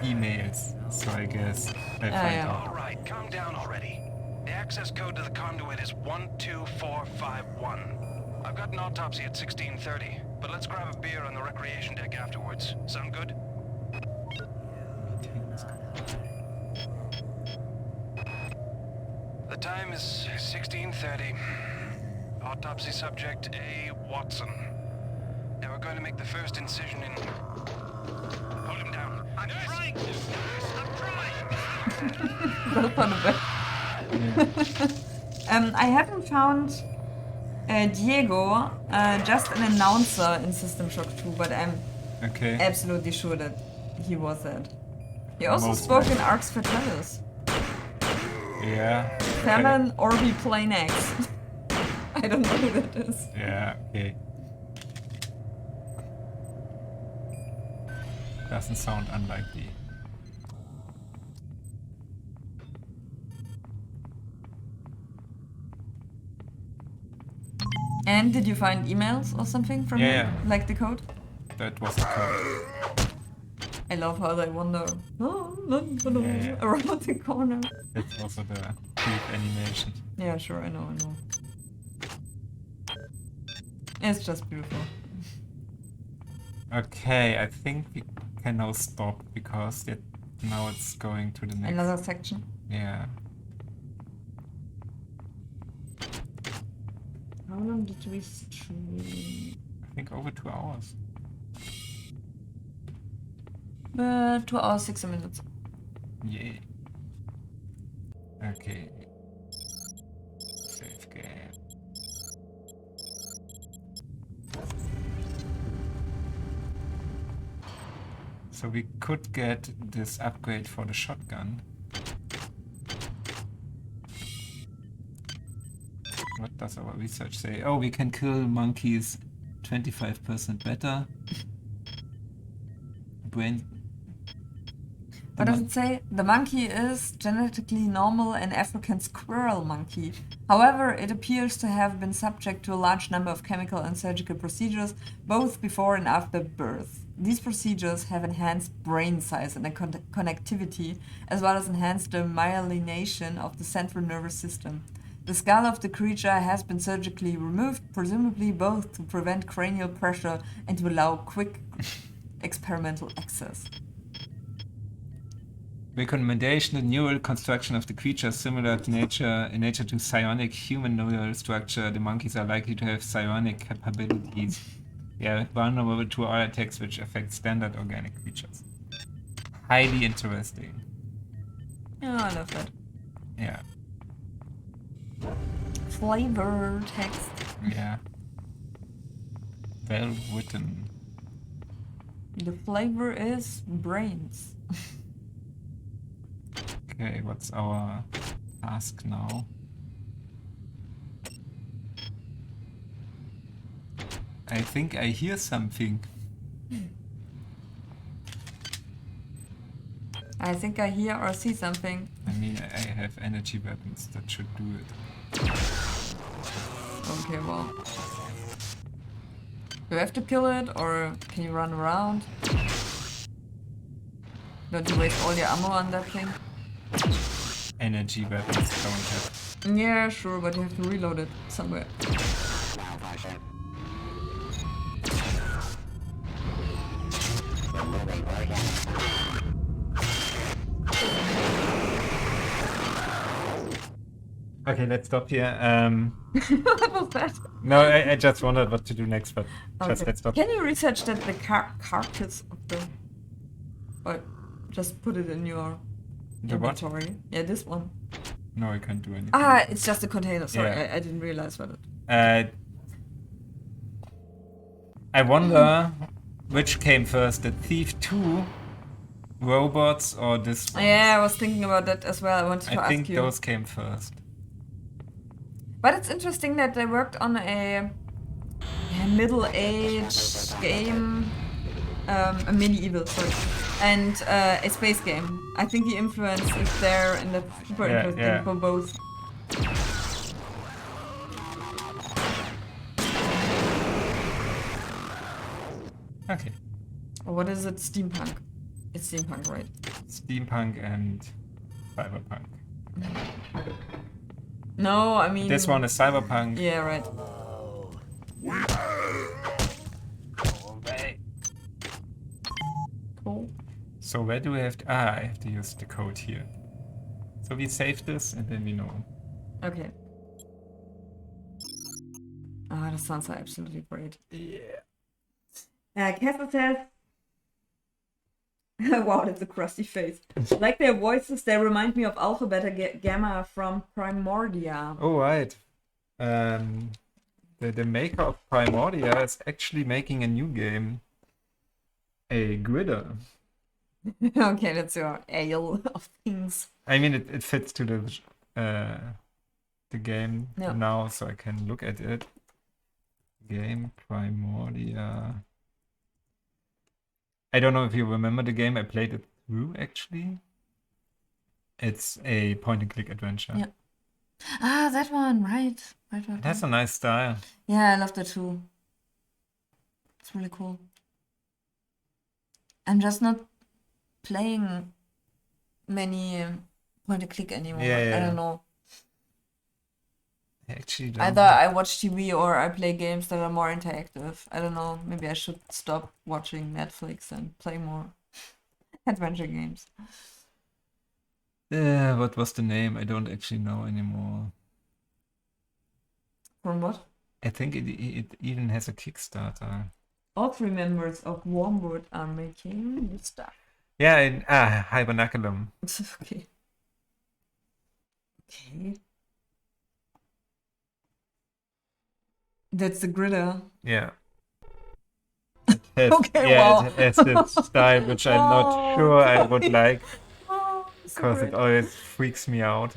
emails, so I guess I find out. All right, calm down already. The access code to the conduit is 12451. I've got an autopsy at 16:30, but let's grab a beer on the recreation deck afterwards. Sound good? The time is 16:30. Autopsy subject A. Watson. Now we're going to make the first incision in... Hold him down. I'm trying! I haven't found Diego, just an announcer in System Shock 2, but I'm absolutely sure that he was that. He also spoke in Arx Fatalis. Yeah. Felon Orbi Plane X. I don't know who that is. Yeah, okay. Doesn't sound unlikely. And did you find emails or something from him? Yeah. Like the code? That was the code. I love how they wander around the corner. That's also the thief animation. Yeah, sure, I know. It's just beautiful. Okay, I think we can now stop because now it's going to the next. Another section? Yeah. How long did we stream? I think over 2 hours. 2 hours, 60 minutes. Yeah. Okay. Save game. So we could get this upgrade for the shotgun. What does our research say? Oh, we can kill monkeys 25% better. Brain. But I does it say? The monkey is genetically normal an African squirrel monkey. However, it appears to have been subject to a large number of chemical and surgical procedures, both before and after birth. These procedures have enhanced brain size and connectivity, as well as enhanced the myelination of the central nervous system. The skull of the creature has been surgically removed, presumably both to prevent cranial pressure and to allow quick experimental access. Recommendation: the neural construction of the creature is similar in nature to psionic human neural structure. The monkeys are likely to have psionic capabilities. They are vulnerable to all attacks which affect standard organic creatures. Highly interesting. Oh, I love that. Yeah. Flavor text. Yeah. Well written. The flavor is brains. Okay, what's our task now? I think I hear something. I think I hear or see something. I mean, I have energy weapons that should do it. Okay, well. Do I have to kill it, or can you run around? Don't you waste all your ammo on that thing? Energy weapons don't have. Yeah, sure, but you have to reload it somewhere. Okay, let's stop here. What was that? No, I just wondered what to do next, but just let's stop. Can you research that the carcass of the... Or just put it in your inventory? What? Yeah, this one. No, I can't do anything. Ah, it's just a container. Sorry, yeah. I didn't realize what it... I wonder which came first, the Thief 2 robots or this one? Yeah, I was thinking about that as well. I wanted to ask you. I think those came first. But it's interesting that they worked on a middle-aged game, a medieval, sorry, and a space game. I think the influence is there, and that's super interesting for both. Okay. What is it? Steampunk. It's steampunk, right? Steampunk and cyberpunk. No, I mean... This one is cyberpunk. Yeah, right. Cool. So where do we have to... I have to use the code here. So we save this and then we know. Okay. Ah, that sounds absolutely great. Yeah. Castle says... Wow, that's a crusty face. Like their voices, they remind me of Alpha, Beta, Gamma from Primordia. Oh, right. The maker of Primordia is actually making a new game. A Gridder. Okay, that's your ale of things. I mean, it fits to the game now, so I can look at it. Game Primordia. I don't know if you remember the game. I played it through, actually. It's a point-and-click adventure. Yeah. Ah, that one, right. It has a nice style. Yeah, I love that too. It's really cool. I'm just not playing many point-and-click anymore. I don't know. I actually don't. Either I watch TV or I play games that are more interactive. I don't know. Maybe I should stop watching Netflix and play more adventure games. What was the name? I don't actually know anymore. From what? I think it even has a Kickstarter. All 3 members of Wormwood are making new stuff. Yeah, in Hibernaculum. Okay. Okay. That's the Gridder. Yeah. Okay, yeah, wow. It has this style which I'm not sure I would like. Because it always freaks me out.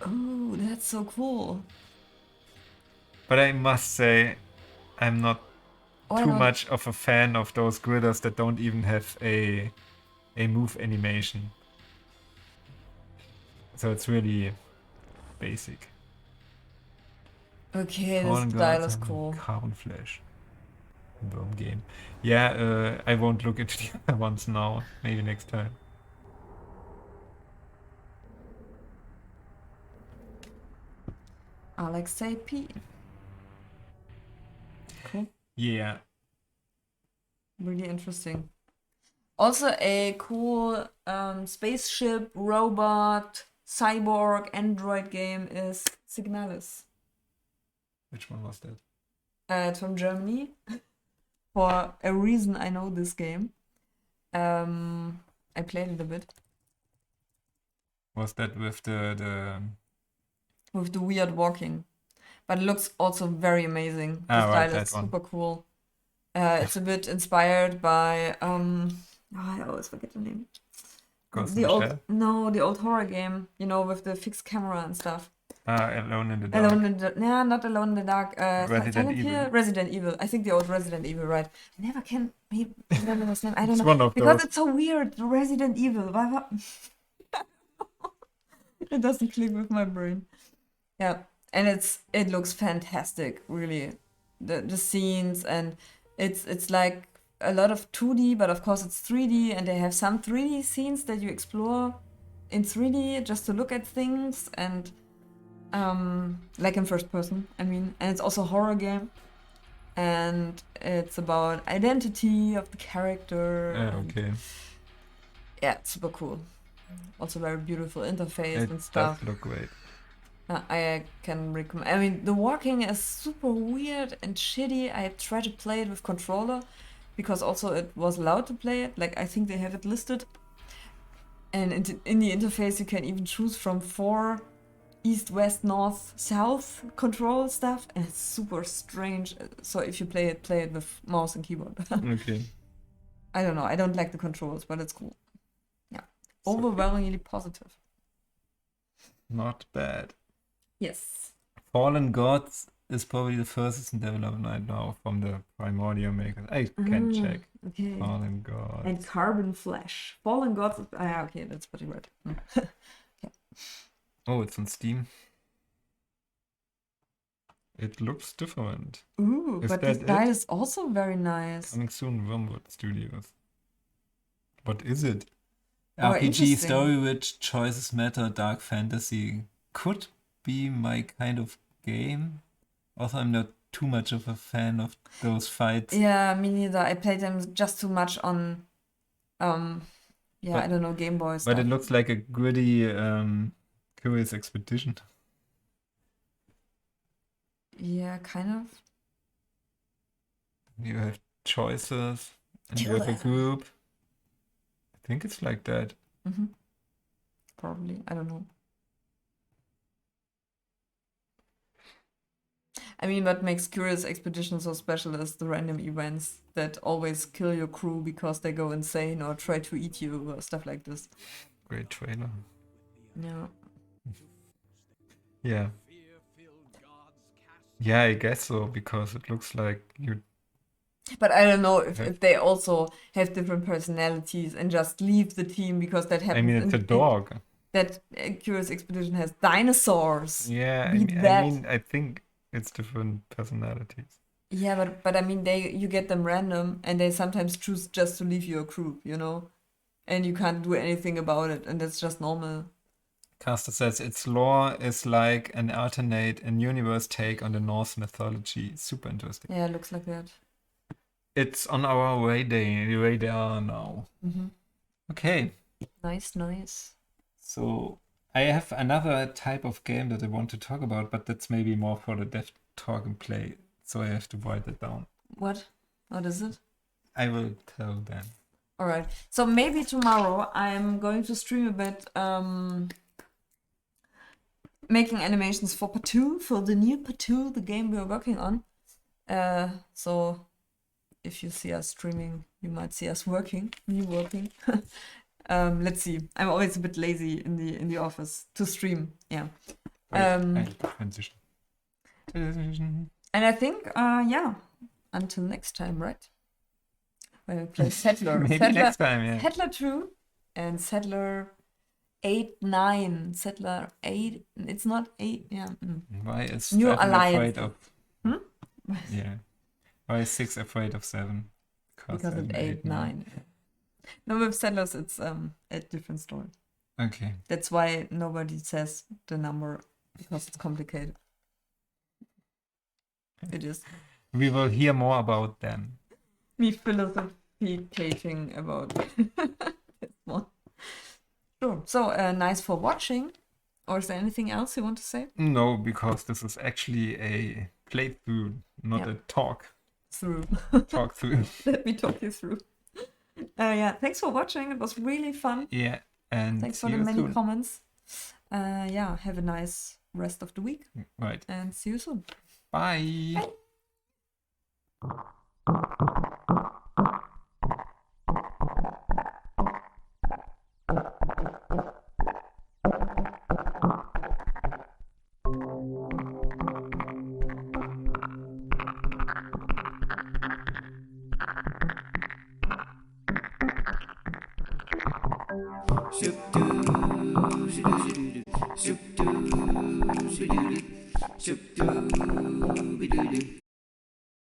Oh, that's so cool. But I must say, I'm not too much of a fan of those gridders that don't even have a a move animation. So it's really basic. Okay, this Fallen style Gods is and cool. Carbon Flash. Worm game. Yeah, I won't look into the other ones now. Maybe next time. Alexei P. Cool. Yeah. Really interesting. Also a cool spaceship, robot, cyborg, android game is Signalis. Which one was that? It's from Germany. For a reason I know this game. I played it a bit. Was that with the With the weird walking. But it looks also very amazing. The right, style is that one. super cool. It's a bit inspired by I always forget the name. Ghost The in the old Shell? the old horror game, you know, with the fixed camera and stuff. Alone in the Dark. Alone in the not Alone in the Dark. Resident Silent Evil. Hill? Resident Evil. I think the old Resident Evil, right? I never can remember his name. I don't It's know. one of Because those. it's so weird. Resident Evil. It doesn't click with my brain. Yeah, and it looks fantastic, really. The scenes, and it's like a lot of 2D, but of course it's 3D, and they have some 3D scenes that you explore in 3D just to look at things, and like in first person, I mean. And it's also a horror game, and it's about identity of the character. Yeah, and okay. yeah, it's super cool. Also very beautiful interface It and does stuff. look great. I can recommend. I mean, the walking is super weird and shitty. I tried to play it with controller because also it was allowed to play it. Like, I think they have it listed. And in the interface, you can even choose from 4 east, west, north, south control stuff, and it's super strange. So if you play it with mouse and keyboard. Okay. I don't know. I don't like the controls, but it's cool. Yeah, overwhelmingly positive. Not bad. Yes. Fallen Gods is probably the first in development right now from the Primordial makers. I can check. Okay. Fallen Gods. And Carbon Flash. Fallen Gods. Okay, that's pretty right. Yeah. Oh, it's on Steam. It looks different. Ooh, Is but that the style it? is also very nice. Coming soon, Wormwood Studios. What is it? Oh, RPG, interesting. story-rich, choices matter, dark fantasy. Could be my kind of game. Also, I'm not too much of a fan of those fights. Yeah, me neither. I played them just too much on, I don't know, Game Boy stuff. But it looks like a gritty, Curious Expedition. Yeah, kind of. You have choices, and you Kill have a them. group. I think it's like that. Mm-hmm. Probably. I don't know. I mean, what makes Curious Expedition so special is the random events that always kill your crew because they go insane or try to eat you or stuff like this. Great trailer. Yeah. Yeah. Yeah, I guess so, because it looks like you. But I don't know if, Yeah. if they also have different personalities and just leave the team because that happens. I mean, it's a dog. That Curious Expedition has dinosaurs. Yeah, Beat that. I think it's different personalities. Yeah, but I mean, you get them random, and they sometimes choose just to leave your group, you know, and you can't do anything about it, and that's just normal. Caster says its lore is like an alternate and universe take on the Norse mythology. Super interesting. Yeah, it looks like that. It's on our radar now. Mm-hmm. Okay. Nice. So I have another type of game that I want to talk about, but that's maybe more for the dev talk and play. So I have to write it down. What is it? I will tell then. All right. So maybe tomorrow I'm going to stream a bit, making animations for Patu, for the new Patu, the game we're working on. So if you see us streaming, you might see us working. Let's see. I'm always a bit lazy in the office to stream. Yeah. Transition. And I think, until next time, right? When we play Settler. Maybe Settler, next time, yeah. Settler 2 and Settler 8-9. Settler 8. It's not 8. Yeah. Why is New 7 Alliance. afraid of? Yeah. Why is 6 afraid of 7? Because of 8-9. No, with Settlers it's a different story. Okay. That's why nobody says the number, because it's complicated. It is. We will hear more about them. Me philosophicating about this one. Sure. So nice for watching. Or is there anything else you want to say? No, because this is actually a playthrough, not a talk. Talk through. Let me talk you through. Yeah, thanks for watching. It was really fun. Yeah, and thanks for the many comments. Yeah, have a nice rest of the week. Right. And see you soon. Bye. Bye. Shoop doo, shoop doo, shoop doo.